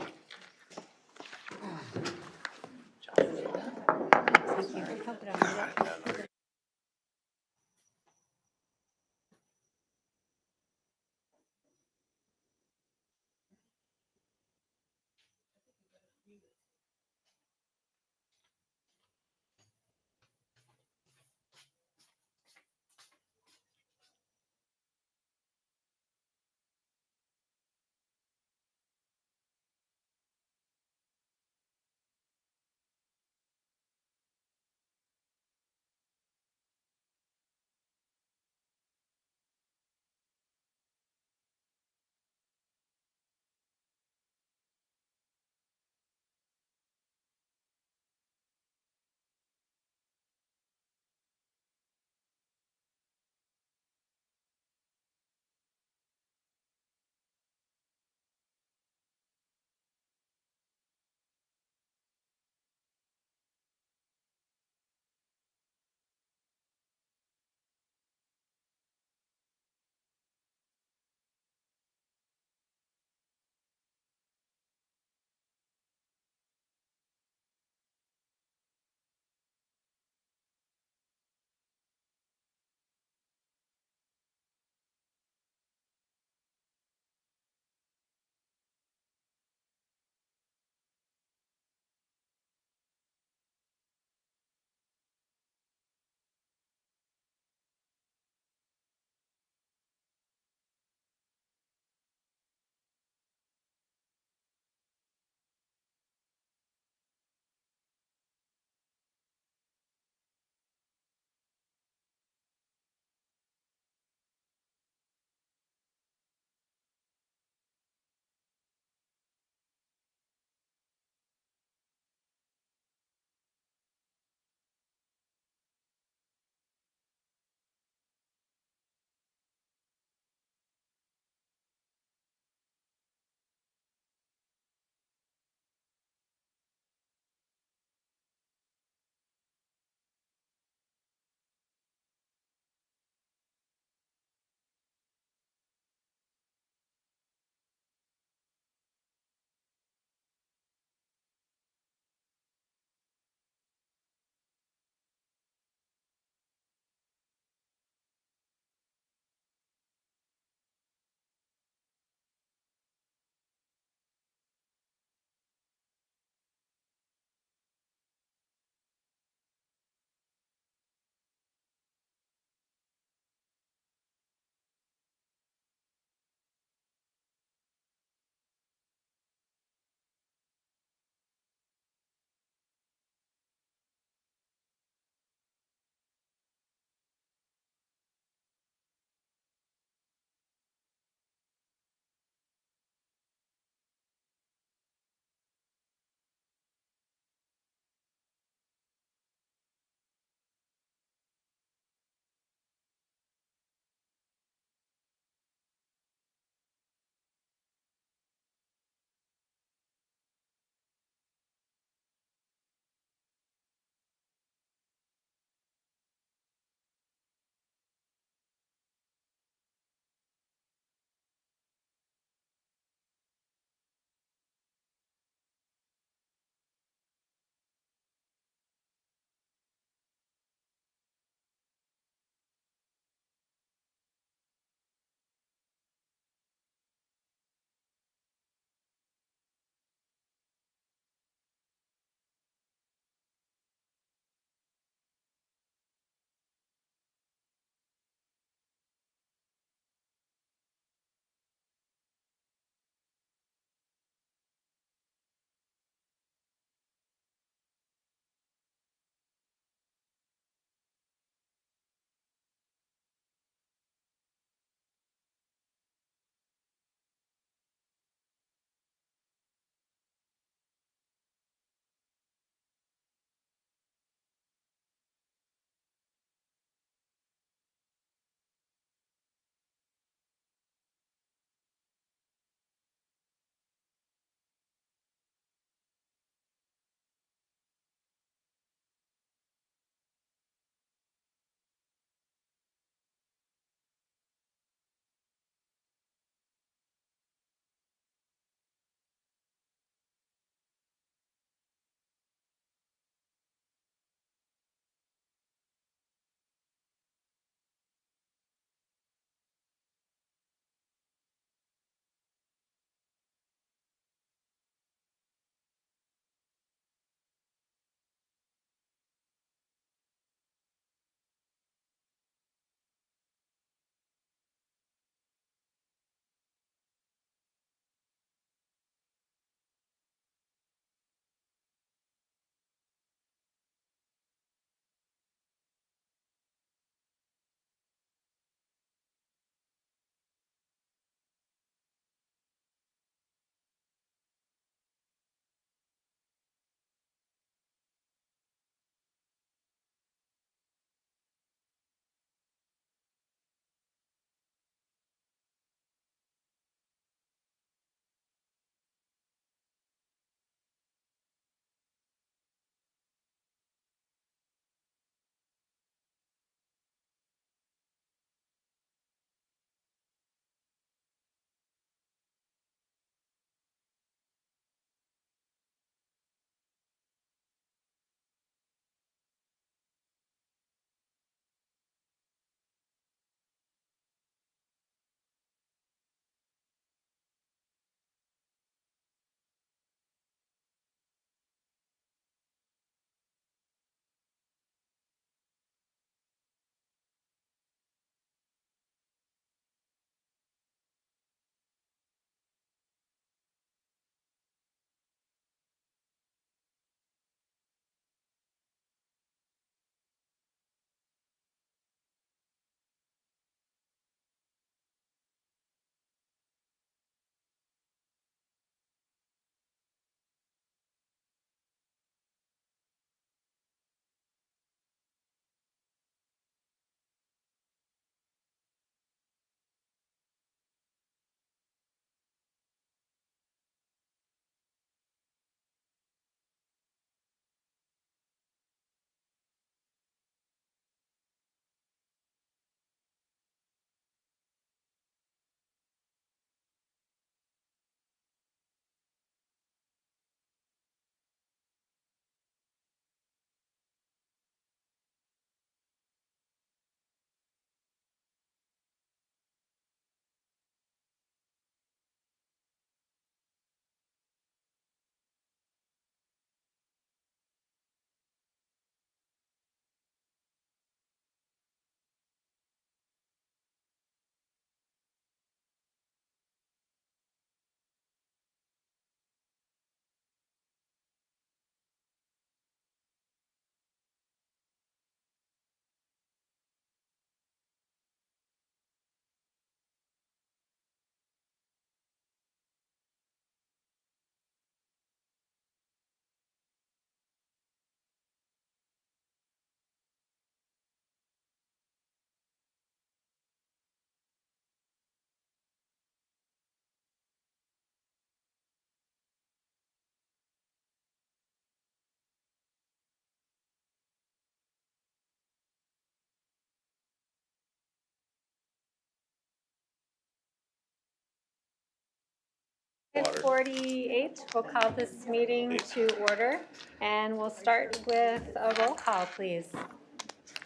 Speaker 3: Water.
Speaker 1: 48, we'll call this meeting to order, and we'll start with a roll call, please.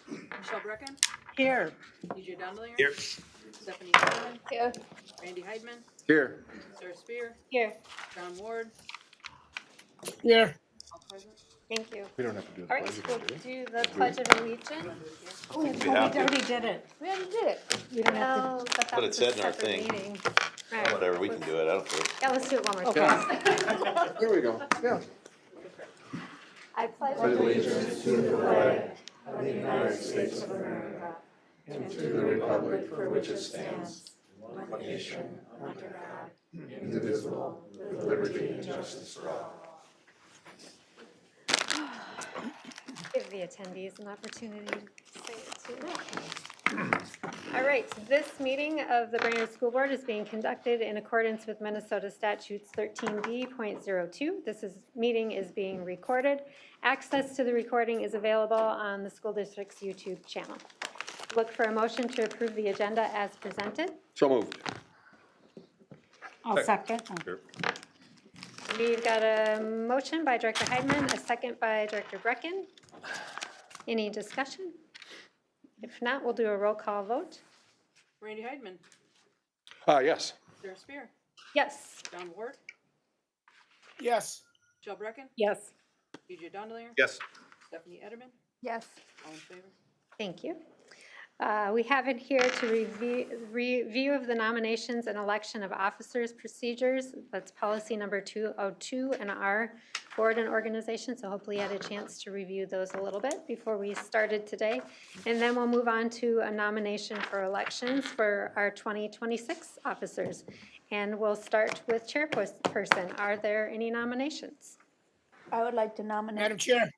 Speaker 2: Michelle Brecken,
Speaker 6: Here.
Speaker 2: DJ Dondelinger.
Speaker 3: Here.
Speaker 2: Stephanie Zimmerman.
Speaker 1: Here.
Speaker 2: Randy Heidman,
Speaker 8: Here.
Speaker 2: Sarah Spear,
Speaker 1: Here,
Speaker 2: John Ward,
Speaker 4: Here.
Speaker 2: all present.
Speaker 1: thank you.
Speaker 8: We don't have to do the
Speaker 1: All right,
Speaker 8: pledge.
Speaker 1: we'll do the Pledge of Allegiance.
Speaker 6: Oh, we
Speaker 3: have to.
Speaker 6: already did it.
Speaker 1: We already did it.
Speaker 6: We don't have
Speaker 1: Well, but that
Speaker 3: But it
Speaker 1: was a
Speaker 3: said in our
Speaker 1: separate
Speaker 3: thing.
Speaker 1: meeting. All right,
Speaker 3: Whatever, we can do it, I don't care.
Speaker 1: yeah, let's do it one more
Speaker 6: Okay.
Speaker 1: time.
Speaker 8: There we go, yeah.
Speaker 1: I pledge
Speaker 8: Allegiance to the flag of the United States of America and to the republic for which it stands, one nation, under God, indivisible, with liberty and justice for all.
Speaker 1: give the attendees an opportunity to say it too. All right, this meeting of the Brainerd School Board is being conducted in accordance with Minnesota Statutes 13B.02. Meeting is being recorded. Access to the recording is available on the school district's YouTube channel. Look for a motion to approve the agenda as presented.
Speaker 8: So moved.
Speaker 6: I'll second.
Speaker 3: Sure.
Speaker 1: We've got a motion by Director Heidman, a second by Director Brecken. Any discussion? If not, we'll do a roll call vote.
Speaker 2: Randy Heidman,
Speaker 8: Yes.
Speaker 2: Sarah Spear,
Speaker 1: Yes.
Speaker 2: John Ward,
Speaker 4: Yes.
Speaker 2: Michelle Brecken,
Speaker 6: Yes.
Speaker 2: DJ Dondelinger.
Speaker 3: Yes.
Speaker 2: Stephanie Ederman,
Speaker 6: Yes.
Speaker 2: all in favor.
Speaker 1: Thank you. We have it here to review of the nominations and election of officers procedures. That's policy number 202 in our board and organization. So hopefully you had a chance to review those a little bit before we started today. And then we'll move on to a nomination for elections for our 2026 officers. And we'll start with chairperson. Are there any nominations?
Speaker 7: I would like to nominate,
Speaker 4: Madam Chair,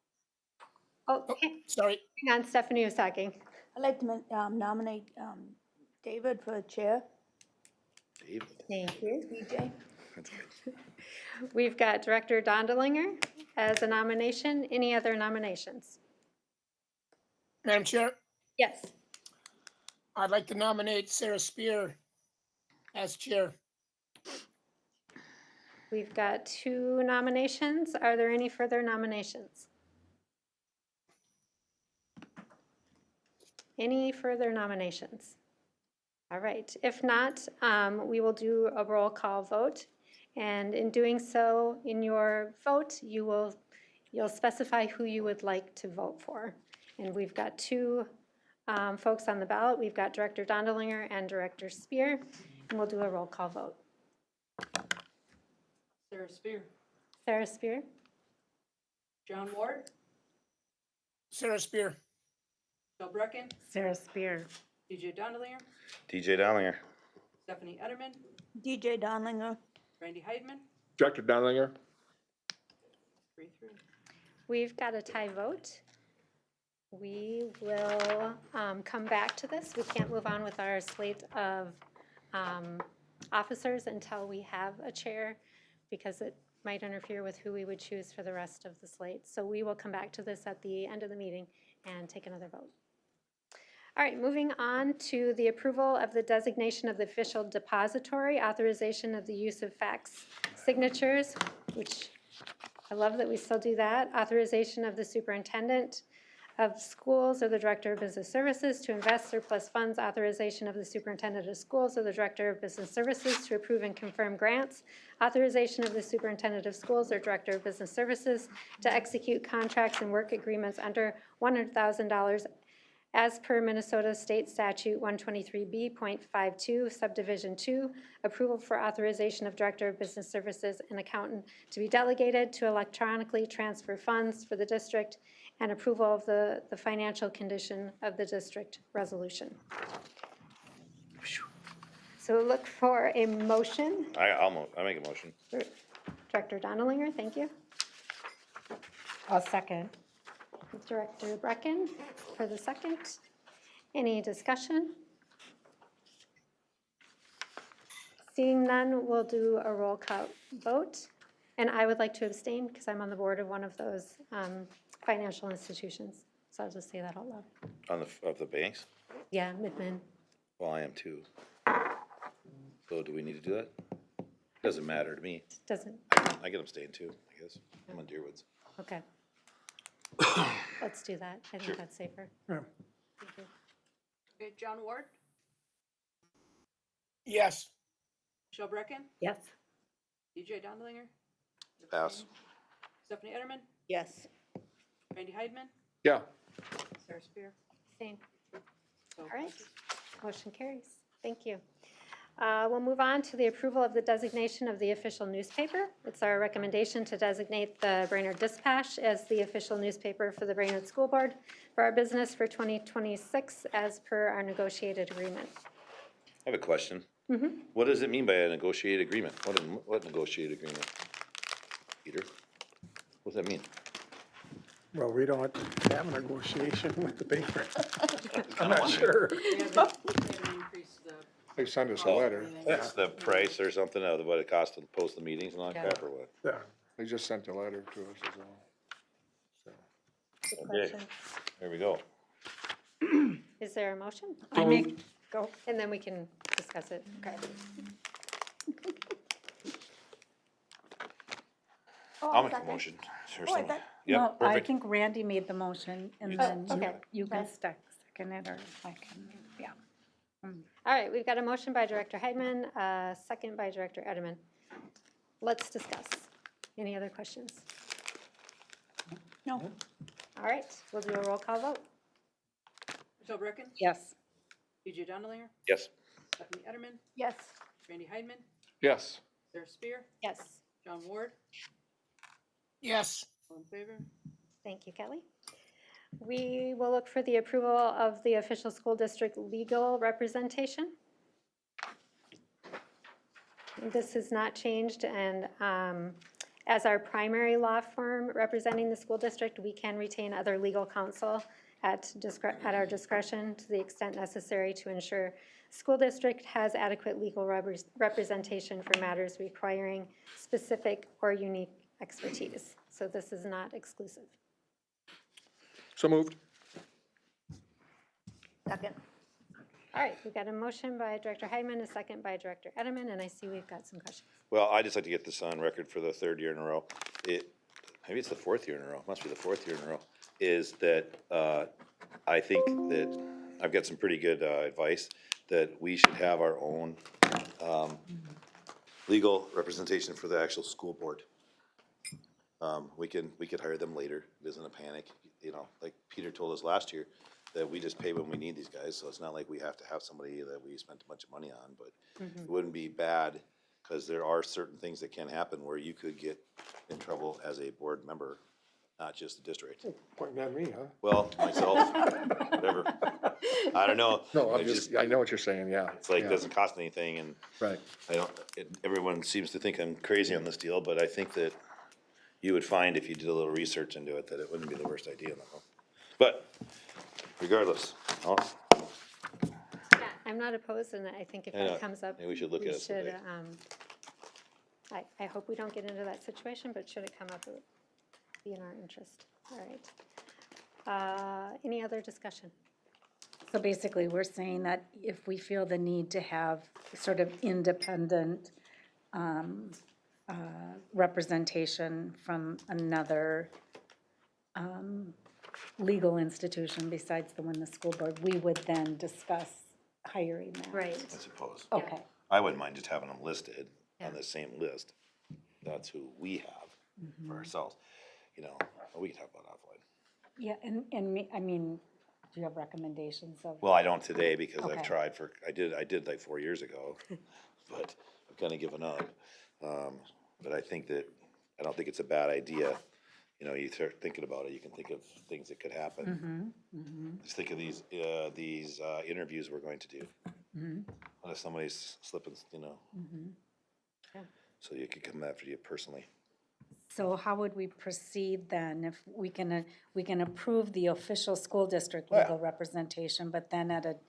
Speaker 1: Oh, okay.
Speaker 4: sorry.
Speaker 1: Hang on, Stephanie was talking.
Speaker 7: I'd like to nominate David for chair.
Speaker 3: David.
Speaker 1: Thank you.
Speaker 7: DJ.
Speaker 3: That's good.
Speaker 1: We've got Director Dondelinger as a nomination. Any other nominations?
Speaker 4: Madam Chair,
Speaker 1: Yes.
Speaker 4: I'd like to nominate Sarah Spear as chair.
Speaker 1: We've got 2 nominations. Are there any further nominations? Any further nominations? All right. If not, we will do a roll call vote. And in doing so, in your vote, you'll specify who you would like to vote for. And we've got 2 folks on the ballot. We've got Director Dondelinger and Director Spear. And we'll do a roll call vote.
Speaker 2: Sarah Spear,
Speaker 1: Sarah Spear?
Speaker 2: John Ward,
Speaker 4: Sarah Spear.
Speaker 2: Michelle Brecken,
Speaker 6: Sarah Spear.
Speaker 2: DJ Dondelinger,
Speaker 3: DJ Dowlinger.
Speaker 2: Stephanie Ederman,
Speaker 7: DJ Donlinger.
Speaker 2: Randy Heidman,
Speaker 8: Director Donlinger.
Speaker 2: 3-3.
Speaker 1: We've got a tie vote. We will come back to this. We can't move on with our slate of officers until we have a chair because it might interfere with who we would choose for the rest of the slate. So we will come back to this at the end of the meeting and take another vote. All right, moving on to the approval of the designation of the official depository, authorization of the use of fax signatures, which I love that we still do that, authorization of the superintendent of schools or the director of business services to invest surplus funds, authorization of the superintendent of schools or the director of business services to approve and confirm grants, authorization of the superintendent of schools or director of business services to execute contracts and work agreements under $100,000 as per Minnesota State Statute 123B.52, Subdivision 2, approval for authorization of Director of Business Services and accountant to be delegated to electronically transfer funds for the district, and approval of the financial condition of the district resolution. So look for a motion.
Speaker 3: I make a motion.
Speaker 1: Director Dondelinger, thank you.
Speaker 6: I'll second.
Speaker 1: Director Brecken for the second. Any discussion? Seeing none, we'll do a roll call vote. And I would like to abstain because I'm on the board of one of those financial institutions. So I'll just say that out loud.
Speaker 3: Of the banks?
Speaker 1: Yeah, Midman.
Speaker 3: Well, I am too. So do we need to do that? Doesn't matter to me.
Speaker 1: Doesn't,
Speaker 3: I can abstain too, I guess. I'm on Deerwoods.
Speaker 1: okay. Let's do that. I
Speaker 3: Sure.
Speaker 1: think that's safer.
Speaker 4: Yeah.
Speaker 1: Thank you.
Speaker 2: Okay, John Ward,
Speaker 4: Yes.
Speaker 2: Michelle Brecken,
Speaker 6: Yes.
Speaker 2: DJ Dondelinger.
Speaker 3: Pass.
Speaker 2: Stephanie Etterman,
Speaker 7: Yes.
Speaker 2: Randy Heidman,
Speaker 8: Yeah,
Speaker 2: Sarah Spear.
Speaker 1: Same.
Speaker 2: So
Speaker 1: All right.
Speaker 2: passes.
Speaker 1: Motion carries. Thank you. We'll move on to the approval of the designation of the official newspaper. It's our recommendation to designate the Brainerd Dispatch as the official newspaper for the Brainerd School Board for our business for 2026 as per our negotiated agreement.
Speaker 3: I have a question. What does it mean by a negotiated agreement? What negotiated agreement? Peter? What does that mean?
Speaker 10: Well, we don't have a negotiation with the paper. I'm not sure.
Speaker 2: They haven't increased the.
Speaker 8: they send us a
Speaker 3: Oh.
Speaker 8: letter.
Speaker 3: It's the price or something of what it costs to post the meetings and all that
Speaker 1: Yeah.
Speaker 3: crap or what?
Speaker 10: Yeah.
Speaker 8: They just sent a letter to us as well. So,
Speaker 3: Okay, there we go.
Speaker 1: Is there a motion?
Speaker 6: I make, go.
Speaker 1: And then we can discuss it. Okay.
Speaker 3: I'll make a motion. Or something.
Speaker 6: No,
Speaker 3: Yep,
Speaker 6: I
Speaker 3: perfect.
Speaker 6: think Randy made the motion, and
Speaker 3: You
Speaker 6: then
Speaker 1: did. Okay.
Speaker 6: you can
Speaker 1: Okay.
Speaker 6: second it, or I can, yeah.
Speaker 1: All right, we've got a motion by Director Heidman, a second by Director Edelman. Let's discuss. Any other questions?
Speaker 6: No.
Speaker 1: All right, we'll do a roll call vote.
Speaker 2: Michelle Brecken,
Speaker 6: Yes.
Speaker 2: DJ Dondelinger,
Speaker 3: Yes.
Speaker 2: Stephanie Etterman,
Speaker 7: Yes.
Speaker 2: Randy Heidman,
Speaker 8: yes,
Speaker 2: Sarah Spear,
Speaker 1: Yes.
Speaker 2: John Ward,
Speaker 4: Yes.
Speaker 2: all in favor?
Speaker 1: Thank you, Kelly. We will look for the approval of the official school district legal representation. This has not changed, and as our primary law firm representing the school district, we can retain other legal counsel at our discretion to the extent necessary to ensure school district has adequate legal representation for matters requiring specific or unique expertise. So this is not exclusive.
Speaker 8: so moved.
Speaker 7: Second.
Speaker 1: All right, we've got a motion by Director Heidman, a second by Director Edelman, and I see we've got some questions.
Speaker 3: Well, I just like to get this on record for the third year in a row. Maybe it's the fourth year in a row, must be the fourth year in a row, is that, I think that I've got some pretty good, advice that we should have our own, legal representation for the actual school board. We could hire them later. It isn't a panic, you know, like Peter told us last year, that we just pay when we need these guys, so it's not like we have to have somebody that we spent a bunch of money on, but it wouldn't be bad, cause there are certain things that can happen where you could get in trouble as a board member, not just the district.
Speaker 8: Pointing at me, huh?
Speaker 3: Well, myself, whatever. I don't know.
Speaker 8: No, I'm
Speaker 3: It
Speaker 8: just, I know what you're saying, yeah.
Speaker 3: It's like,
Speaker 8: yeah,
Speaker 3: doesn't cost anything, and
Speaker 8: Right,
Speaker 3: I don't, everyone seems to think I'm crazy on this deal, but I think that you would find if you did a little research into it, that it wouldn't be the worst idea in the world. But regardless,
Speaker 1: Yeah, I'm not opposed, and I think if
Speaker 3: I know.
Speaker 1: that comes up,
Speaker 3: Maybe we should look at it someday.
Speaker 1: I hope we don't get into that situation, but should it come up, it would be in our interest. All right. Any other discussion?
Speaker 6: So basically, we're saying that if we feel the need to have sort of independent representation from another legal institution besides the one, the school board, we would then discuss hiring that.
Speaker 1: Right.
Speaker 3: I suppose.
Speaker 6: Okay,
Speaker 3: I wouldn't mind just having them listed
Speaker 1: Yeah.
Speaker 3: on the same list. That's who we have for ourselves, you know, we can talk about it offline.
Speaker 6: yeah, and me, I mean, do you have recommendations of?
Speaker 3: Well, I don't today because I've
Speaker 6: Okay.
Speaker 3: tried for, I did like 4 years ago, but I've kind of given up. But I think that, I don't think it's a bad idea. You know, you start thinking about it, you can think of things that could happen. Just think of these interviews we're going to do. What if somebody's slipping, you know?
Speaker 1: Yeah.
Speaker 3: So you could come after you personally.
Speaker 6: So how would we proceed then, if we can approve the official school district legal representation, but then at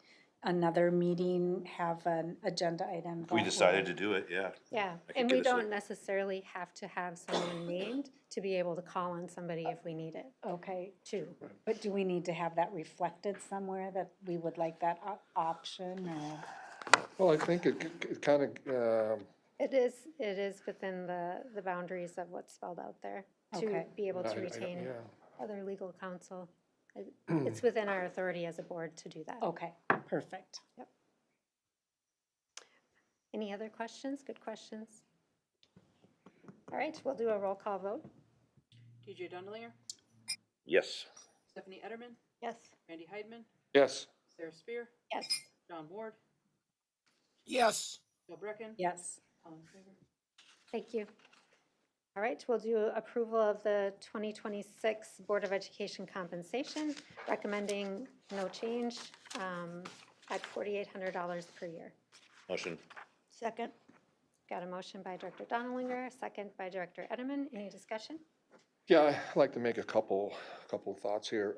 Speaker 6: another meeting, have an agenda item?
Speaker 3: If we decided to do it, yeah.
Speaker 1: Yeah,
Speaker 3: I could
Speaker 1: and
Speaker 3: get
Speaker 1: we
Speaker 3: us a-
Speaker 1: don't necessarily have to have someone named to be able to call on somebody if we need it,
Speaker 6: Okay,
Speaker 1: too.
Speaker 6: but do we need to have that reflected somewhere, that we would like that option, or?
Speaker 8: well, I think it kind of,
Speaker 1: It is within the boundaries of what's spelled out there to
Speaker 6: Okay.
Speaker 1: be able to
Speaker 8: I-
Speaker 1: retain
Speaker 8: yeah.
Speaker 1: other legal counsel. It's within our authority as a board to do that.
Speaker 6: Okay, perfect.
Speaker 1: Any other questions? Good questions. All right, we'll do a roll call vote.
Speaker 2: TJ Dundlinger,
Speaker 3: Yes.
Speaker 2: Stephanie Etterman,
Speaker 7: Yes.
Speaker 2: Randy Heidman,
Speaker 8: Yes,
Speaker 2: Sarah Spear,
Speaker 1: Yes.
Speaker 2: John Ward,
Speaker 4: Yes,
Speaker 2: Jill Brecken.
Speaker 6: Yes.
Speaker 2: All in favor?
Speaker 1: Thank you. All right, we'll do approval of the 2026 Board of Education compensation, recommending no change at $4,800 per year.
Speaker 3: Motion.
Speaker 7: Second.
Speaker 1: Got a motion by Director Donalinger, a second by Director Edelman. Any discussion?
Speaker 8: yeah, I'd like to make a couple of thoughts here.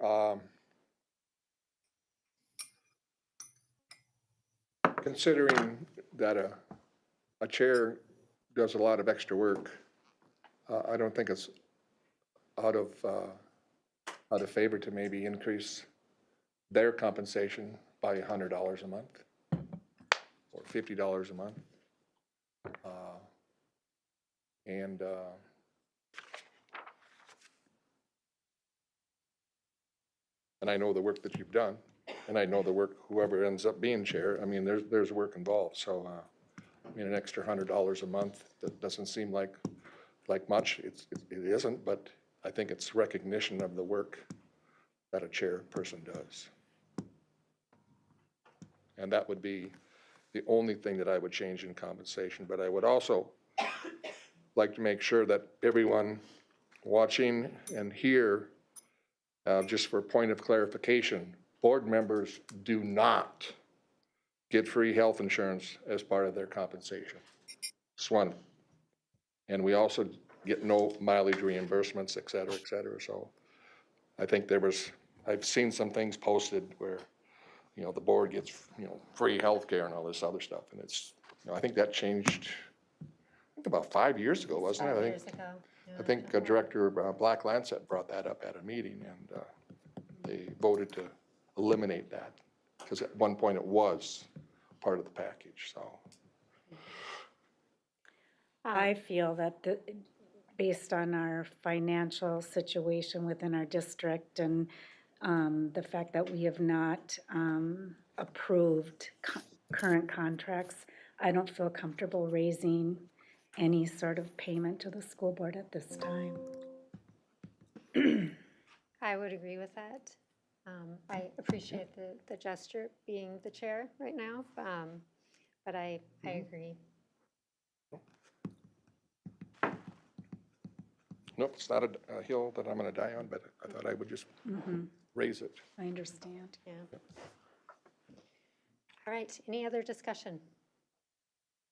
Speaker 8: Considering that a chair does a lot of extra work, I don't think it's out of favor to maybe increase their compensation by $100 a month or $50 a month. And I know the work that you've done, and I know the work whoever ends up being chair. I mean, there's work involved, so, I mean, an extra $100 a month, that doesn't seem like much. It isn't, but I think it's recognition of the work that a chairperson does. And that would be the only thing that I would change in compensation, but I would also like to make sure that everyone watching and here, just for a point of clarification, board members do not get free health insurance as part of their compensation. SWAN. And we also get no mileage reimbursements, et cetera, so I think I've seen some things posted where, you know, the board gets, you know, free health care and all this other stuff, and it's, you know, I think that changed, I think about 5 years ago, wasn't it?
Speaker 1: 5
Speaker 8: I
Speaker 1: years
Speaker 8: think,
Speaker 1: ago.
Speaker 8: I think Director Black Lancet brought that up at a meeting, and they voted to eliminate that, because at one point it was part of the package, so.
Speaker 6: I feel that based on our financial situation within our district and the fact that we have not approved current contracts, I don't feel comfortable raising any sort of payment to the school board at this time.
Speaker 1: I would agree with that. I appreciate the gesture being the chair right now, but I agree.
Speaker 8: Nope, it's not a hill that I'm gonna die on, but I thought I would just raise it.
Speaker 6: I understand.
Speaker 1: Yeah. All right, any other discussion?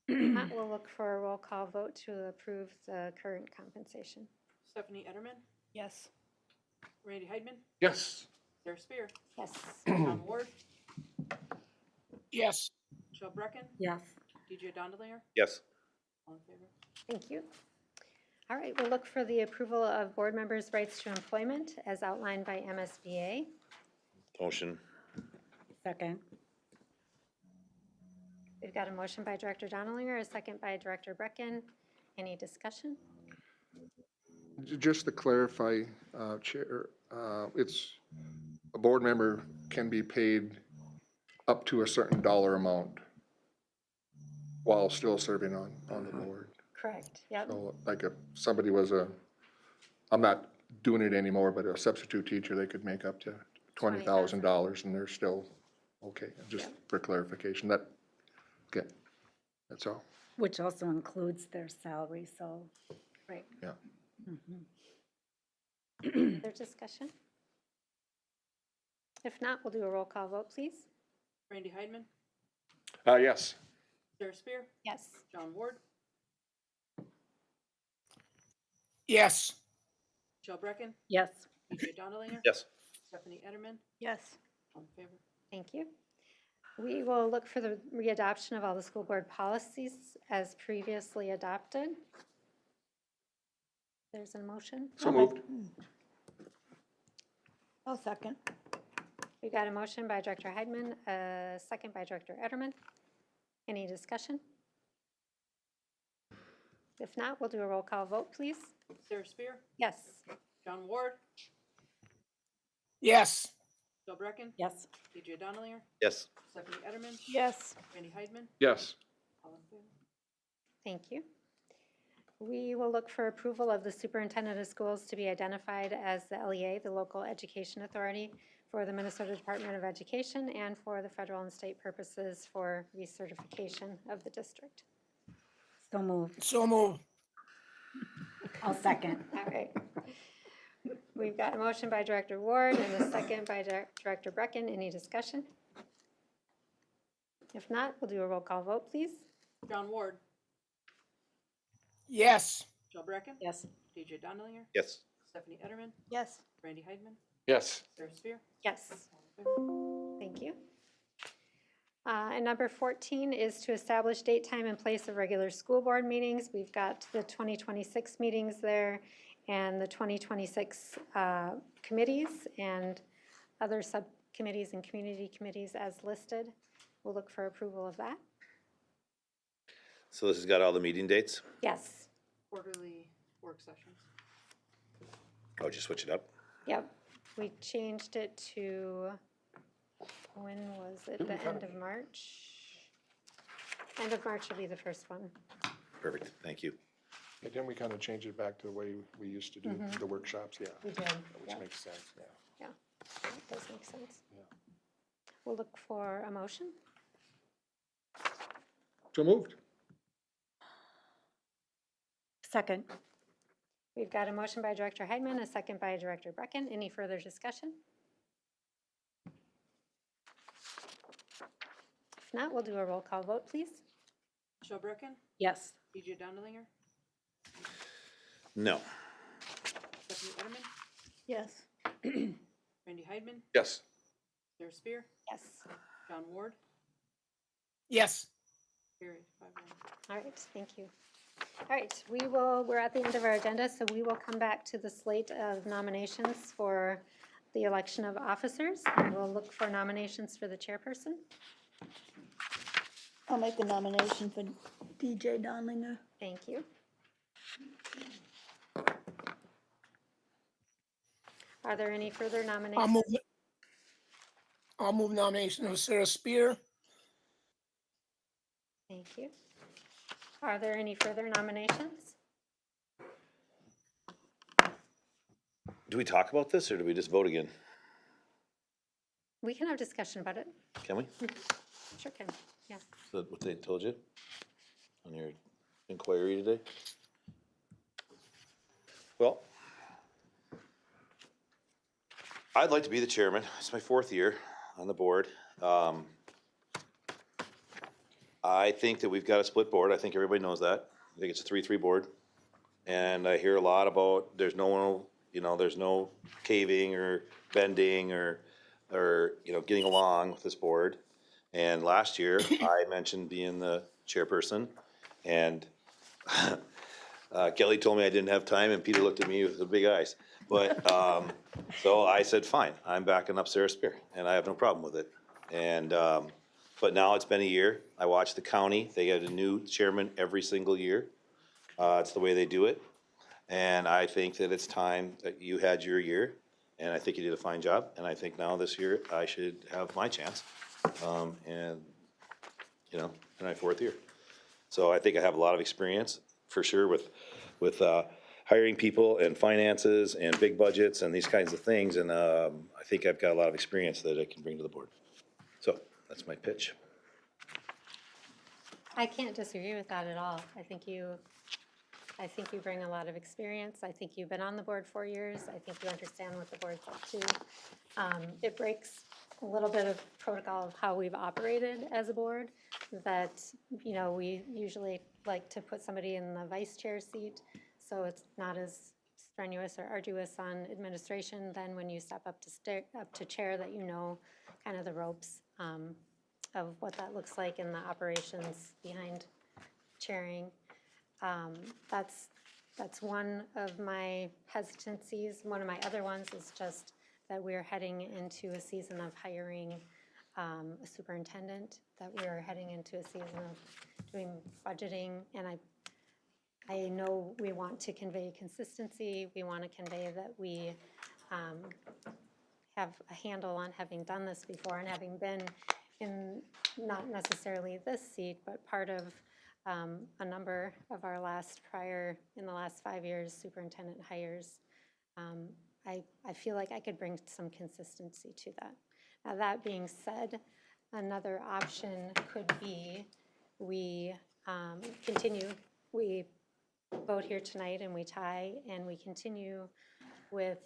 Speaker 1: Not, we'll look for a roll call vote to approve the current compensation.
Speaker 2: Stephanie Etterman,
Speaker 7: Yes.
Speaker 2: Randy Heidman,
Speaker 8: Yes.
Speaker 2: Sarah Spear,
Speaker 1: Yes.
Speaker 2: John Ward,
Speaker 4: yes,
Speaker 2: Jill Brecken,
Speaker 6: Yes.
Speaker 2: TJ Dondelinger.
Speaker 3: Yes.
Speaker 2: All in favor?
Speaker 1: Thank you. All right, we'll look for the approval of board members' rights to employment as outlined by MSBA.
Speaker 3: Motion.
Speaker 6: Second.
Speaker 1: We've got a motion by Director Donalinger, a second by Director Brecken. Any discussion?
Speaker 8: Just to clarify, Chair, it's, a board member can be paid up to a certain dollar amount while still serving on the board.
Speaker 1: Correct, yep.
Speaker 8: So like if somebody was I'm not doing it anymore, but a substitute teacher, they could make up to $20,000 and they're still, okay, just for clarification, okay, that's all.
Speaker 6: Which also includes their salary, so.
Speaker 1: Right.
Speaker 8: Yeah.
Speaker 1: Other discussion? If not, we'll do a roll call vote, please.
Speaker 2: Randy Heidman,
Speaker 8: Yes.
Speaker 2: Sarah Spear,
Speaker 1: Yes.
Speaker 2: John Ward,
Speaker 4: yes,
Speaker 2: Jill Brecken,
Speaker 6: Yes.
Speaker 2: TJ Dondelinger.
Speaker 3: Yes.
Speaker 2: Stephanie Etterman.
Speaker 7: Yes.
Speaker 2: All in favor?
Speaker 1: Thank you. We will look for the readoption of all the school board policies as previously adopted. There's a motion.
Speaker 8: So moved.
Speaker 7: I'll second.
Speaker 1: We got a motion by Director Heidman, a second by Director Etterman. Any discussion? If not, we'll do a roll call vote, please.
Speaker 2: Sarah Spear,
Speaker 1: Yes.
Speaker 2: John Ward,
Speaker 4: Yes.
Speaker 2: Jill Brecken,
Speaker 6: Yes.
Speaker 2: TJ Donalier,
Speaker 3: Yes.
Speaker 2: Stephanie Etterman,
Speaker 7: Yes.
Speaker 2: Randy Heidman,
Speaker 8: Yes.
Speaker 2: all in favor?
Speaker 1: Thank you. We will look for approval of the superintendent of schools to be identified as the LEA, the local education authority for the Minnesota Department of Education and for the federal and state purposes for recertification of the district.
Speaker 6: So moved.
Speaker 4: So moved.
Speaker 6: I'll second.
Speaker 1: All right. We've got a motion by Director Ward and a second by Director Brecken. Any discussion? If not, we'll do a roll call vote, please.
Speaker 2: John Ward,
Speaker 4: Yes.
Speaker 2: Jill Brecken,
Speaker 6: Yes.
Speaker 2: TJ Donalier,
Speaker 3: Yes.
Speaker 2: Stephanie Etterman,
Speaker 7: Yes.
Speaker 2: Randy Heidman,
Speaker 8: Yes.
Speaker 2: Sarah Spear,
Speaker 1: Yes.
Speaker 2: all in favor?
Speaker 1: Thank you. And number 14 is to establish date, time, and place of regular school board meetings. We've got the 2026 meetings there and the 2026 committees and other subcommittees and community committees as listed. We'll look for approval of that.
Speaker 3: So this has got all the meeting dates?
Speaker 1: Yes,
Speaker 2: Quarterly work sessions.
Speaker 3: Oh, just switch it up?
Speaker 1: yep. We changed it to, when was it? The end of March? End of March will be the first one.
Speaker 3: Perfect, thank you.
Speaker 8: And then we kind of changed it back to the way we used to do the workshops, yeah,
Speaker 1: We did,
Speaker 8: which
Speaker 1: yep.
Speaker 8: makes sense, yeah.
Speaker 1: Yeah, that does make sense.
Speaker 8: Yeah.
Speaker 1: We'll look for a motion.
Speaker 8: So moved.
Speaker 6: Second.
Speaker 1: We've got a motion by Director Heidman, a second by Director Brecken. Any further discussion? If not, we'll do a roll call vote, please.
Speaker 2: Jill Brecken,
Speaker 6: Yes.
Speaker 2: TJ Donalier,
Speaker 3: No.
Speaker 2: Stephanie Etterman,
Speaker 7: Yes.
Speaker 2: Randy Heidman,
Speaker 8: Yes.
Speaker 2: Sarah Spear,
Speaker 1: Yes.
Speaker 2: John Ward,
Speaker 4: Yes.
Speaker 2: carried 5-1.
Speaker 1: All right, thank you. All right, we're at the end of our agenda, so we will come back to the slate of nominations for the election of officers, and we'll look for nominations for the chairperson.
Speaker 7: I'll make the nomination for DJ Donlinger.
Speaker 1: Thank you. Are there any further nominations?
Speaker 4: I'll move nomination of Sarah Spear.
Speaker 1: Thank you. Are there any further nominations?
Speaker 3: Do we talk about this, or do we just vote again?
Speaker 1: We can have discussion about it.
Speaker 3: Can we?
Speaker 1: Sure can, yeah.
Speaker 3: Is that what they told you on your inquiry today? Well, I'd like to be the chairman. It's my 4th year on the board. I think that we've got a split board. I think everybody knows that. I think it's a 3-3 board. And I hear a lot about there's no caving or bending or getting along with this board. And last year, I mentioned being the chairperson, and Kelly told me I didn't have time, and Peter looked at me with the big eyes. But, so I said, fine, I'm backing up Sarah Spear, and I have no problem with it. And, but now it's been a year. I watched the county. They get a new chairman every single year. It's the way they do it. And I think that it's time that you had your year, and I think you did a fine job. And I think now this year, I should have my chance. And, in my 4th year. So I think I have a lot of experience, for sure, with hiring people and finances and big budgets and these kinds of things. And I think I've got a lot of experience that I can bring to the board. So that's my pitch.
Speaker 1: I can't disagree with that at all. I think you bring a lot of experience. I think you've been on the board 4 years. I think you understand what the board's up to. It breaks a little bit of protocol of how we've operated as a board, that, we usually like to put somebody in the vice chair seat, so it's not as strenuous or arduous on administration than when you step up to chair, that kind of the ropes of what that looks like in the operations behind chairing. That's one of my hesitancies. One of my other ones is just that we're heading into a season of hiring a superintendent, that we're heading into a season of doing budgeting, and I know we want to convey consistency. We want to convey that we have a handle on having done this before and having been in not necessarily this seat, but part of a number of our in the last 5 years, superintendent hires. I feel like I could bring some consistency to that. Now, that being said, another option could be we we vote here tonight and we tie and we continue with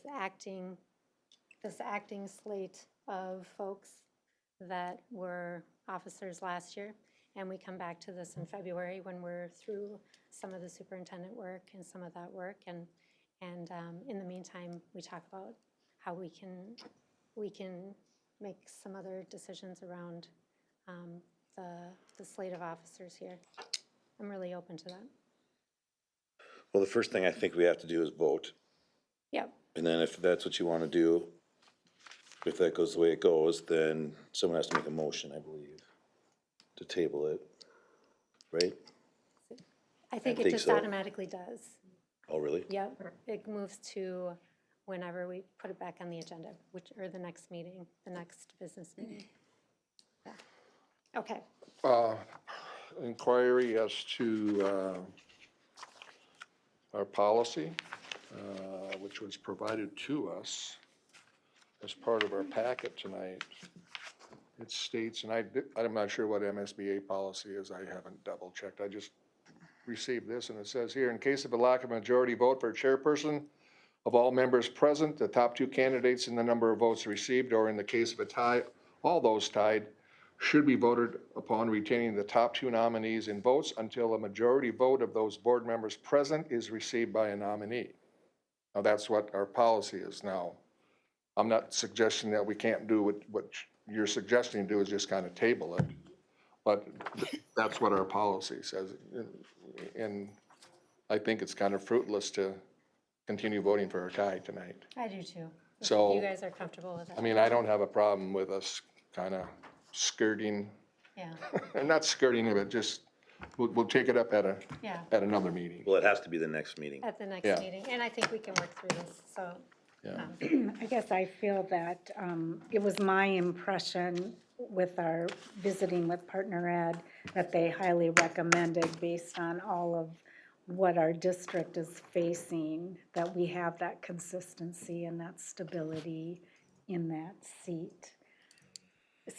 Speaker 1: this acting slate of folks that were officers last year. And we come back to this in February when we're through some of the superintendent work and some of that work. And in the meantime, we talk about how we can make some other decisions around the slate of officers here. I'm really open to that.
Speaker 3: Well, the first thing I think we have to do is vote.
Speaker 1: Yep.
Speaker 3: And then if that's what you want to do, if that goes the way it goes, then someone has to make a motion, I believe, to table it, right?
Speaker 1: I think it
Speaker 3: think
Speaker 1: just
Speaker 3: so.
Speaker 1: automatically does.
Speaker 3: Oh, really?
Speaker 1: Yep, it moves to whenever we put it back on the agenda, or the next meeting, the next business meeting. Yeah. Okay,
Speaker 8: Inquiry as to our policy, which was provided to us as part of our packet tonight. It states, and I'm not sure what MSBA policy is, I haven't double checked, I just received this, and it says here, in case of a lack of majority vote for chairperson of all members present, the top two candidates in the number of votes received, or in the case of a tie, all those tied, should be voted upon retaining the top two nominees in votes until a majority vote of those board members present is received by a nominee. Now, that's what our policy is now. I'm not suggesting that we can't do what you're suggesting to do, is just kind of table it. But that's what our policy says. And I think it's kind of fruitless to continue voting for a tie tonight.
Speaker 1: I do too. If
Speaker 8: So,
Speaker 1: you guys are comfortable with it.
Speaker 8: I mean, I don't have a problem with us kind of skirting,
Speaker 1: Yeah,
Speaker 8: and not skirting it, but just, we'll take it up
Speaker 1: yeah,
Speaker 8: at another meeting.
Speaker 3: Well, it has to be the next meeting.
Speaker 1: at the next
Speaker 8: Yeah.
Speaker 1: meeting, and I think we can work through this, so.
Speaker 8: Yeah.
Speaker 6: I guess I feel that it was my impression with our visiting with Partner Ed that they highly recommended, based on all of what our district is facing, that we have that consistency and that stability in that seat.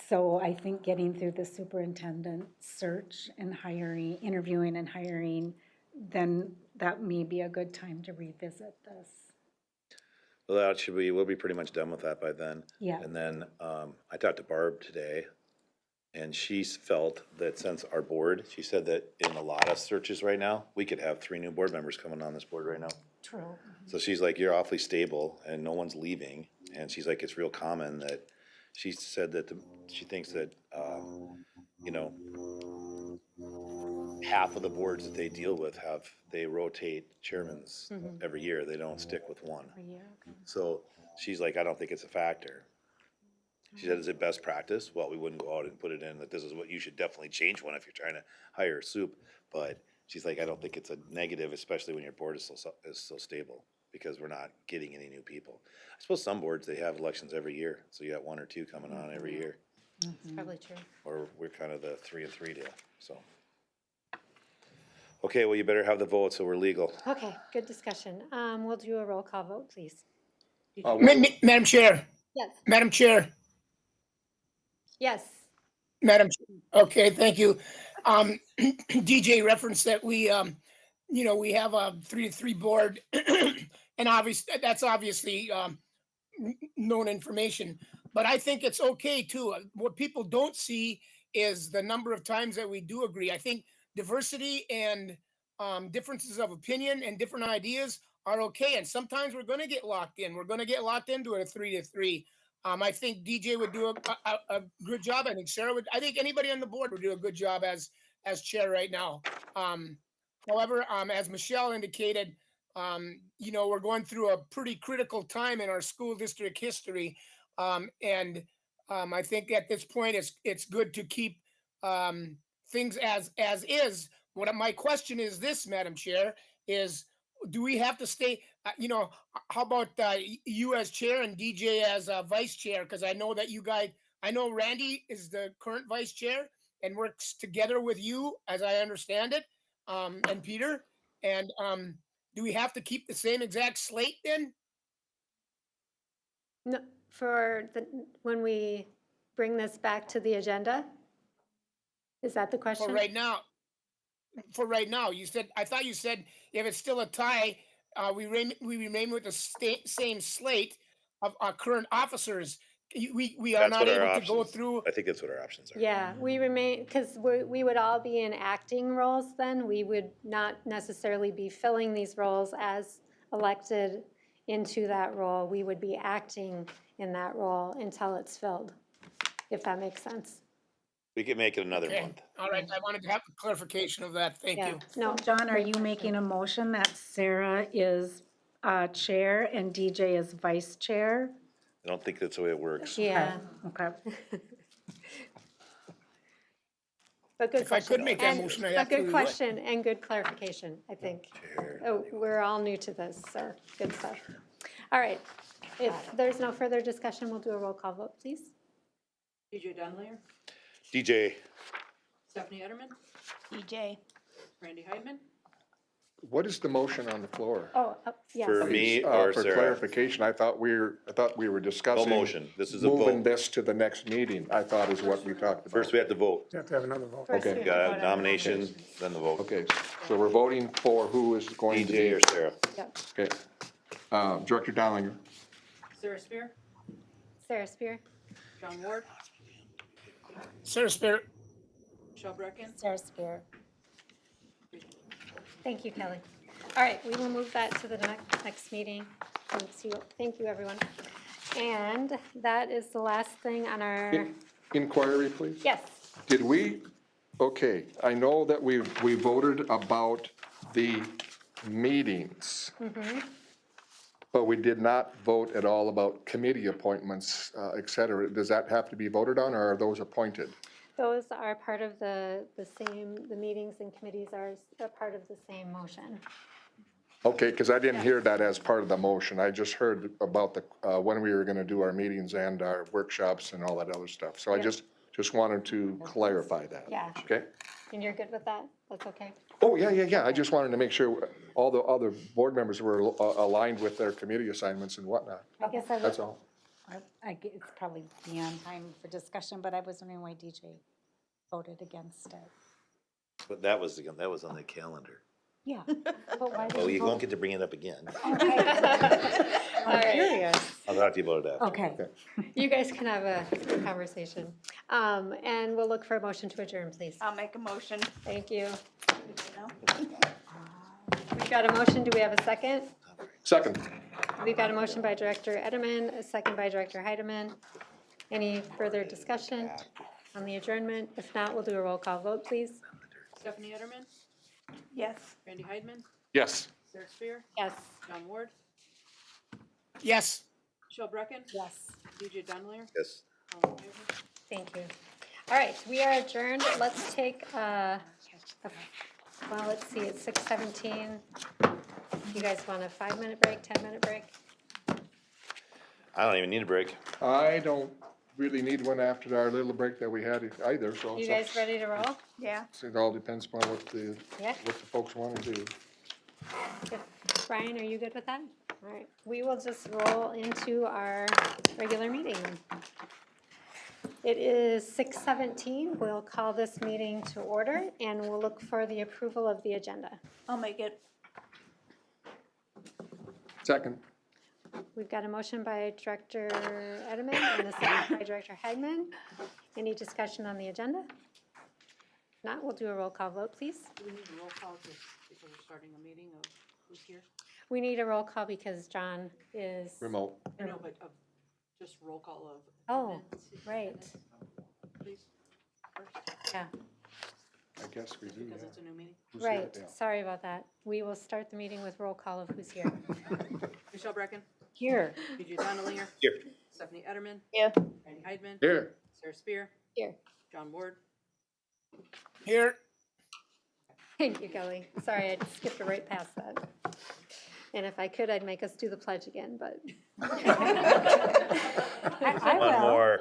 Speaker 6: So I think getting through the superintendent search and hiring, interviewing and hiring, then that may be a good time to revisit this.
Speaker 3: Well, we'll be pretty much done with that by then.
Speaker 6: Yeah.
Speaker 3: And then, I talked to Barb today, and she felt that since our board, she said that in a lot of searches right now, we could have 3 new board members coming on this board right now.
Speaker 1: True.
Speaker 3: So she's like, you're awfully stable and no one's leaving. And she's like, it's real common that, she said that she thinks that, you know, half of the boards that they deal with they rotate chairmans every year. They don't stick with one.
Speaker 1: A year, okay.
Speaker 3: So she's like, I don't think it's a factor. She said, is it best practice? Well, we wouldn't go out and put it in that this is what you should definitely change one if you're trying to hire a soup. But she's like, I don't think it's a negative, especially when your board is so stable, because we're not getting any new people. I suppose some boards, they have elections every year. So you got 1 or 2 coming on every year.
Speaker 1: It's probably true.
Speaker 3: Or we're kind of the 3 and 3 deal, so. Okay, well, you better have the vote so we're legal.
Speaker 1: Okay, good discussion. We'll do a roll call vote, please.
Speaker 4: Madam Chair,
Speaker 1: Yes.
Speaker 4: Madam Chair,
Speaker 1: Yes.
Speaker 4: Madam, okay, thank you. DJ referenced that we have a 3-3 board, and that's obviously known information. But I think it's okay too. What people don't see is the number of times that we do agree. I think diversity and differences of opinion and different ideas are okay. And sometimes we're going to get locked in. We're going to get locked into a 3-3. I think DJ would do a good job. I think Sarah would. I think anybody on the board would do a good job as chair right now. However, as Michelle indicated, we're going through a pretty critical time in our school district history. And I think at this point, it's good to keep things as is. My question is this, Madam Chair, is, do we have to stay, how about you as chair and DJ as vice chair? Because I know that you guys, I know Randy is the current vice chair and works together with you, as I understand it, and Peter. And do we have to keep the same exact slate then?
Speaker 1: No, when we bring this back to the agenda? Is that the question?
Speaker 4: For right now, you said, I thought you said if it's still a tie, we remain with the same slate of our current officers. We are
Speaker 3: That's
Speaker 4: not
Speaker 3: what our
Speaker 4: able to go
Speaker 3: options-
Speaker 4: through.
Speaker 3: I think that's what our options are.
Speaker 1: Yeah, we remain, because we would all be in acting roles then. We would not necessarily be filling these roles as elected into that role. We would be acting in that role until it's filled, if that makes sense.
Speaker 3: We could make it another
Speaker 4: Okay,
Speaker 3: month.
Speaker 4: all right, I wanted to have clarification of that, thank
Speaker 1: Yeah,
Speaker 4: you.
Speaker 1: no.
Speaker 6: John, are
Speaker 1: great
Speaker 6: you
Speaker 1: question.
Speaker 6: making a motion that Sarah is chair and DJ is vice chair?
Speaker 3: I don't think that's the way it works.
Speaker 1: Yeah.
Speaker 6: Okay.
Speaker 1: But good
Speaker 4: If I could
Speaker 1: question.
Speaker 4: make that
Speaker 1: And
Speaker 4: motion, I'd
Speaker 1: a
Speaker 4: absolutely
Speaker 1: good
Speaker 4: would.
Speaker 1: question and good clarification, I think. Oh, we're all new to this, so good stuff. All right, if there's no further discussion, we'll do a roll call vote, please.
Speaker 2: DJ Dunleer,
Speaker 3: DJ,
Speaker 2: Stephanie Etterman,
Speaker 7: EJ.
Speaker 2: Randy Heidman,
Speaker 8: What is the motion on the floor?
Speaker 1: Oh, yes.
Speaker 3: For me
Speaker 8: Uh,
Speaker 3: or
Speaker 8: For
Speaker 3: Sarah?
Speaker 8: clarification, I thought we were
Speaker 3: No
Speaker 8: discussing.
Speaker 3: motion. This is a
Speaker 8: Moving
Speaker 3: vote.
Speaker 8: this to the next meeting, I thought is what we talked about.
Speaker 3: First, we have to vote.
Speaker 10: You have to have another vote.
Speaker 1: First,
Speaker 8: Okay.
Speaker 1: we have to
Speaker 3: Got
Speaker 1: vote
Speaker 3: a
Speaker 1: on the
Speaker 3: nomination, then the vote.
Speaker 8: Okay, so we're voting for who is going to be.
Speaker 3: DJ or Sarah?
Speaker 1: Yep.
Speaker 8: Okay. Director Dowlinger,
Speaker 2: Sarah Spear,
Speaker 1: Sarah Spear.
Speaker 2: John Ward,
Speaker 4: Sarah Spear,
Speaker 2: Michelle Brecken,
Speaker 6: Sarah Spear.
Speaker 1: Thank you, Kelly. All right, we will move that to the next meeting. Thank you, everyone. And that is the last thing on our,
Speaker 8: inquiry, please?
Speaker 1: yes.
Speaker 8: Did we, okay, I know that we voted about the meetings. But we did not vote at all about committee appointments, et cetera. Does that have to be voted on, or are those appointed?
Speaker 1: Those are part of the meetings and committees are a part of the same motion.
Speaker 8: Okay, because I didn't hear that as part of the motion. I just heard about when we were gonna do our meetings and our workshops and all that other stuff. So I
Speaker 1: Yeah.
Speaker 8: just wanted to clarify that.
Speaker 1: Yeah.
Speaker 8: Okay?
Speaker 1: And you're good with that? That's okay?
Speaker 8: Oh, yeah. I just wanted to make sure all the other board members were aligned with their committee assignments and whatnot.
Speaker 1: I guess I
Speaker 8: That's
Speaker 1: would,
Speaker 8: all.
Speaker 6: It's probably beyond time for discussion, but I was wondering why DJ voted against it.
Speaker 3: But that was on the calendar.
Speaker 6: Yeah, but why did
Speaker 3: Oh,
Speaker 6: you
Speaker 3: you won't
Speaker 6: vote?
Speaker 3: get to bring it up again.
Speaker 1: all
Speaker 6: I'm
Speaker 1: right,
Speaker 6: curious.
Speaker 3: I'll talk to you about it after.
Speaker 6: Okay.
Speaker 1: you guys can have a conversation. And we'll look for a motion to adjourn, please.
Speaker 7: I'll make a motion.
Speaker 1: Thank you.
Speaker 7: No?
Speaker 1: We've got a motion, do we have a second?
Speaker 8: Second.
Speaker 1: We've got a motion by Director Edelman, a second by Director Heidemann. Any further discussion on the adjournment? If not, we'll do a roll call vote, please.
Speaker 2: Stephanie Etterman,
Speaker 7: Yes.
Speaker 2: Randy Heidman,
Speaker 8: Yes.
Speaker 2: Sarah Spear,
Speaker 1: Yes.
Speaker 2: John Ward,
Speaker 4: yes.
Speaker 2: Michelle Brecken,
Speaker 6: Yes.
Speaker 2: DJ Dunleer,
Speaker 3: Yes.
Speaker 2: all in favor?
Speaker 1: Thank you. All right, we are adjourned. Let's take, well, let's see, it's 6:17. You guys want a 5-minute break, 10-minute break?
Speaker 3: I don't even need a break.
Speaker 8: I don't really need one after our little break that we had either, so.
Speaker 1: You guys ready to roll?
Speaker 7: Yeah.
Speaker 8: It all depends upon what the
Speaker 1: Yeah.
Speaker 8: folks want to do.
Speaker 1: Brian, are you good with that? All right, we will just roll into our regular meeting. It is 6:17. We'll call this meeting to order and we'll look for the approval of the agenda.
Speaker 7: I'll make it.
Speaker 8: Second.
Speaker 1: We've got a motion by Director Edelman and a second by Director Hagman. Any discussion on the agenda? If not, we'll do a roll call vote, please.
Speaker 2: Do we need a roll call because we're starting a meeting of who's here?
Speaker 1: We need a roll call because John is.
Speaker 8: Remote.
Speaker 2: No, but of, just roll call of.
Speaker 1: Oh,
Speaker 2: attendance,
Speaker 1: right,
Speaker 2: Please, first,
Speaker 1: yeah,
Speaker 8: I guess we do,
Speaker 2: because
Speaker 8: yeah.
Speaker 2: it's a new meeting.
Speaker 8: Who's here?
Speaker 1: right.
Speaker 8: Yeah.
Speaker 1: Sorry about that. We will start the meeting with roll call of who's here.
Speaker 2: Michelle Brecken,
Speaker 6: Here.
Speaker 2: DJ Dunleer,
Speaker 3: Here.
Speaker 2: Stephanie Etterman,
Speaker 7: Yeah.
Speaker 2: Randy Heidman,
Speaker 8: Here.
Speaker 2: Sarah Spear,
Speaker 1: Here.
Speaker 2: John Ward,
Speaker 4: Here,
Speaker 1: Thank you, Kelly. Sorry, I just skipped right past that. And if I could, I'd make us do the pledge again, but.
Speaker 6: I
Speaker 3: One
Speaker 6: will.
Speaker 3: more.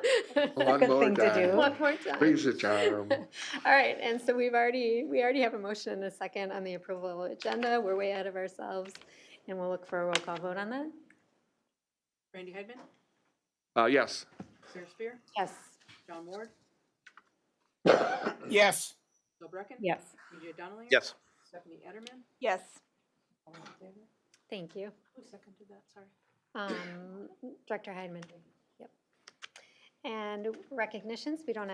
Speaker 8: One
Speaker 6: good
Speaker 8: more
Speaker 6: thing to do.
Speaker 8: time.
Speaker 1: One more time.
Speaker 8: Please, the charm.
Speaker 1: All right, and so we already have a motion and a second on the approval agenda. We're way ahead of ourselves, and we'll look for a roll call vote on that.
Speaker 2: Randy Heidman,
Speaker 8: Yes.
Speaker 2: Sarah Spear,
Speaker 1: Yes.
Speaker 2: John Ward,
Speaker 4: Yes.
Speaker 2: Bill Brecken.
Speaker 6: Yes.
Speaker 2: BJ Donnelly.
Speaker 3: Yes.
Speaker 2: Stephanie Etterman.
Speaker 7: Yes.
Speaker 2: All in favor?
Speaker 1: Thank you.
Speaker 2: Who seconded that? Sorry.
Speaker 1: Director Heidman. Yep. And recognitions, we don't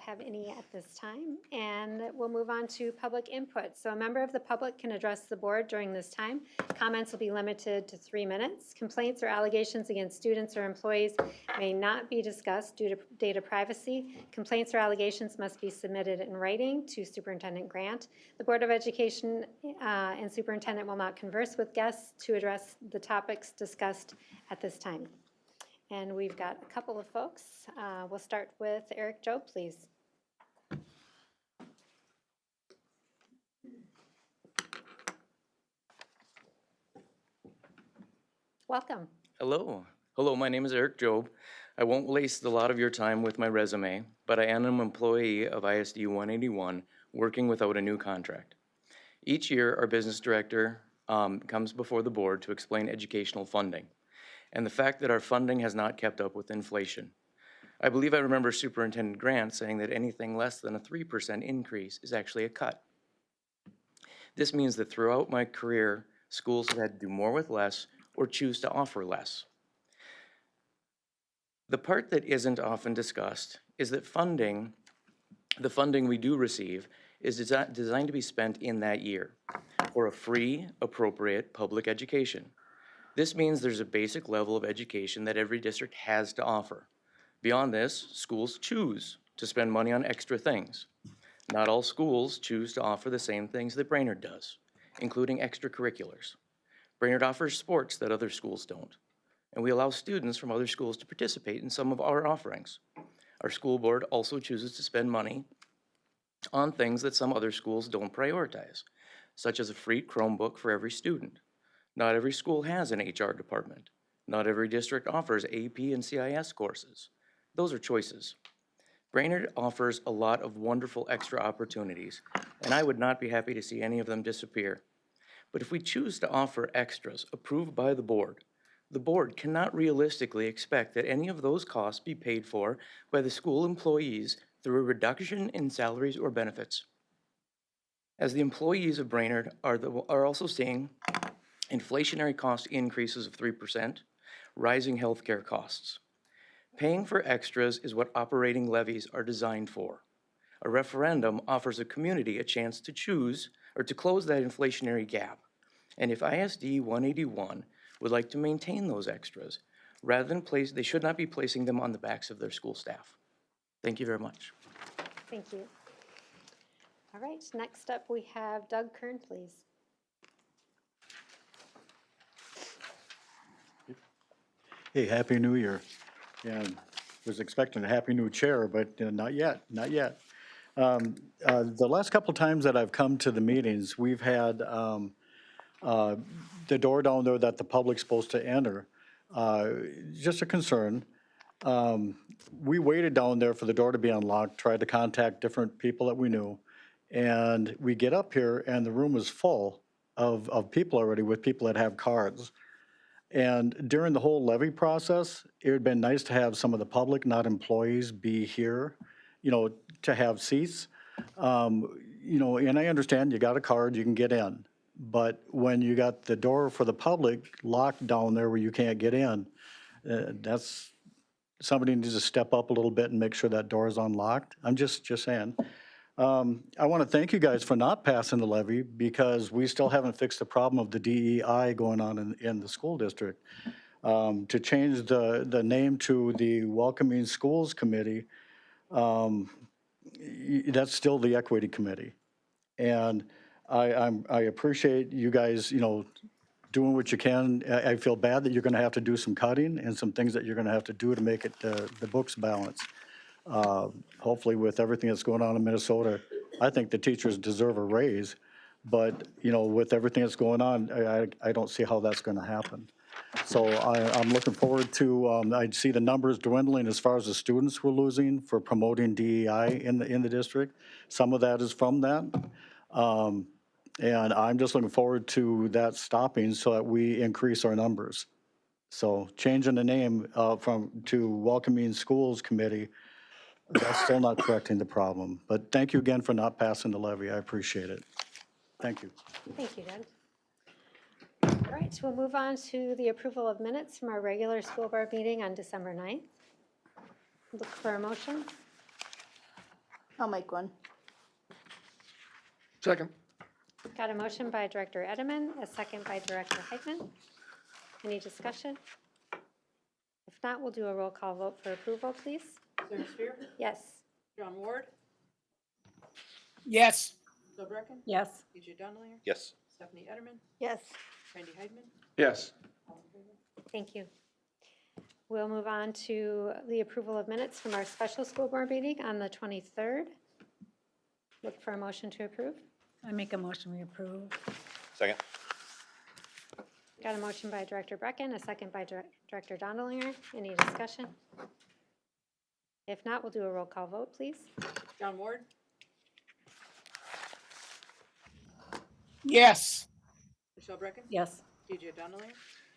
Speaker 1: have any at this time. And we'll move on to public input. So a member of the public can address the board during this time. Comments will be limited to 3 minutes. Complaints or allegations against students or employees may not be discussed due to data privacy. Complaints or allegations must be submitted in writing to Superintendent Grant. The Board of Education and Superintendent will not converse with guests to address the topics discussed at this time. And we've got a couple of folks. We'll start with Eric Jobe, please. Welcome.
Speaker 11: Hello. Hello, my name is Eric Jobe. I won't waste a lot of your time with my resume, but I am an employee of ISD 181 working without a new contract. Each year, our business director comes before the board to explain educational funding and the fact that our funding has not kept up with inflation. I believe I remember Superintendent Grant saying that anything less than a 3% increase is actually a cut. This means that throughout my career, schools have had to do more with less or choose to offer less. The part that isn't often discussed is that the funding we do receive is designed to be spent in that year for a free, appropriate public education. This means there's a basic level of education that every district has to offer. Beyond this, schools choose to spend money on extra things. Not all schools choose to offer the same things that Brainerd does, including extracurriculars. Brainerd offers sports that other schools don't, and we allow students from other schools to participate in some of our offerings. Our school board also chooses to spend money on things that some other schools don't prioritize, such as a free Chromebook for every student. Not every school has an HR department. Not every district offers AP and CIS courses. Those are choices. Brainerd offers a lot of wonderful extra opportunities, and I would not be happy to see any of them disappear. But if we choose to offer extras approved by the board cannot realistically expect that any of those costs be paid for by the school employees through a reduction in salaries or benefits. As the employees of Brainerd are also seeing inflationary cost increases of 3%, rising healthcare costs. Paying for extras is what operating levies are designed for. A referendum offers a community a chance to choose or to close that inflationary gap. And if ISD 181 would like to maintain those extras, rather than they should not be placing them on the backs of their school staff. Thank you very much.
Speaker 1: Thank you. All right, next up we have Doug Kern, please.
Speaker 12: Hey, Happy New Year. And was expecting a Happy New Chair, but not yet, not yet. The last couple times that I've come to the meetings, we've had the door down there that the public's supposed to enter. Just a concern. We waited down there for the door to be unlocked, tried to contact different people that we knew. And we get up here and the room is full of people already with people that have cards. And during the whole levy process, it would have been nice to have some of the public, not employees, be here, to have seats. And I understand you got a card, you can get in. But when you got the door for the public locked down there where you can't get in, that's, somebody needs to step up a little bit and make sure that door is unlocked. I'm just saying. I want to thank you guys for not passing the levy because we still haven't fixed the problem of the DEI going on in the school district. To change the name to the Welcoming Schools Committee, that's still the Equity Committee. And I appreciate you guys, doing what you can. I feel bad that you're going to have to do some cutting and some things that you're going to have to do to make it the books balance. Hopefully with everything that's going on in Minnesota, I think the teachers deserve a raise, but, you know, with everything that's going on, I don't see how that's gonna happen. So I'm looking forward to, I see the numbers dwindling as far as the students we're losing for promoting DEI in the district. Some of that is from that. And I'm just looking forward to that stopping so that we increase our numbers. So changing the name to Welcoming Schools Committee, that's still not correcting the problem. But thank you again for not passing the levy. I appreciate it. Thank you.
Speaker 1: Thank you, Doug. All right, we'll move on to the approval of minutes from our regular school board meeting on December 9th. Look for a motion.
Speaker 7: I'll make one.
Speaker 8: Second.
Speaker 1: Got a motion by Director Edelman, a second by Director Heitman. Any discussion? If not, we'll do a roll call vote for approval, please.
Speaker 2: Sarah Spear,
Speaker 1: Yes.
Speaker 2: John Ward,
Speaker 4: Yes.
Speaker 2: Jill Brecken,
Speaker 6: Yes.
Speaker 2: TJ Donlinger,
Speaker 3: Yes.
Speaker 2: Stephanie Etterman,
Speaker 7: Yes.
Speaker 2: Randy Heidman.
Speaker 8: Yes.
Speaker 2: All in favor?
Speaker 1: Thank you. We'll move on to the approval of minutes from our special school board meeting on the 23rd. Look for a motion to approve.
Speaker 6: I make a motion, we approve.
Speaker 3: Second?
Speaker 1: Got a motion by Director Brecken, a second by Director Dondelinger. Any discussion? If not, we'll do a roll call vote, please.
Speaker 2: John Ward,
Speaker 4: Yes.
Speaker 2: Michelle Brecken,
Speaker 6: Yes.
Speaker 2: TJ Donlinger,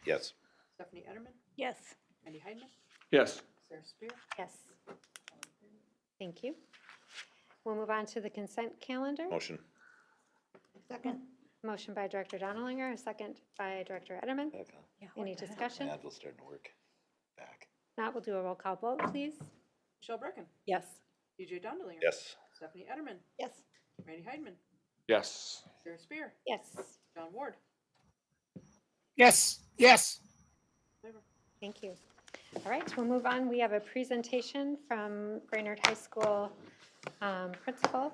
Speaker 3: Yes.
Speaker 2: Stephanie Etterman,
Speaker 7: Yes.
Speaker 2: Randy Heidman,
Speaker 8: Yes.
Speaker 2: Sarah Spear.
Speaker 1: Yes. Thank you. We'll move on to the consent calendar.
Speaker 3: Motion.
Speaker 7: Second.
Speaker 1: Motion by Director Dondelinger, a second by Director Edelman. Any discussion?
Speaker 3: Advil's starting to work back.
Speaker 1: Not, we'll do a roll call vote, please.
Speaker 2: Michelle Brecken,
Speaker 6: Yes.
Speaker 2: TJ Donlinger.
Speaker 3: Yes.
Speaker 2: Stephanie Etterman,
Speaker 7: Yes.
Speaker 2: Randy Heidman,
Speaker 8: Yes.
Speaker 2: Sarah Spear,
Speaker 1: Yes.
Speaker 2: John Ward.
Speaker 4: Yes. Yes.
Speaker 2: Favor.
Speaker 1: Thank you. All right, we'll move on. We have a presentation from Brainerd High School Principal,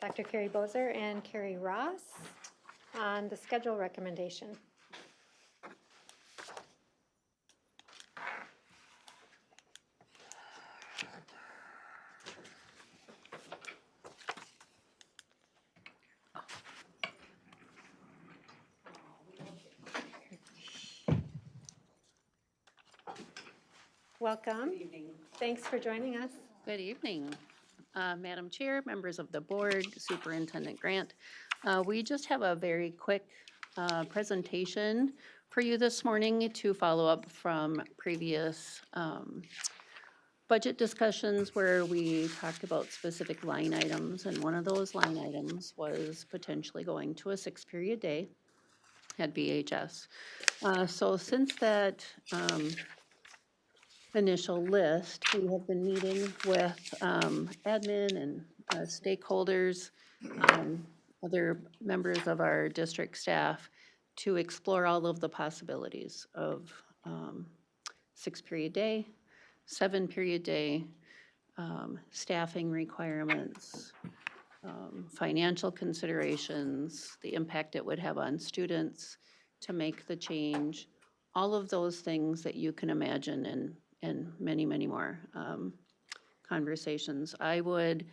Speaker 1: Dr. Carrie Bozer and Carrie Ross, on the schedule recommendation. Welcome.
Speaker 13: Good evening.
Speaker 1: Thanks for joining us.
Speaker 13: Good evening, Madam Chair, members of the board, Superintendent Grant. We just have a very quick presentation for you this morning to follow up from previous budget discussions where we talked about specific line items, and one of those line items was potentially going to a 6-period day at BHS. So since that initial list, we have been meeting with admin and stakeholders, other members of our district staff to explore all of the possibilities of 6-period day, 7-period day, staffing requirements, financial considerations, the impact it would have on students to make the change, all of those things that you can imagine, and many, many more conversations. I would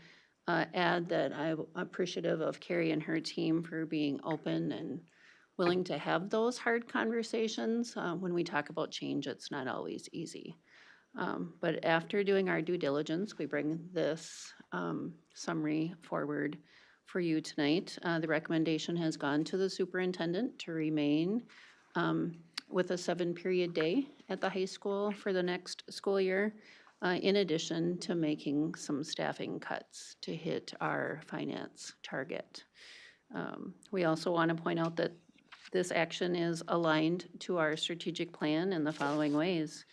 Speaker 13: add that I'm appreciative of Carrie and her team for being open and willing to have those hard conversations. When we talk about change, it's not always easy. But after doing our due diligence, we bring this summary forward for you tonight. The recommendation has gone to the superintendent to remain with a 7-period day at the high school for the next school year, in addition to making some staffing cuts to hit our finance target. We also want to point out that this action is aligned to our strategic plan in the following ways.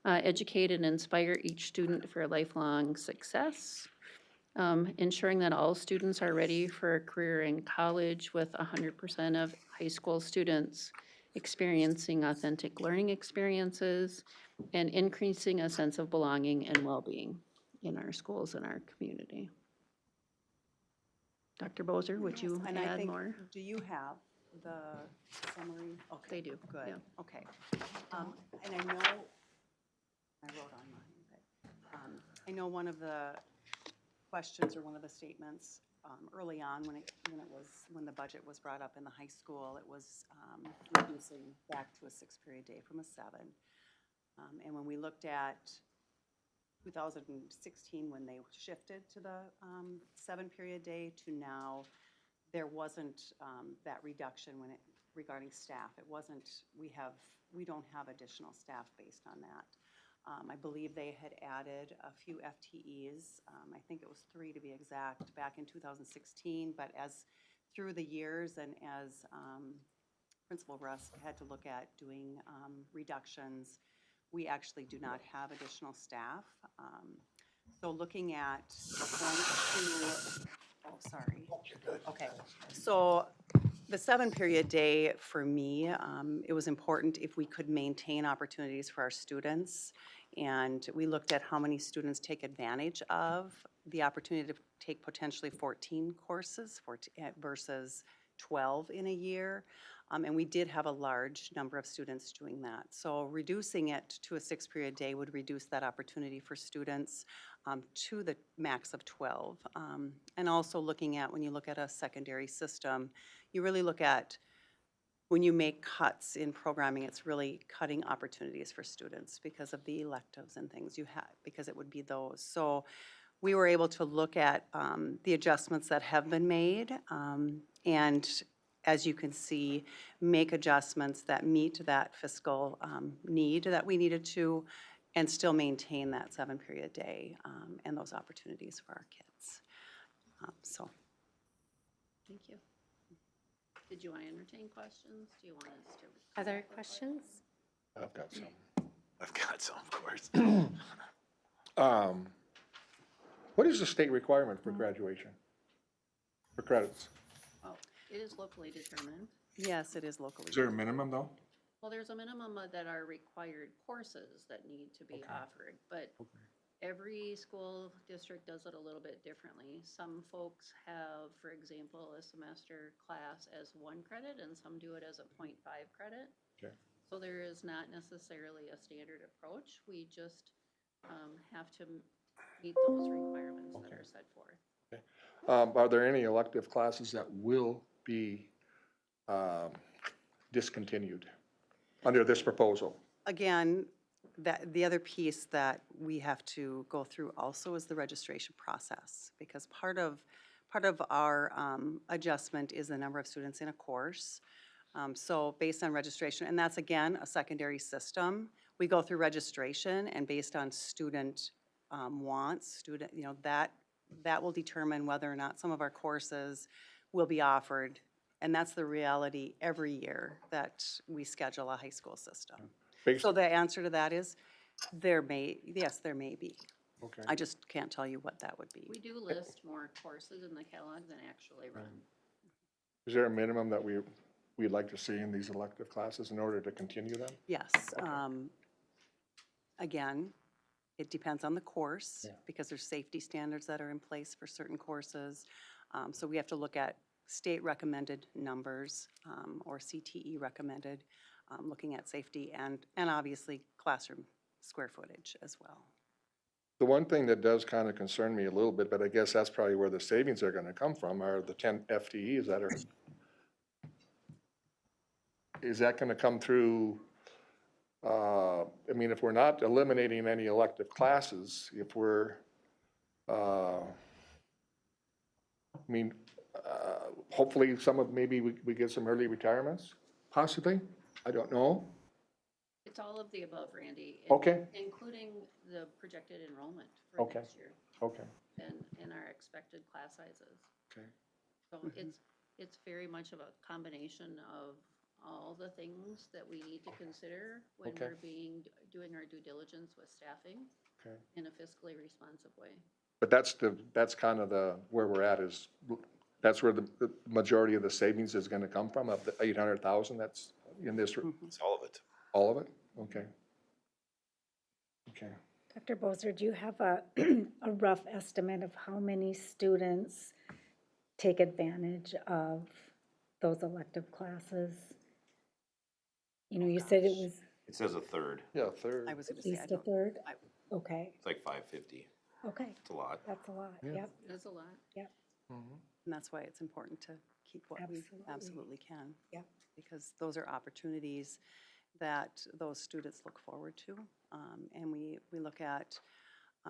Speaker 13: Educate and inspire each student for lifelong success, ensuring that all students are ready for a career in college with 100% of high school students experiencing authentic learning experiences, and increasing a sense of belonging and well-being in our schools and our community. Dr. Bozer, would you
Speaker 14: And I
Speaker 13: add
Speaker 14: think,
Speaker 13: more?
Speaker 14: do you have the summary? Okay,
Speaker 13: They do,
Speaker 14: good,
Speaker 13: yeah.
Speaker 14: okay. And I know, I wrote on mine, but I know one of the questions or one of the statements early on, when the budget was brought up in the high school, it was reducing back to a 6-period day from a 7. And when we looked at 2016, when they shifted to the 7-period day to now, there wasn't that reduction regarding staff. It wasn't, we don't have additional staff based on that. I believe they had added a few FTEs. I think it was 3 to be exact, back in 2016. But as through the years and as Principal Russ had to look at doing reductions, we actually do not have additional staff. So looking at going to, oh, sorry. Okay, so the 7-period day for me, it was important if we could maintain opportunities for our students. And we looked at how many students take advantage of the opportunity to take potentially 14 courses versus 12 in a year. And we did have a large number of students doing that. So reducing it to a 6-period day would reduce that opportunity for students to the max of 12. And also looking at, when you look at a secondary system, you really look at, when you make cuts in programming, it's really cutting opportunities for students because of the electives and things you have, because it would be those. So we were able to look at the adjustments that have been made, and as you can see, make adjustments that meet that fiscal need that we needed to, and still maintain that 7-period day and those opportunities for our kids. So.
Speaker 13: Thank you. Did you want to entertain questions? Do you want us to?
Speaker 1: Other questions?
Speaker 8: I've got some.
Speaker 3: I've got some, of course.
Speaker 8: What is the state requirement for graduation? For credits?
Speaker 13: Oh, it is locally determined.
Speaker 14: Yes, it is locally.
Speaker 8: Is there a minimum though?
Speaker 13: Well, there's a minimum that are required courses that need to be offered, but every school district does it a little bit differently. Some folks have, for example, a semester class as 1 credit, and some do it as a 0.5 credit.
Speaker 8: Okay.
Speaker 13: So there is not necessarily a standard approach. We just have to meet those requirements that are set forth.
Speaker 8: Are there any elective classes that will be discontinued under this proposal?
Speaker 14: Again, the other piece that we have to go through also is the registration process, because part of our adjustment is the number of students in a course. So based on registration, and that's again a secondary system, we go through registration, and based on student wants, that will determine whether or not some of our courses will be offered. And that's the reality every year that we schedule a high school system. So the answer to that is, yes, there may be.
Speaker 8: Okay.
Speaker 14: I just can't tell you what that would be.
Speaker 13: We do list more courses in the catalog than actually run.
Speaker 8: Is there a minimum that we'd like to see in these elective classes in order to continue them?
Speaker 14: Yes. Again, it depends on the course, because there's safety standards that are in place for certain courses. So we have to look at state recommended numbers or CTE recommended, looking at safety and obviously classroom square footage as well.
Speaker 8: The one thing that does kind of concern me a little bit, but I guess that's probably where the savings are going to come from, are the 10 FTEs that are. Is that going to come through? I mean, if we're not eliminating any elective classes, if we're, hopefully maybe we get some early retirements, possibly. I don't know.
Speaker 13: It's all of the above, Randy.
Speaker 8: Okay.
Speaker 13: Including the projected enrollment for
Speaker 8: Okay.
Speaker 13: next year
Speaker 8: Okay.
Speaker 13: and our expected class sizes.
Speaker 8: Okay.
Speaker 13: So it's very much of a combination of all the things that we need to consider when
Speaker 8: Okay.
Speaker 13: we're doing our due diligence with staffing
Speaker 8: Okay.
Speaker 13: in a fiscally responsive way.
Speaker 8: But that's kind of where we're at is, that's where the majority of the savings is gonna come from, of the 800,000 that's in this.
Speaker 3: It's all of it.
Speaker 8: All of it? Okay. Okay.
Speaker 6: Dr. Bozer, do you have a rough estimate of how many students take advantage of those elective classes? You know, you said it was
Speaker 3: It says a third.
Speaker 8: Yeah, third.
Speaker 14: I was going
Speaker 6: at
Speaker 14: to say,
Speaker 6: least a third? Okay,
Speaker 3: It's like 550.
Speaker 6: okay,
Speaker 3: It's a lot.
Speaker 6: that's a lot,
Speaker 8: Yeah.
Speaker 6: yep,
Speaker 13: That's a lot.
Speaker 6: yep.
Speaker 14: And that's why it's important to keep what we absolutely can.
Speaker 6: Yep.
Speaker 14: Because those are opportunities that those students look forward to. And we look at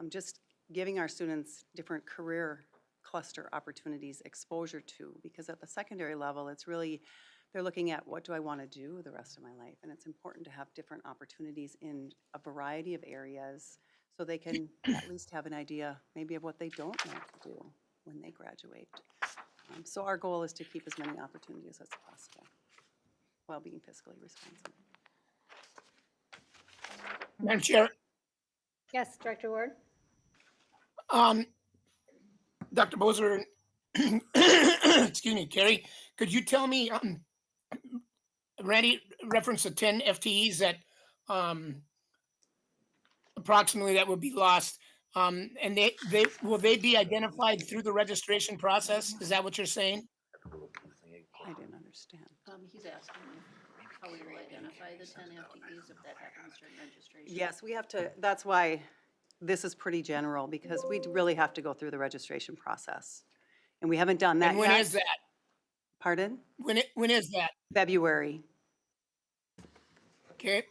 Speaker 14: just giving our students different career cluster opportunities, exposure to, because at the secondary level, it's really, they're looking at what do I want to do the rest of my life? And it's important to have different opportunities in a variety of areas so they can at least have an idea maybe of what they don't want to do when they graduate. So our goal is to keep as many opportunities as possible while being fiscally responsible.
Speaker 4: Madam Chair,
Speaker 1: Yes, Director Ward?
Speaker 4: Dr. Bozer, excuse me, Carrie, could you tell me, Randy referenced the 10 FTEs that approximately that would be lost. And will they be identified through the registration process? Is that what you're saying?
Speaker 14: I didn't understand.
Speaker 13: He's asking how we will identify the 10 FTEs if that happens during registration.
Speaker 14: Yes, we have to, that's why this is pretty general, because we really have to go through the registration process. And we haven't done that
Speaker 4: And when
Speaker 14: yet.
Speaker 4: is that?
Speaker 14: Pardon?
Speaker 4: When is that?
Speaker 14: February.
Speaker 4: Okay.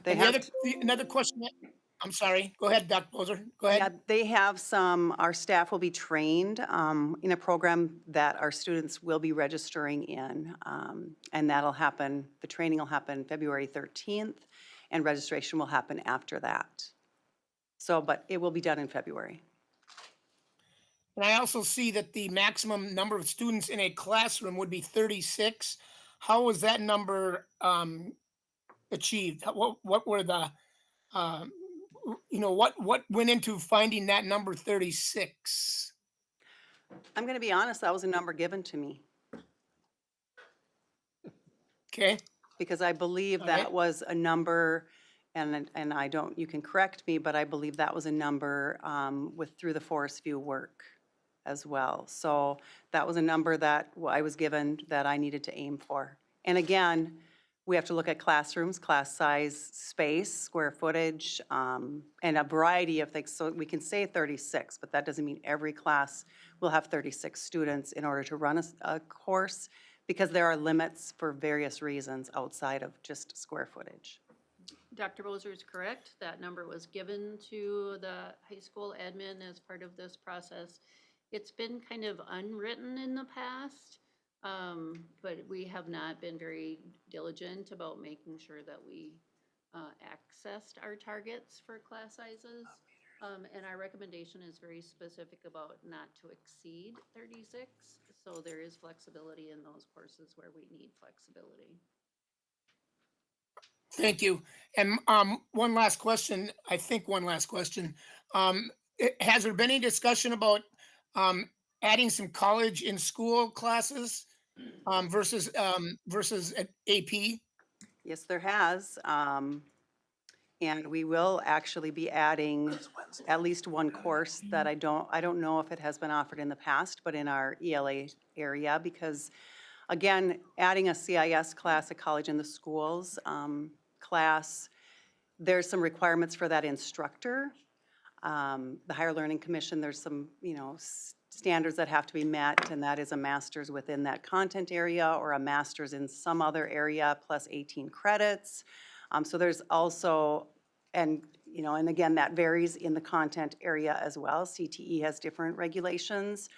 Speaker 14: They
Speaker 4: And
Speaker 14: have,
Speaker 4: another question. I'm sorry. Go ahead, Dr. Bozer. Go
Speaker 14: yeah,
Speaker 4: ahead.
Speaker 14: they have some, our staff will be trained in a program that our students will be registering in. And that'll happen, the training will happen February 13th, and registration will happen after that. So, but it will be done in February.
Speaker 4: And I also see that the maximum number of students in a classroom would be 36. How was that number achieved? What were the, what went into finding that number 36?
Speaker 14: I'm going to be honest, that was a number given to me.
Speaker 4: Okay.
Speaker 14: Because I believe
Speaker 4: All right.
Speaker 14: that was a number, and I don't, you can correct me, but I believe that was a number through the Forest View work as well. So that was a number that I was given that I needed to aim for. And again, we have to look at classrooms, class size, space, square footage, and a variety of things. So we can say 36, but that doesn't mean every class will have 36 students in order to run a course, because there are limits for various reasons outside of just square footage.
Speaker 13: Dr. Bozer is correct. That number was given to the high school admin as part of this process. It's been kind of unwritten in the past, but we have not been very diligent about making sure that we accessed our targets for class sizes. And our recommendation is very specific about not to exceed 36. So there is flexibility in those courses where we need flexibility.
Speaker 4: Thank you. And one last question. Has there been any discussion about adding some college in school classes versus AP?
Speaker 14: Yes, there has. And we will actually be adding at least one course that I don't know if it has been offered in the past, but in our ELA area, because again, adding a CIS class, a college in the schools class, there's some requirements for that instructor. The Higher Learning Commission, there's some, standards that have to be met, and that is a master's within that content area or a master's in some other area plus 18 credits. So there's also, and again, that varies in the content area as well. CTE has different regulations.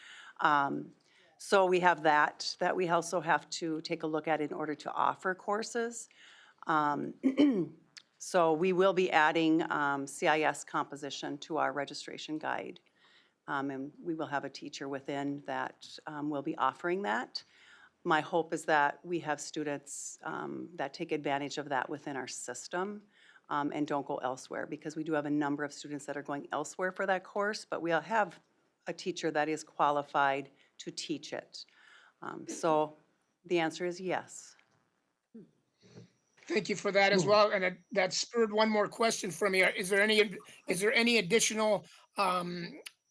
Speaker 14: So we have that we also have to take a look at in order to offer courses. So we will be adding CIS composition to our registration guide. And we will have a teacher within that will be offering that. My hope is that we have students that take advantage of that within our system and don't go elsewhere, because we do have a number of students that are going elsewhere for that course, but we'll have a teacher that is qualified to teach it. So the answer is yes.
Speaker 4: Thank you for that as well. And that spurred one more question from me. Is there any additional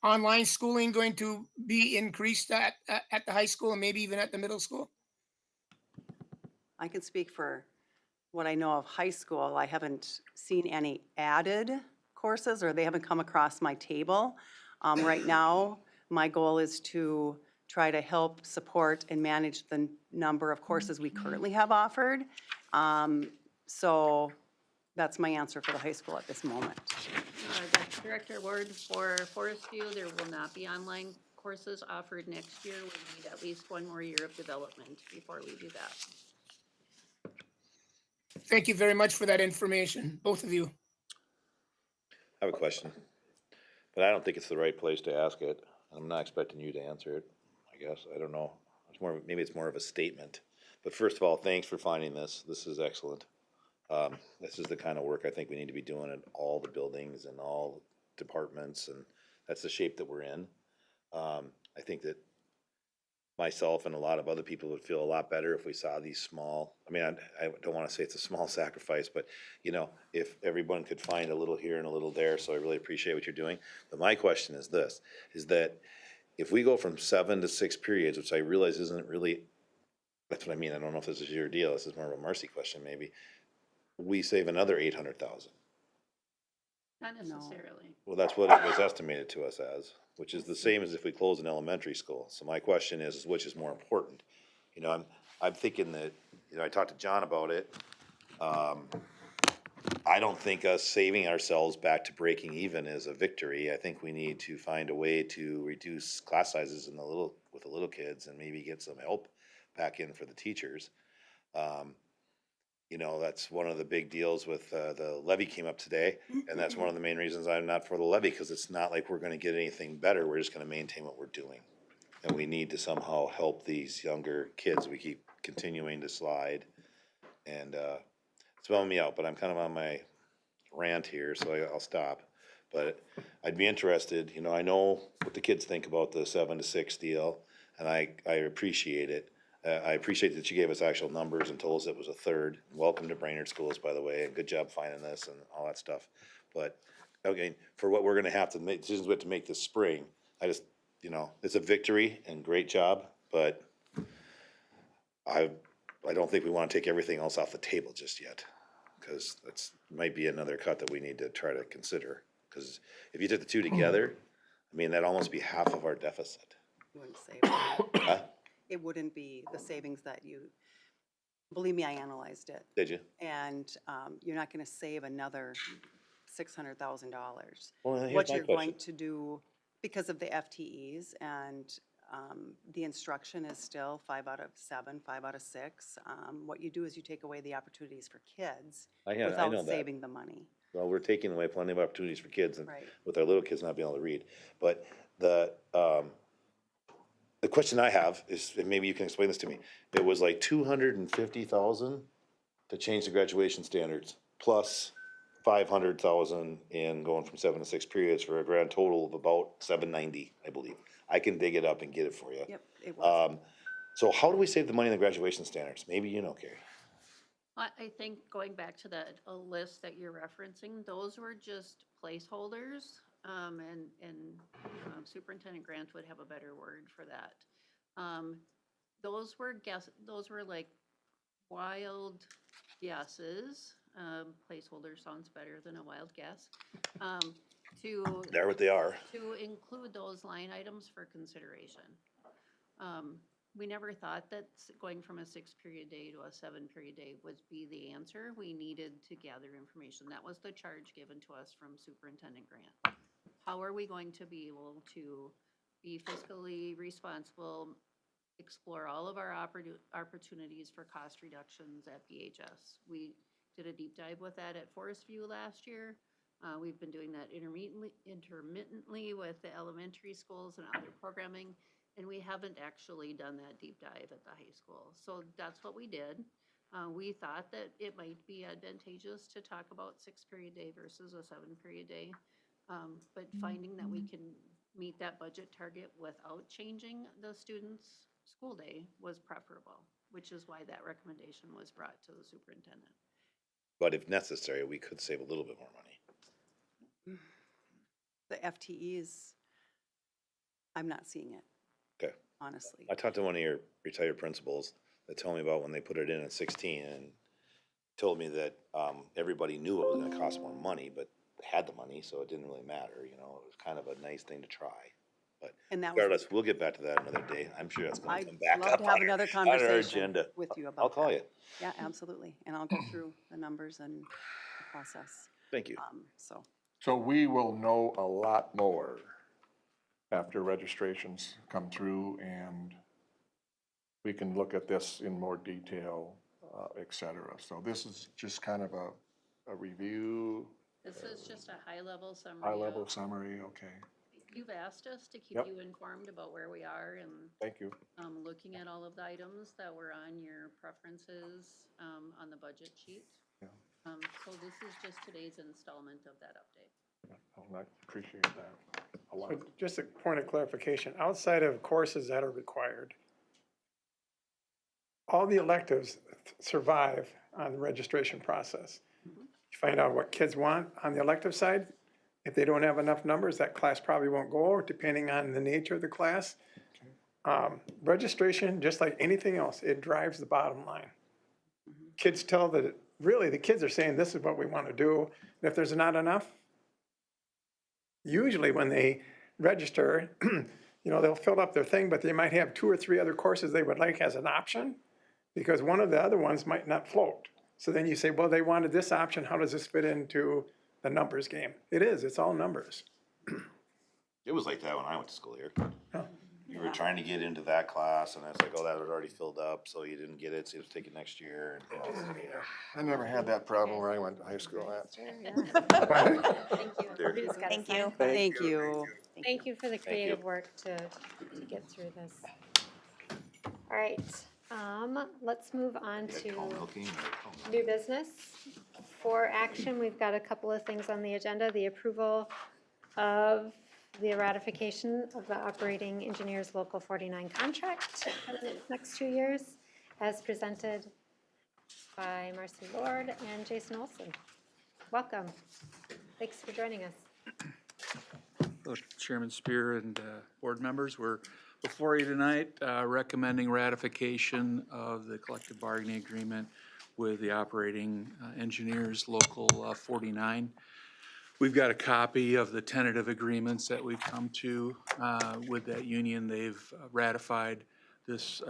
Speaker 4: online schooling going to be increased at the high school and maybe even at the middle school?
Speaker 14: I can speak for what I know of high school. I haven't seen any added courses, or they haven't come across my table right now. My goal is to try to help support and manage the number of courses we currently have offered. So that's my answer for the high school at this moment.
Speaker 13: That's Director Ward, for Forest View, there will not be online courses offered next year. We need at least one more year of development before we do that.
Speaker 4: Thank you very much for that information, both of you.
Speaker 3: I have a question, but I don't think it's the right place to ask it. I'm not expecting you to answer it, I guess. I don't know. It's more, maybe it's more of a statement. But first of all, thanks for finding this. This is excellent. This is the kind of work I think we need to be doing in all the buildings and all departments, and that's the shape that we're in. I think that myself and a lot of other people would feel a lot better if we saw these small, I mean, I don't want to say it's a small sacrifice, but you know, if everyone could find a little here and a little there, so I really appreciate what you're doing. But my question is this, is that if we go from 7 to 6 periods, which I realize isn't really, that's what I mean, I don't know if this is your deal, this is more of a Marcy question maybe, we save another 800,000.
Speaker 13: Not necessarily.
Speaker 3: Well, that's what it was estimated to us as, which is the same as if we close an elementary school. So my question is which is more important? You know, I'm thinking that, you know, I talked to John about it. I don't think us saving ourselves back to breaking even is a victory. I think we need to find a way to reduce class sizes in with the little kids and maybe get some help back in for the teachers. You know, that's one of the big deals with the levy came up today, and that's one of the main reasons I'm not for the levy, because it's not like we're gonna get anything better, we're just gonna maintain what we're doing. And we need to somehow help these younger kids, we keep continuing to slide, and it's bumming me out, but I'm kind of on my rant here, so I'll stop. But I'd be interested, you know, I know what the kids think about the 7 to 6 deal, and I appreciate it. I appreciate that you gave us actual numbers and told us it was a third. Welcome to Brainerd Schools, by the way, and good job finding this and all that stuff. But, okay, for what we're gonna have to make, decisions we have to make this spring, I just, you know, it's a victory and great job, but I don't think we wanna take everything else off the table just yet. Cause that's, might be another cut that we need to try to consider. Cause if you took the two together, I mean, that'd almost be half of our deficit.
Speaker 14: You wouldn't save that.
Speaker 3: Huh?
Speaker 14: It wouldn't be the savings that you, believe me, I analyzed it.
Speaker 3: Did you?
Speaker 14: And you're not gonna save another $600,000.
Speaker 3: Well, here's
Speaker 14: What
Speaker 3: my
Speaker 14: you're going
Speaker 3: question.
Speaker 14: to do, because of the FTEs and the instruction is still 5 out of 7, 5 out of 6. What you do is you take away the opportunities for kids
Speaker 3: I know
Speaker 14: without
Speaker 3: that.
Speaker 14: saving the money.
Speaker 3: Well, we're taking away plenty of opportunities for kids and
Speaker 14: Right.
Speaker 3: with our little kids not being able to read. But the question I have is, and maybe you can explain this to me, it was like 250,000 to change the graduation standards, plus 500,000 in going from 7 to 6 periods for a grand total of about 790, I believe. I can dig it up and get it for you.
Speaker 14: Yep, it was.
Speaker 3: So how do we save the money in the graduation standards? Maybe you know, Carrie.
Speaker 13: I think going back to that, a list that you're referencing, those were just placeholders. And Superintendent Grant would have a better word for that. Those were like wild guesses. Placeholder sounds better than a wild guess.
Speaker 3: They're what they are.
Speaker 13: To include those line items for consideration. We never thought that going from a 6-period day to a 7-period day would be the answer. We needed to gather information. That was the charge given to us from Superintendent Grant. How are we going to be able to be fiscally responsible, explore all of our opportunities for cost reductions at BHS? We did a deep dive with that at Forest View last year. We've been doing that intermittently with the elementary schools and other programming, and we haven't actually done that deep dive at the high school. So that's what we did. We thought that it might be advantageous to talk about 6-period day versus a 7-period day. But finding that we can meet that budget target without changing the students' school day was preferable, which is why that recommendation was brought to the superintendent.
Speaker 3: But if necessary, we could save a little bit more money.
Speaker 14: The FTEs, I'm not seeing it.
Speaker 3: Okay.
Speaker 14: Honestly.
Speaker 3: I talked to one of your retired principals that told me about when they put it in at 16 and told me that everybody knew it was gonna cost more money, but had the money, so it didn't really matter, you know, it was kind of a nice thing to try. But
Speaker 2: And that was,
Speaker 3: regardless, we'll get back to that another day. I'm sure that's gonna
Speaker 2: I'd
Speaker 3: come back
Speaker 2: love
Speaker 3: up
Speaker 2: to have
Speaker 3: on
Speaker 2: another
Speaker 3: on our
Speaker 2: conversation
Speaker 3: agenda.
Speaker 2: with you about
Speaker 3: I'll call
Speaker 2: that.
Speaker 3: you.
Speaker 2: Yeah, absolutely. And I'll go through the numbers and the process.
Speaker 3: Thank you.
Speaker 2: So,
Speaker 8: So we will know a lot more after registrations come through and we can look at this in more detail, et cetera. So this is just kind of a review,
Speaker 13: This is just a high-level summary
Speaker 8: high-level
Speaker 13: of,
Speaker 8: summary, okay.
Speaker 13: you've asked us to keep
Speaker 8: Yep.
Speaker 13: you informed about where we are and
Speaker 8: Thank you.
Speaker 13: looking at all of the items that were on your preferences on the budget sheet.
Speaker 8: Yeah.
Speaker 13: So this is just today's installment of that update.
Speaker 8: I appreciate that a lot.
Speaker 10: So just a point of clarification, outside of courses that are required, all the electives survive on the registration process. You find out what kids want on the elective side. If they don't have enough numbers, that class probably won't go, depending on the nature of the class. Registration, just like anything else, it drives the bottom line. Kids tell that, really, the kids are saying, this is what we want to do. And if there's not enough, usually when they register, they'll fill up their thing, but they might have 2 or 3 other courses they would like as an option, because one of the other ones might not float. So then you say, well, they wanted this option, how does this fit into the numbers game? It is, it's all numbers.
Speaker 3: It was like that when I went to school here. You were trying to get into that class and it's like, oh, that was already filled up, so you didn't get it, so you have to take it next year.
Speaker 8: I never had that problem where I went to high school at.
Speaker 1: Thank you.
Speaker 2: thank you.
Speaker 1: Thank you for the creative work to get through this. All right, let's move on to new business. For action, we've got a couple of things on the agenda. The approval of the ratification of the Operating Engineers Local 49 contract for the next 2 years, as presented by Marcy Lord and Jason Olson. Welcome. Thanks for joining us.
Speaker 9: Hello, Chairman Spear and board members, we're before you tonight recommending ratification of the collective bargaining agreement with the Operating Engineers Local 49. We've got a copy of the tentative agreements that we've come to with that union. They've ratified this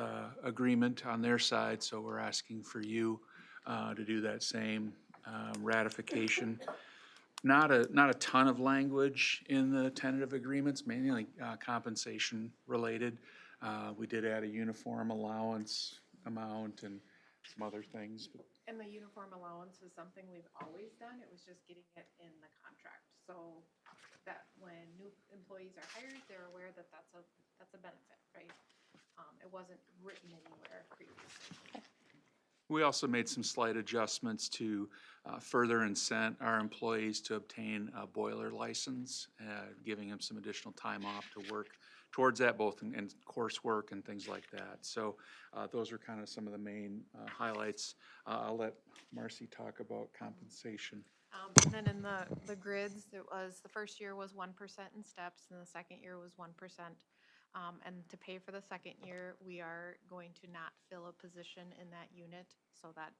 Speaker 9: agreement on their side, so we're asking for you to do that same ratification. Not a ton of language in the tentative agreements, mainly compensation related. We did add a uniform allowance amount and some other things.
Speaker 15: And the uniform allowance is something we've always done. It was just getting it in the contract. So that when new employees are hired, they're aware that that's a benefit, right? It wasn't written anywhere previously.
Speaker 9: We also made some slight adjustments to further incent our employees to obtain a boiler license, giving them some additional time off to work towards that, both in coursework and things like that. So those are kind of some of the main highlights. I'll let Marcy talk about compensation.
Speaker 15: And then in the grids, it was, the first year was 1% in steps and the second year was 1%. And to pay for the second year, we are going to not fill a position in that unit so that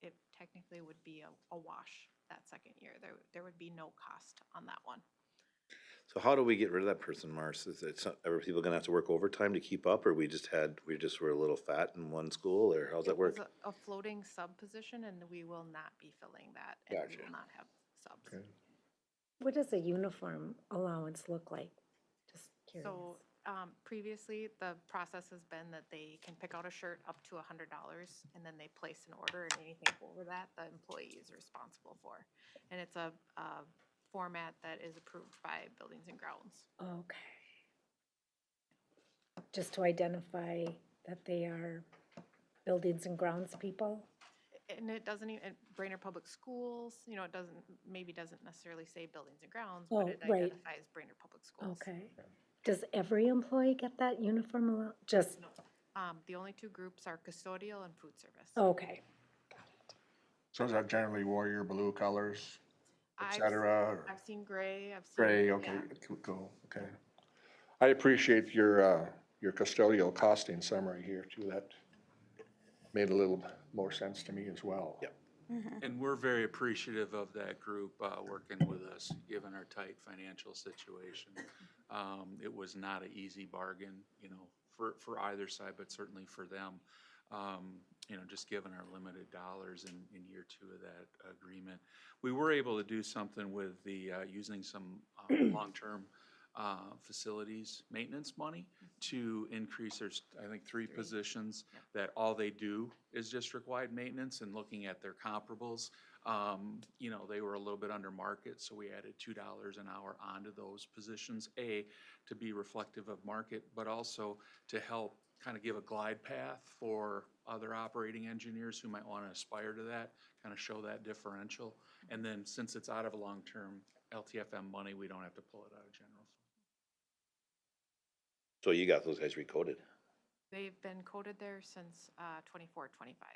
Speaker 15: it technically would be a wash that second year. There would be no cost on that one.
Speaker 3: So how do we get rid of that person, Mars? Are people gonna have to work overtime to keep up, or we just were a little fat in one school, or how's that work?
Speaker 15: It was a floating sub position and we will not be filling that. And we
Speaker 3: Gotcha.
Speaker 15: will not have subs.
Speaker 8: Okay.
Speaker 6: What does a uniform allowance look like? Just curious.
Speaker 15: So previously, the process has been that they can pick out a shirt up to $100 and then they place an order, and anything over that, the employee is responsible for. And it's a format that is approved by Buildings and Grounds.
Speaker 6: Okay. Just to identify that they are buildings and grounds people?
Speaker 15: And it doesn't even, Brainerd Public Schools, it doesn't necessarily say Buildings and Grounds,
Speaker 6: Oh,
Speaker 15: but it
Speaker 6: right.
Speaker 15: identifies Brainerd Public Schools.
Speaker 6: Okay. Does every employee get that uniform allowance? Just,
Speaker 15: The only two groups are custodial and food service.
Speaker 6: okay.
Speaker 8: So is that generally Warrior blue colors, et
Speaker 15: I've-
Speaker 8: cetera? or
Speaker 15: I've seen gray, I've seen.
Speaker 8: Gray, okay,
Speaker 15: yeah.
Speaker 8: cool, okay. I appreciate your custodial costing summary here too. That made a little more sense to me as well.
Speaker 3: Yep.
Speaker 9: And we're very appreciative of that group working with us, given our tight financial situation. It was not an easy bargain, you know, for either side, but certainly for them. You know, just given our limited dollars in year 2 of that agreement. We were able to do something with the, using some long-term facilities maintenance money to increase, there's, I think, 3 positions that all they do is district-wide maintenance, and looking at their comparables, you know, they were a little bit under market, so we added $2 an hour onto those positions, to be reflective of market, but also to help kind of give a glide path for other operating engineers who might want to aspire to that, kind of show that differential. And then since it's out of a long-term LTFM money, we don't have to pull it out of general fund.
Speaker 3: So you got those guys recoded.
Speaker 15: They've been coded there since 24, 25.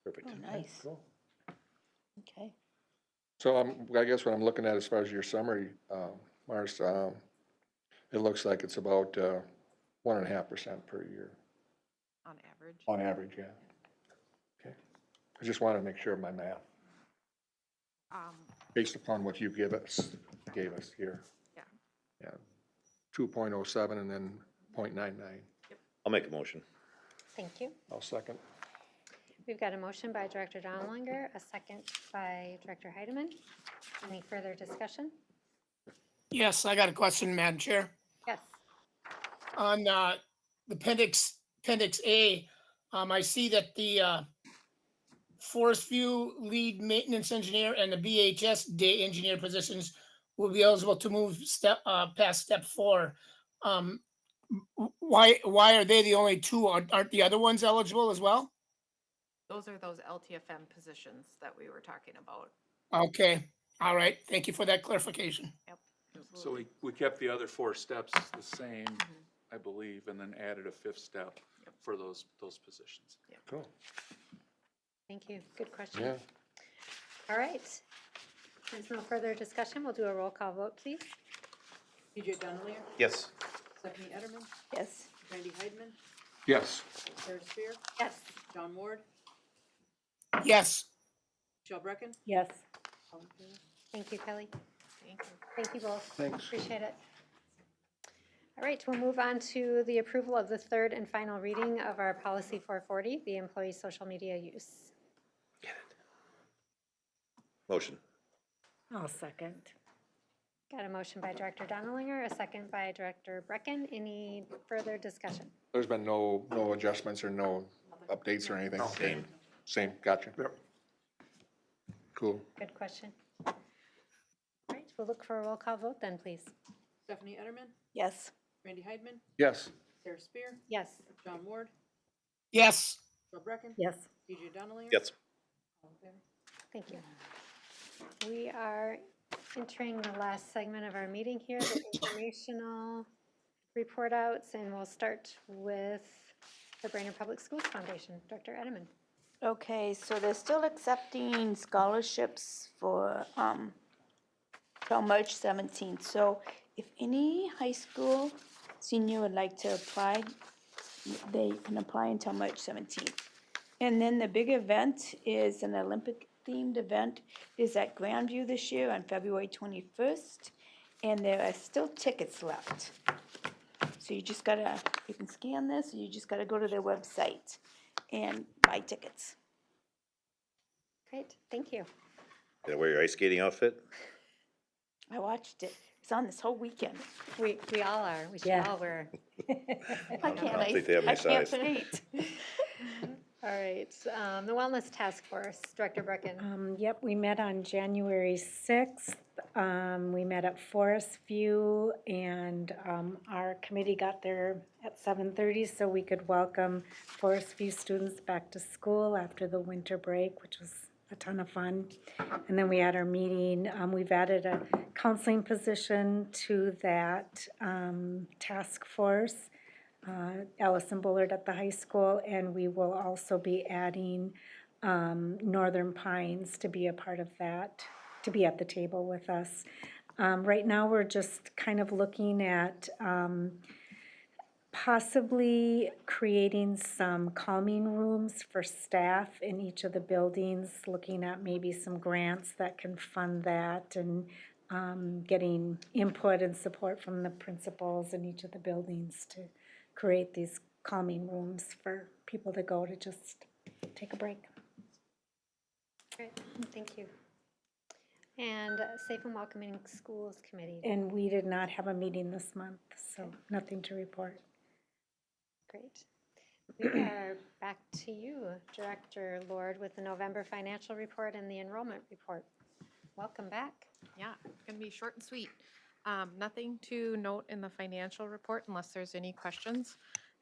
Speaker 3: Perfect.
Speaker 7: Oh, nice.
Speaker 8: Cool.
Speaker 7: Okay.
Speaker 8: So I guess what I'm looking at as far as your summary, Marce, it looks like it's about 1.5% per year.
Speaker 15: On average.
Speaker 8: On average, yeah. Okay. I just want to make sure of my math, based upon what you gave us here.
Speaker 15: Yeah.
Speaker 8: Yeah. 2.07 and then 0.99.
Speaker 3: I'll make a motion.
Speaker 1: Thank you.
Speaker 8: I'll second.
Speaker 1: We've got a motion by Director Donalinger, a second by Director Heidemann. Any further discussion?
Speaker 4: Yes, I got a question, Madam Chair.
Speaker 1: Yes.
Speaker 4: On the appendix A, I see that the Forest View lead maintenance engineer and the BHS day engineer positions will be eligible to move past step 4. Why are they the only 2? Aren't the other ones eligible as well?
Speaker 15: Those are those LTFM positions that we were talking about.
Speaker 4: Okay, all right. Thank you for that clarification.
Speaker 15: Yep.
Speaker 9: So we kept the other 4 steps the same, I believe, and then added a 5th step for those positions.
Speaker 8: Cool.
Speaker 1: Thank you. Good question.
Speaker 8: Yeah.
Speaker 1: All right. There's no further discussion. We'll do a roll call vote, please.
Speaker 2: TJ Donalier,
Speaker 3: Yes.
Speaker 2: Stephanie Etterman,
Speaker 7: Yes.
Speaker 2: Randy Heidman,
Speaker 8: Yes.
Speaker 2: Sarah Spear,
Speaker 1: Yes.
Speaker 2: John Ward,
Speaker 4: Yes.
Speaker 2: Michelle Brecken.
Speaker 6: Yes.
Speaker 2: All in favor?
Speaker 1: Thank you, Kelly.
Speaker 15: Thank you.
Speaker 1: Thank you both.
Speaker 8: Thanks.
Speaker 1: Appreciate it. All right, we'll move on to the approval of the 3rd and final reading of our policy 440, the employee social media use.
Speaker 3: Motion.
Speaker 6: I'll second.
Speaker 1: Got a motion by Director Donalinger, a second by Director Brecken. Any further discussion?
Speaker 8: There's been no adjustments or no updates or anything? Same, gotcha.
Speaker 10: Yep.
Speaker 8: Cool.
Speaker 1: Good question. All right, we'll look for a roll call vote then, please.
Speaker 2: Stephanie Etterman,
Speaker 7: Yes.
Speaker 2: Randy Heidman,
Speaker 8: Yes.
Speaker 2: Sarah Spear,
Speaker 1: Yes.
Speaker 2: John Ward,
Speaker 4: Yes.
Speaker 2: Michelle Brecken.
Speaker 6: Yes.
Speaker 2: TJ Donalier.
Speaker 3: Yes.
Speaker 2: All in favor?
Speaker 1: Thank you. We are entering the last segment of our meeting here, the informational report outs, and we'll start with the Brainerd Public Schools Foundation. Dr. Edelman.
Speaker 7: Okay, so they're still accepting scholarships for, till March 17th. So if any high school senior would like to apply, they can apply until March 17th. And then the big event is an Olympic-themed event, is at Grandview this year on February 21st, and there are still tickets left. So you just gotta, you can scan this, or you just gotta go to their website and buy tickets.
Speaker 1: Great, thank you.
Speaker 3: Did I wear your ice skating outfit?
Speaker 7: I watched it. It's on this whole weekend.
Speaker 1: We all are. We should
Speaker 6: Yeah.
Speaker 1: all wear.
Speaker 7: I can't,
Speaker 3: think they have my
Speaker 7: I can't
Speaker 3: size.
Speaker 7: skate.
Speaker 1: All right, the Wellness Task Force, Director Brecken.
Speaker 6: Yep, we met on January 6th. We met at Forest View, and our committee got there at 7:30 so we could welcome Forest View students back to school after the winter break, which was a ton of fun. And then we had our meeting. We've added a counseling position to that task force. Allison Bullard at the high school, and we will also be adding Northern Pines to be a part of that, to be at the table with us. Right now, we're just kind of looking at possibly creating some calming rooms for staff in each of the buildings, looking at maybe some grants that can fund that, and getting input and support from the principals in each of the buildings to create these calming rooms for people to go to just take a break.
Speaker 1: Great, thank you. And Safe and Welcoming Schools Committee.
Speaker 6: And we did not have a meeting this month, so nothing to report.
Speaker 1: Great. We are back to you, Director Lord, with the November financial report and the enrollment report. Welcome back.
Speaker 15: Yeah, it's gonna be short and sweet. Nothing to note in the financial report unless there's any questions.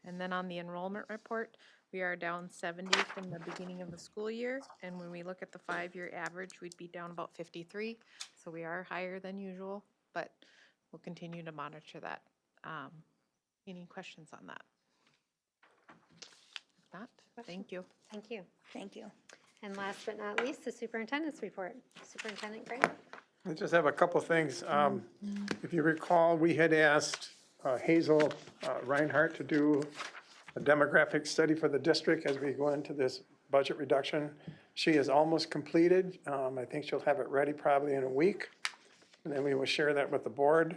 Speaker 15: And then on the enrollment report, we are down 70 from the beginning of the school year. And when we look at the 5-year average, we'd be down about 53. So we are higher than usual, but we'll continue to monitor that. Any questions on that? If not, thank you.
Speaker 1: Thank you.
Speaker 7: Thank you.
Speaker 1: And last but not least, the superintendent's report. Superintendent Grant.
Speaker 10: I just have a couple things. If you recall, we had asked Hazel Reinhardt to do a demographic study for the district as we go into this budget reduction. She is almost completed. I think she'll have it ready probably in a week. And then we will share that with the board.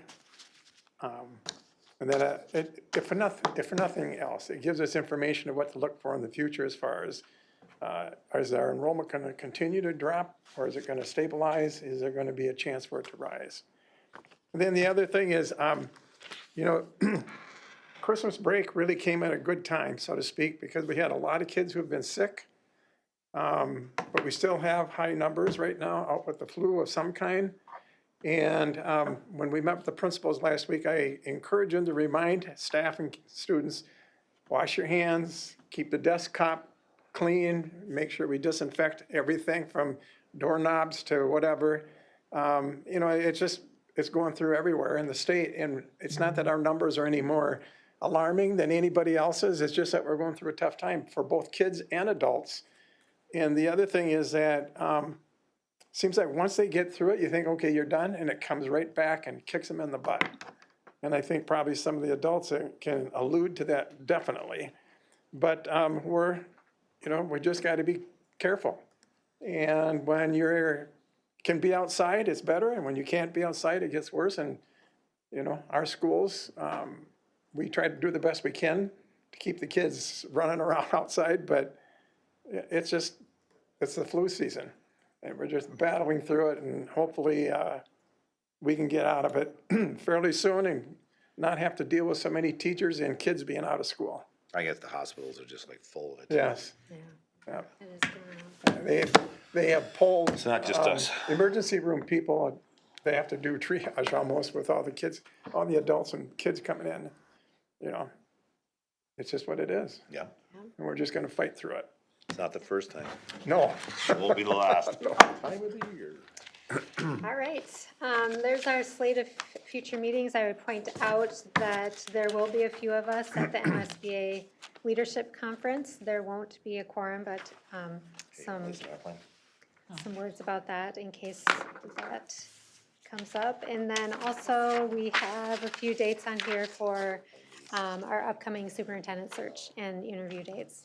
Speaker 10: And then if for nothing else, it gives us information of what to look for in the future as far as is our enrollment going to continue to drop, or is it going to stabilize? Is there going to be a chance for it to rise? And then the other thing is, you know, Christmas break really came at a good time, so to speak, because we had a lot of kids who have been sick. But we still have high numbers right now out with the flu of some kind. And when we met with the principals last week, I encouraged them to remind staff and students, wash your hands, keep the desktop clean, make sure we disinfect everything from doorknobs to whatever. You know, it's going through everywhere in the state, and it's not that our numbers are any more alarming than anybody else's, it's just that we're going through a tough time for both kids and adults. And the other thing is that seems like once they get through it, you think, okay, you're done, and it comes right back and kicks them in the butt. And I think probably some of the adults can allude to that definitely. But we just got to be careful. And when you can be outside, it's better. And when you can't be outside, it gets worse. And, you know, our schools, we try to do the best we can to keep the kids running around outside. But it's the flu season. And we're just battling through it. And hopefully we can get out of it fairly soon and not have to deal with so many teachers and kids being out of school.
Speaker 3: I guess the hospitals are just like full.
Speaker 10: Yes.
Speaker 1: Yeah.
Speaker 10: Yeah.
Speaker 1: It is going on.
Speaker 10: They have pulled.
Speaker 3: It's not just us.
Speaker 10: Emergency room people, they have to do triage almost with all the kids, all the adults and kids coming in. You know, it's just what it is.
Speaker 3: Yeah,
Speaker 10: And we're just gonna fight through it.
Speaker 3: it's not the first time.
Speaker 10: No.
Speaker 3: It won't be the last.
Speaker 10: No.
Speaker 3: Time of the year.
Speaker 1: All right, there's our slate of future meetings. I would point out that there will be a few of us at the MSBA Leadership Conference. There won't be a quorum, but some words about that in case that comes up. And then also, we have a few dates on here for our upcoming superintendent search and interview dates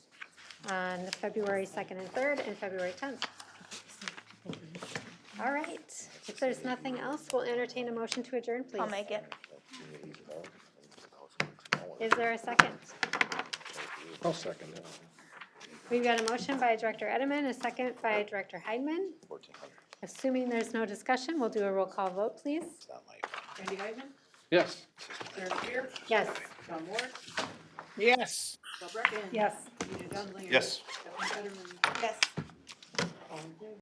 Speaker 1: on February 2nd and 3rd and February 10th. All right, if there's nothing else, we'll entertain a motion to adjourn, please.
Speaker 7: I'll make it.
Speaker 1: Is there a second?
Speaker 8: I'll second it.
Speaker 1: We've got a motion by Director Edelman, a second by Director Heidman. Assuming there's no discussion, we'll do a roll call vote, please.
Speaker 2: Randy Heidman,
Speaker 8: Yes.
Speaker 2: Eric Spear,
Speaker 1: Yes.
Speaker 2: John Ward,
Speaker 4: Yes.
Speaker 2: Bob Brecken.
Speaker 6: Yes.
Speaker 2: Peter Dunlinger.
Speaker 3: Yes.
Speaker 2: Stephanie Fetterman.
Speaker 7: Yes.
Speaker 2: All in favor?